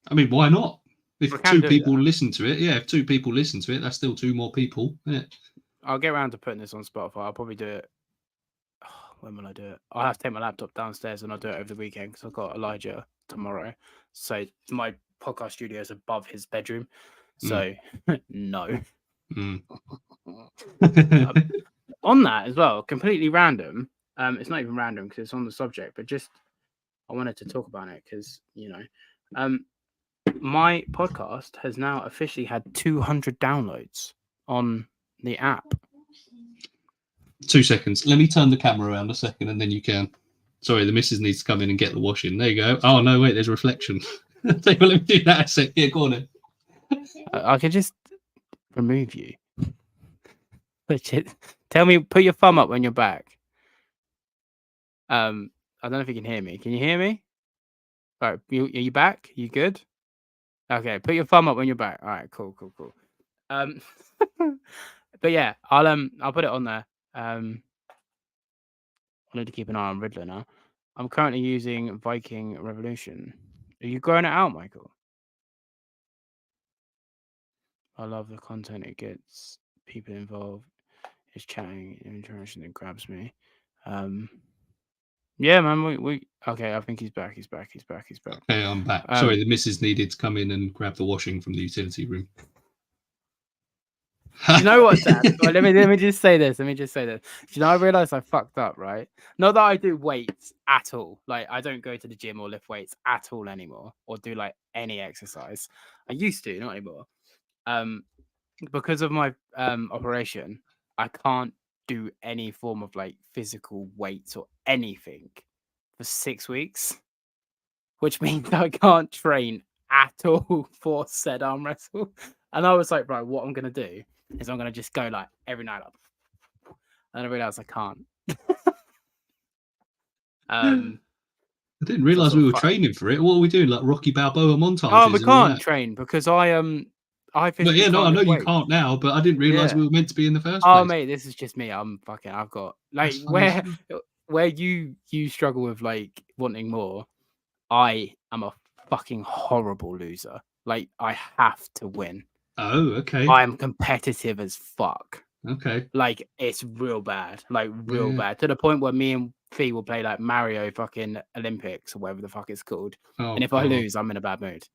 I mean, why not? If I can two do people that. listen to it, if 2 people listen to it, that's still 2 more people. Yeah. I'll get around to putting this on Spotify. I'll probably do it. When will I do it? I'll have to take my laptop downstairs and I'll do it over the weekend because I've got Elijah tomorrow. So my podcast studio is above his bedroom. So no. On that as well, completely random. It's not even random because it's on the subject, but just I wanted to talk about it because, you know, my podcast has now officially had 200 downloads on the app. 2 seconds. Let me turn the camera around a second and then you can. Sorry, the missus needs to come in and get the washing. There you go. Oh, no, wait, there's reflection. Let me do that a sec. Yeah, go on then. I could just remove you. Legit. Tell me, put your thumb up when you're back. I don't know if you can hear me. Can you hear me? All right, are you back? You good? Okay, put your thumb up when you're back. All right, cool. But yeah, I'll put it on there. I need to keep an eye on Riddler now. I'm currently using Viking Revolution. Are you growing it out, Michael? I love the content it gets. People involved. It's chatting, interaction that grabs me. Yeah, man. We okay. I think he's back. He's back. Okay, I'm back. Sorry, the missus needed to come in and grab the washing from the utility room. You know what, Dad? Well, let me just say this. Do you know, I realized I fucked up, right? Not that I do weights at all. Like, I don't go to the gym or lift weights at all anymore, or do like any exercise. I used to, not anymore. Because of my operation, I can't do any form of like physical weights or anything for 6 weeks, which means I can't train at all for said arm wrestle. And I was like, right, what I'm gonna do is I'm gonna just go like every night up. And I realized I can't. I didn't realize we were training for it. What are we doing? Like Rocky Balboa montages? Oh, we can't train because I physically I know you can't now, but I didn't realize we were meant to be in the first place. Oh mate, this is just me. I've got like where you struggle with like wanting more. I am a fucking horrible loser. Like I have to win. Oh, okay. I am competitive as fuck. Okay. Like it's real bad. Like real bad. To the point where me and Fee will play like Mario fucking Olympics or whatever the fuck it's called. Oh, and if I lose, I'm in a bad mood.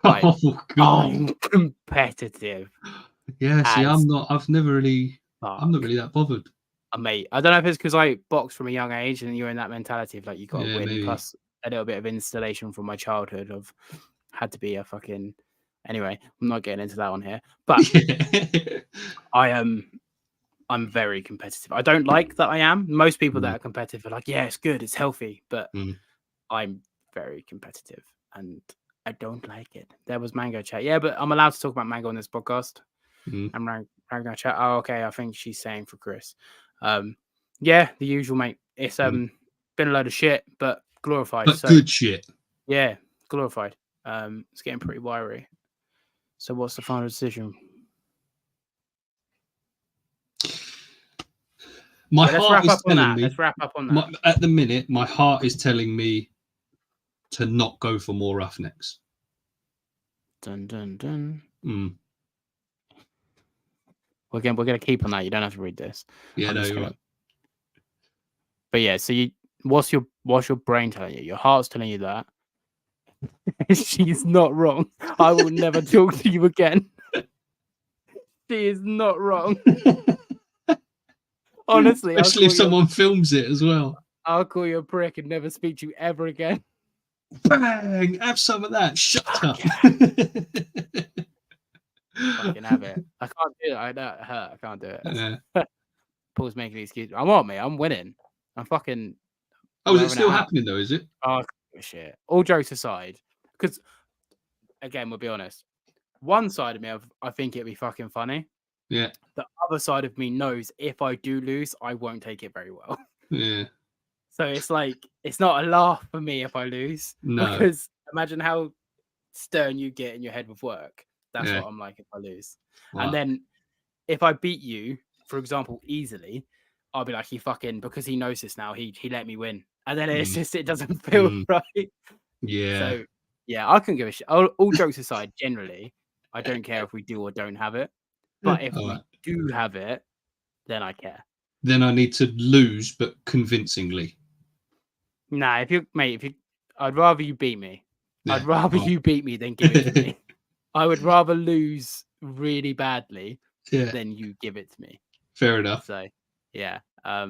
Like, oh god. I'm competitive. Yeah, see, I'm not really that bothered. Mate, I don't know if it's because I boxed from a young age and you're in that mentality of like you got to win, maybe. Plus a little bit of installation from my childhood of had to be a fucking. Anyway, I'm not getting into that one here, but I'm very competitive. I don't like that I am. Most people that are competitive are like, yeah, it's good, it's healthy, but I'm very competitive and I don't like it. There was Mango chat. Yeah, but I'm allowed to talk about Mango on this podcast. I'm Mango chat. Oh, okay. I think she's saying for Chris. Yeah, the usual, mate. It's been a load of shit, but glorified. But good shit. Yeah, glorified. It's getting pretty wiry. So what's the final decision? My let's heart wrap is up on telling that. me. Let's wrap up on that. At the minute, my heart is telling me to not go for more roughnecks. Dun dun dun. Mm. We're gonna keep on that. You don't have to read this. Yeah, no, you're right. But yeah, so what's your brain telling you? Your heart's telling you that. She's not wrong. I will never talk to you again. She is not wrong. Honestly, especially if someone films it as well. I'll call you a prick and never speak to you ever again. Bang! Have some of that. Shut up. Fucking have it. I can't do it. I can't do it. Yeah. Paul's making an excuse. I'm on, mate. I'm winning. I'm fucking. Oh, is it still happening though? Is it? Oh shit! All jokes aside, because again, we'll be honest. One side of me, I think it'd be fucking funny. Yeah. The other side of me knows if I do lose, I won't take it very well. Yeah. So it's like it's not a laugh for me if I lose. No. Because imagine how stern you get in your head with work. That's what I'm like if I lose. Wow. And then if I beat you, for example, easily, I'll be like, he fucking, because he knows this now, he let me win. And then it's just, it doesn't feel right. Yeah. So, yeah, I couldn't give a shit. All jokes aside, generally, I don't care if we do or don't have it. But if we do have it, then I care. Then I need to lose, but convincingly. Nah, I'd rather you beat me. Yeah. I'd rather you beat me than give it to me. I would rather lose really badly than you give it to me. Fair enough. So, yeah. I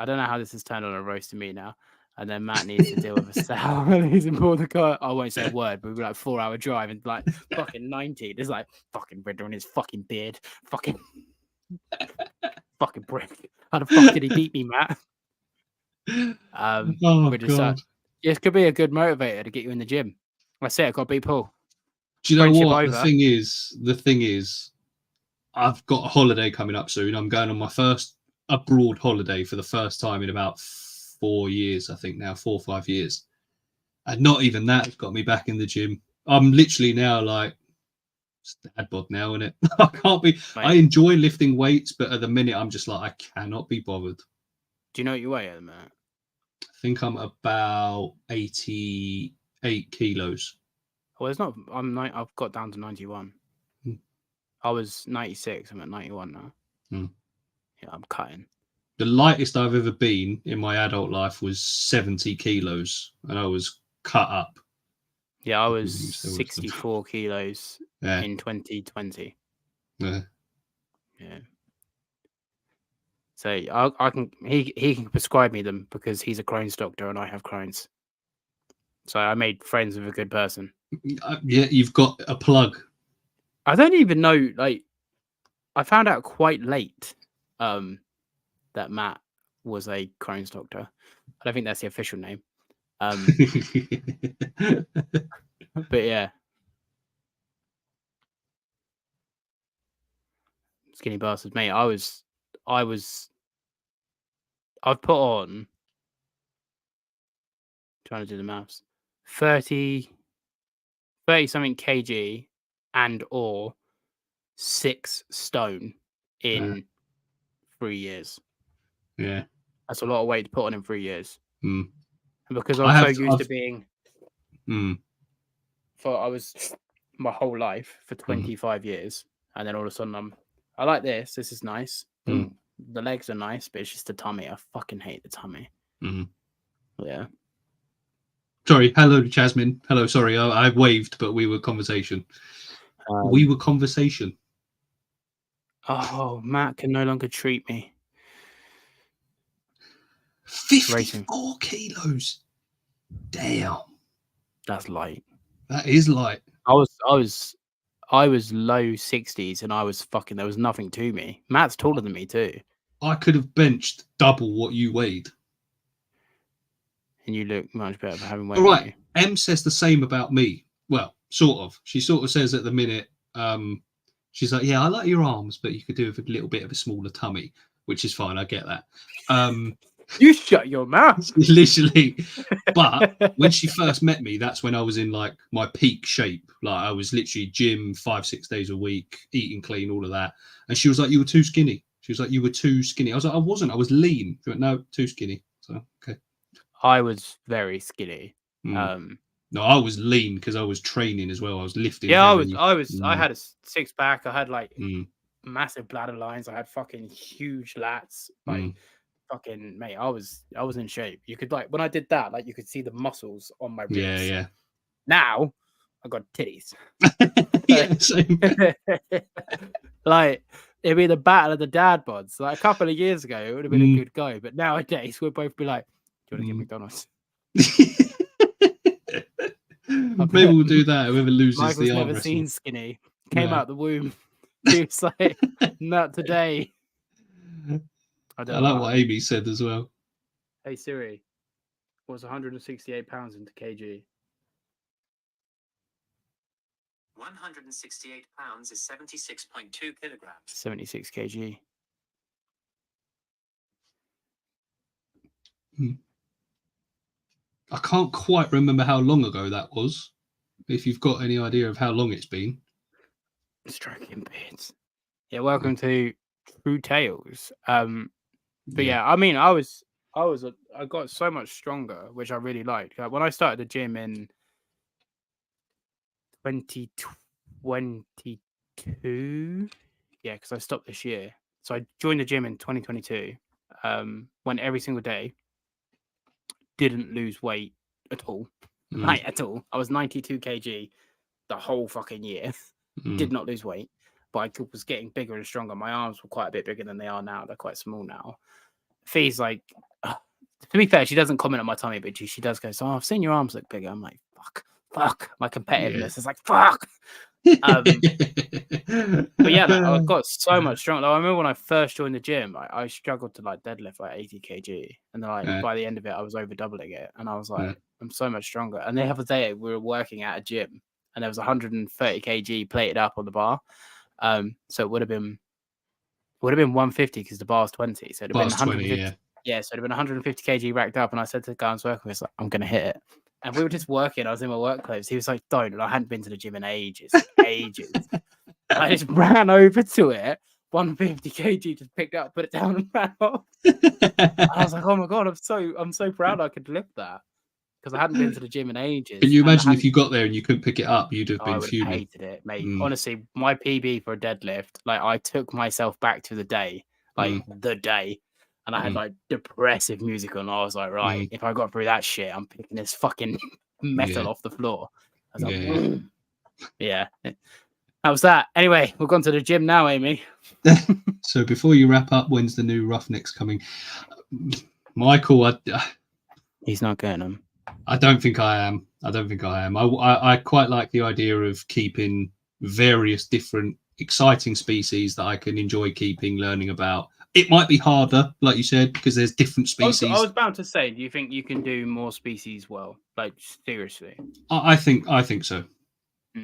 don't know how this has turned on a roast to me now. And then Matt needs to deal with a sour. He's in Portugal. I won't say a word, but we're like 4-hour drive and like fucking 90. There's like fucking Riddler in his fucking beard. Fucking brick. How the fuck did he beat me, Matt? God. This could be a good motivator to get you in the gym. I say I got to beat Paul. Do you know what? The thing is, I've got a holiday coming up soon. I'm going on my first abroad holiday for the first time in about 4 years, I think now, 4 or 5 years. And not even that has got me back in the gym. I'm literally now like, it's dad bod now, isn't it? I can't be, I enjoy lifting weights, but at the minute I'm just like, I cannot be bothered. Do you know what you weigh at the minute? I think I'm about 88 kilos. Well, it's not, I've got down to 91. I was 96, I'm at 91 now. Yeah, I'm cutting. The lightest I've ever been in my adult life was 70 kilos, and I was cut up. Yeah, I was 64 kilos in 2020. Yeah. So I can he can prescribe me them because he's a Crohn's doctor and I have Crohn's. So I made friends with a good person. Yeah, you've got a plug. I don't even know. Like, I found out quite late that Matt was a Crohn's doctor. I don't think that's the official name. But yeah, skinny bastard, mate. I've put on, trying to do the maths, 30 something kg and or 6 stone in 3 years. Yeah, that's a lot of weight to put on in 3 years. And because I'm so used to being I was my whole life for 25 years, and then all of a sudden I like this is nice. The legs are nice, but it's just the tummy. I fucking hate the tummy. Yeah. Sorry. Hello, Jasmine. Hello. Sorry, I waved, but we were conversation. Oh, Matt can no longer treat me. 54 kilos. Damn. That's light. That is light. I was low 60s and I was fucking, there was nothing to me. Matt's taller than me too. I could have benched double what you weighed. And you look much better for having weight. All right. Em says the same about me. Well, sort of. She sort of says at the minute, she's like, yeah, I like your arms, but you could do with a little bit of a smaller tummy, which is fine. I get that. You shut your mouth. Literally. But when she first met me, that's when I was in like my peak shape. Like I was literally gym 5-6 days a week, eating clean, all of that. And she was like, you were too skinny. She was like, you were too skinny. I was like, I wasn't. I was lean. She went, no, too skinny. So, okay. I was very skinny. No, I was lean because I was training as well. I was lifting. Yeah, heavy. I had a 6-pack. I had like massive bladder lines. I had fucking huge lats. Like fucking mate, I was in shape. You could like when I did that, like you could see the muscles on my ribs. Yeah. Now I got titties. Yeah, same. Like it'd be the battle of the dad bods. Like a couple of years ago, it would have been a good go. But nowadays, we'd both be like, "Do you want to get McDonald's?" Maybe we'll do that. Whoever loses Michael's the arm never wrestle. seen skinny. Came out the womb. He was like, "Not today." I like what Amy said as well. Hey Siri, what's 168 pounds into kg? 168 pounds is 76.2 kilograms. 76 kg. I can't quite remember how long ago that was. If you've got any idea of how long it's been. Stroking beards. Yeah, welcome to True Tales. But yeah, I mean, I got so much stronger, which I really liked. Like, when I started the gym in 2022, yeah, because I stopped this year. So I joined the gym in 2022. Went every single day. Didn't lose weight at all, like at all. I was 92 kg the whole fucking year. Did not lose weight, but I was getting bigger and stronger. My arms were quite a bit bigger than they are now. They're quite small now. Fee's like, to be fair, she doesn't comment on my tummy, but she does go, "So I've seen your arms look bigger." I'm like, fuck. My competitiveness is like, fuck. But yeah, like, I got so much stronger. Like, I remember when I first joined the gym, I struggled to like deadlift like 80 kg, and then like by the end of it, I was over doubling it, and I was like, I'm so much stronger. And the other day, we were working at a gym, and there was 130 kg plated up on the bar. So it would have been 150 because the bar's 20. So it'd have been 150. 20, yeah, so it'd have been 150 kg racked up. And I said to the guy I was working with, like, I'm gonna hit it. And we were just working. I was in my work clothes. He was like, "Don't." And I hadn't been to the gym in ages. I just ran over to it. 150 kg, just picked it up, put it down, and ran off. And I was like, "Oh my god, I'm so proud I could lift that." Because I hadn't been to the gym in ages. Can you imagine if you got there and you couldn't pick it up? You'd have been I would fuming. have hated it, mate. Honestly, my PB for a deadlift, like I took myself back to the day, like the day, and I had like depressive music on. I was like, right, if I got through that shit, I'm picking this fucking metal off the floor. I was like, yeah. That was that. Anyway, we've gone to the gym now, Amy. So before you wrap up, when's the new Roughnecks coming? Michael, he's not getting them. I don't think I am. I quite like the idea of keeping various different exciting species that I can enjoy keeping, learning about. It might be harder, like you said, because there's different species. I was bound to say, do you think you can do more species well? Like, seriously? I think so.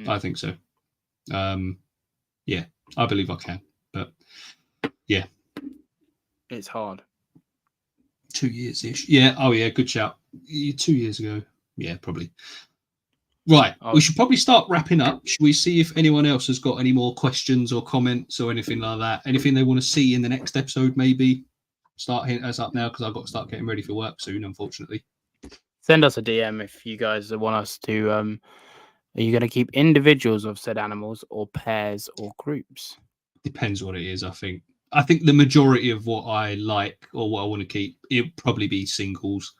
I think so. Yeah, I believe I can. But yeah. It's hard. 2 years-ish. Yeah. Oh, yeah. Good shout. 2 years ago. Yeah, probably. Right. We should probably start wrapping up. Should we see if anyone else has got any more questions or comments or anything like that? Anything they want to see in the next episode, maybe? Start hitting us up now because I've got to start getting ready for work soon, unfortunately. Send us a DM if you guys want us to... Are you going to keep individuals of said animals or pairs or groups? Depends what it is, I think. I think the majority of what I like or what I want to keep, it'll probably be singles.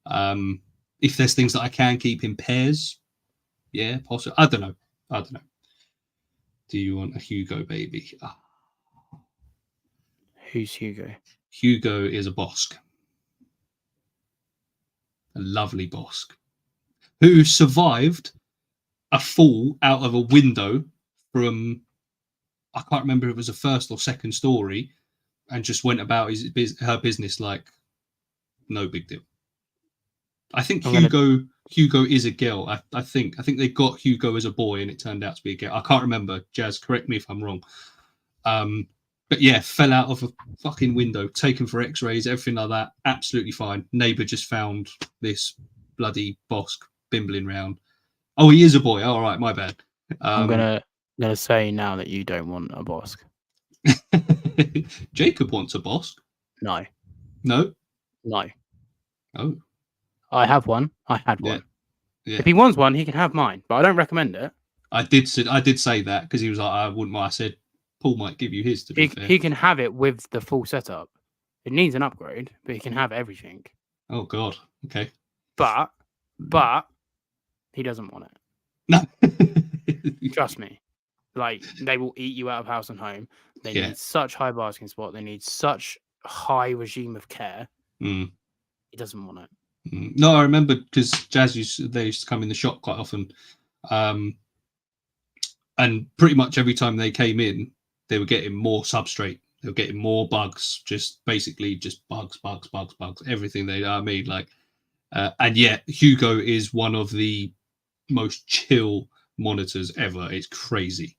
If there's things that I can keep in pairs, yeah, possibly. I don't know. Do you want a Hugo baby? Oh. Who's Hugo? Hugo is a Bosque. A lovely Bosque. Who survived a fall out of a window from, I can't remember if it was a first or second story, and just went about her business like no big deal. I think Hugo is a girl. I think they got Hugo as a boy and it turned out to be a girl. I can't remember. Jazz, correct me if I'm wrong. But yeah, fell out of a fucking window, taken for x-rays, everything like that. Absolutely fine. Neighbour just found this bloody Bosque bimbling round. Oh, he is a boy. All right, my bad. I'm gonna say now that you don't want a Bosque. Jacob wants a Bosk. No. No. Oh, I have one. I had Yeah. one. Yeah. If he wants one, he can have mine, but I don't recommend it. I did say that because he was like, I wouldn't mind. I said Paul might give you his. To be fair, He can have it with the full setup. It needs an upgrade, but he can have everything. Oh God. Okay. But he doesn't want it. No. Trust me. Like, they will eat you out of house and home. They need such high basking spot. They need such high regime of care. Mm. He doesn't want it. No, I remember because they used to come in the shop quite often, and pretty much every time they came in, they were getting more substrate. They were getting more bugs, just basically just bugs, everything I mean, like, and yet Hugo is one of the most chill monitors ever. It's crazy.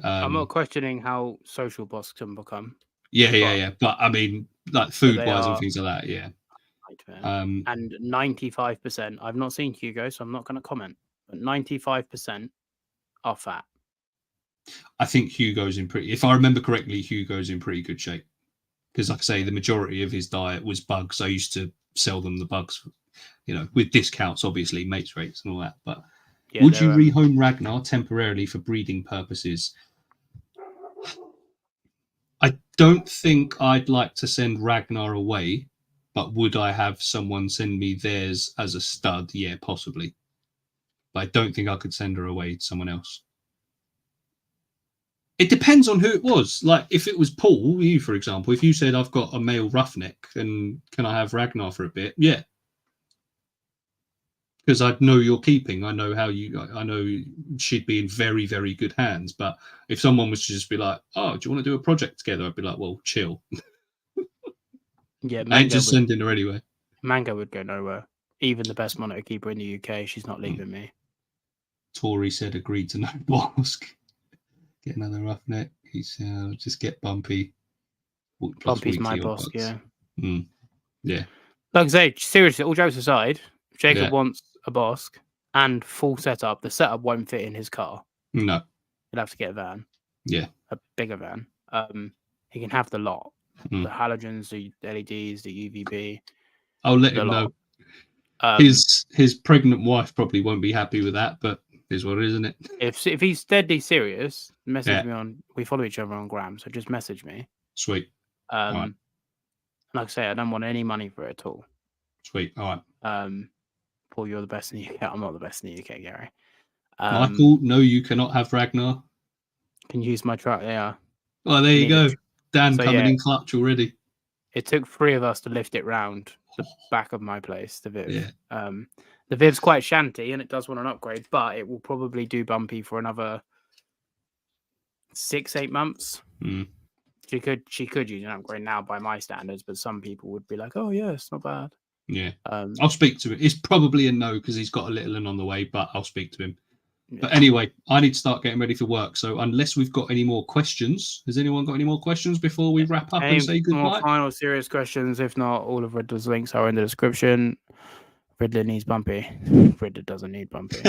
I'm not questioning how social boss can become. Yeah. But I mean, like food-wise and things like that, yeah. And 95%, I've not seen Hugo, so I'm not going to comment, but 95% are fat. I think Hugo's if I remember correctly, Hugo's in pretty good shape. Because, like I say, the majority of his diet was bugs. I used to sell them the bugs, with discounts, obviously, mates rates and all that. But would you rehome Ragnar temporarily for breeding purposes? I don't think I'd like to send Ragnar away, but would I have someone send me theirs as a stud? Yeah, possibly. But I don't think I could send her away to someone else. It depends on who it was. Like, if it was Paul, you, for example, if you said, I've got a male roughneck and can I have Ragnar for a bit? Yeah. Because I know you're keeping. I know she'd be in very, very good hands. But if someone was to just be like, oh, do you want to do a project together? I'd be like, well, chill. Yeah, I ain't just sending her anyway. Mango would go nowhere. Even the best monitor keeper in the UK, she's not leaving me. Tory said agreed to no Bosk. Get another roughneck. He's just get Bumpy. Bumpy's my Bosk, yeah. Yeah. Like I say, seriously, all jokes aside, if Jacob wants a Bosk and full setup, the setup won't fit in his car. No. He'll have to get a van. Yeah. A bigger van. He can have the lot. The halogens, the LEDs, the UVB. I'll let him know. His pregnant wife probably won't be happy with that, but is what it is, isn't it? If he's deadly serious, message me on. We follow each other on Gram, so just message me. Sweet. Right. Like I say, I don't want any money for it at all. Sweet. All right. Paul, you're the best in the UK. I'm not the best in the UK, Gary. Michael, no, you cannot have Ragnar. Can use my truck. Yeah. Oh, there you go. Dan coming in clutch already. It took 3 of us to lift it round the back of my place, the Viv. Yeah. The Viv's quite shanty and it does want an upgrade, but it will probably do Bumpy for another 6-8 months. She could use an upgrade now by my standards, but some people would be like, "Oh yeah, it's not bad." Yeah. I'll speak to him. It's probably a no because he's got a little one on the way, but I'll speak to him. Yeah. But anyway, I need to start getting ready for work. So unless we've got any more questions, has anyone got any more questions before we wrap up and say goodbye? More final serious questions. If not, all of Riddler's links are in the description. Riddler needs Bumpy. Riddler doesn't need Bumpy.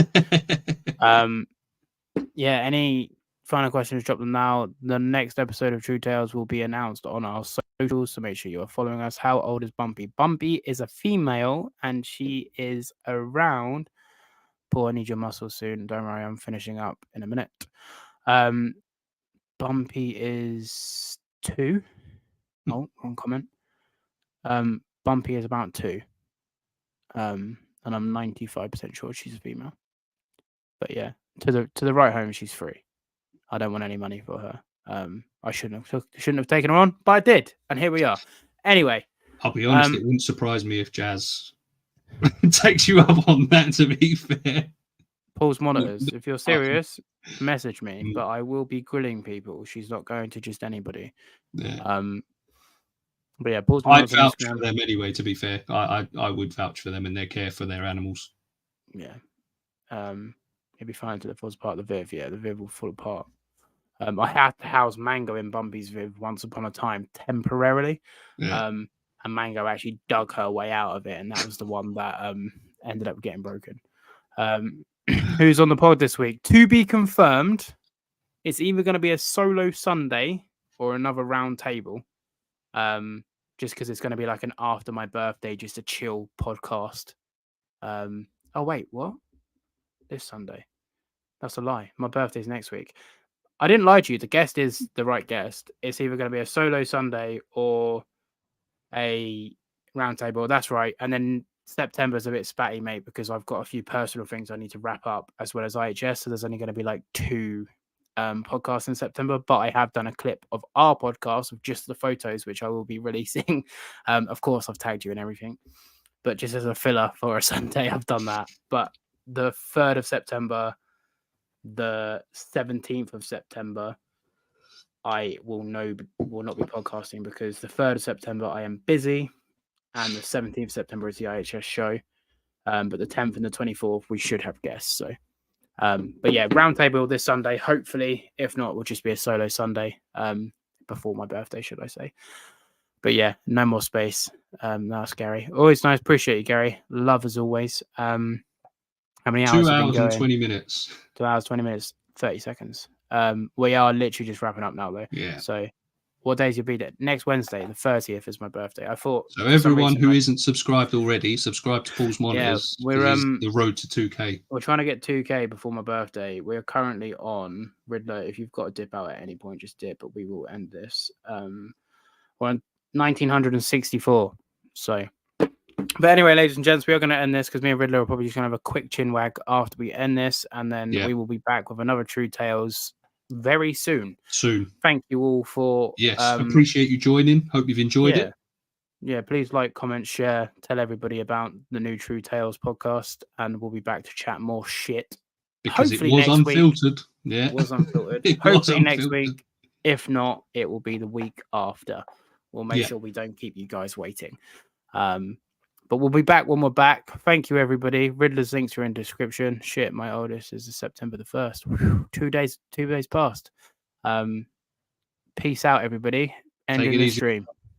Any final questions, drop them now. The next episode of True Tales will be announced on our socials, so make sure you are following us. How old is Bumpy? Bumpy is a female and she is around... Paul, I need your muscles soon. Don't worry, I'm finishing up in a minute. Bumpy is 2. Oh, wrong comment. Bumpy is about 2. And I'm 95% sure she's a female. But yeah, to the right home, she's 3. I don't want any money for her. I shouldn't have taken her on, but I did, and here we are. Anyway, I'll be honest, it wouldn't surprise me if Jazz takes you up on that, to be fair. Paul's monitors. If you're serious, message me. But I will be grilling people. She's not going to just anybody. Yeah. But yeah, Paul's monitors. I'd vouch for them anyway. To be fair, I would vouch for them and their care for their animals. Yeah. It'd be fine until it falls apart. The Viv, yeah, the Viv will fall apart. I had to house Mango in Bumpy's Viv once upon a time temporarily. Yeah. And Mango actually dug her way out of it, and that was the one that ended up getting broken. Who's on the pod this week? To be confirmed. It's either going to be a solo Sunday or another round table. Just because it's going to be like an after my birthday, just a chill podcast. Oh wait, what? This Sunday? That's a lie. My birthday's next week. I didn't lie to you. The guest is the right guest. It's either going to be a solo Sunday or a round table. That's right. And then September's a bit spatty, mate, because I've got a few personal things I need to wrap up as well as IHS. So there's only going to be like 2 podcasts in September, but I have done a clip of our podcast of just the photos, which I will be releasing. Of course, I've tagged you and everything, but just as a filler for a Sunday, I've done that. But the 3rd of September, the 17th of September, I will not be podcasting because the 3rd of September I am busy, and the 17th of September is the IHS show. But the 10th and the 24th we should have guests. So. But yeah, roundtable this Sunday, hopefully. If not, it will just be a solo Sunday before my birthday, should I say. But yeah, no more space. That's Gary. Always nice. Appreciate you, Gary. Love as always. How many hours? 2 hours and 20 minutes. 2 hours, 20 minutes, 30 seconds. We are literally just wrapping up now, though. Yeah. So what days you'll be there? Next Wednesday, the 30th is my birthday. I thought. So everyone who isn't subscribed already, subscribe to Paul's Monitors. Yeah, we're the road to 2K. We're trying to get 2K before my birthday. We're currently on Riddler. If you've got to dip out at any point, just dip. But we will end this. We're on 1964. So, but anyway, ladies and gents, we are going to end this because me and Riddler are probably just going to have a quick chin wag after we end this, and then we will be back with another True Tales very soon. Thank you all for appreciate you joining. Hope you've enjoyed it. Yeah, please like, comment, share, tell everybody about the new True Tales podcast, and we'll be back to chat more shit. Because hopefully it was unfiltered. It was unfiltered. Hopefully next week. If not, it will be the week after. We'll make sure we don't keep you guys waiting. But we'll be back when we're back. Thank you, everybody. Riddler's links are in description. Shit, my oldest is September the 1st. Whew, 2 days past. Peace out, everybody. Ending the stream.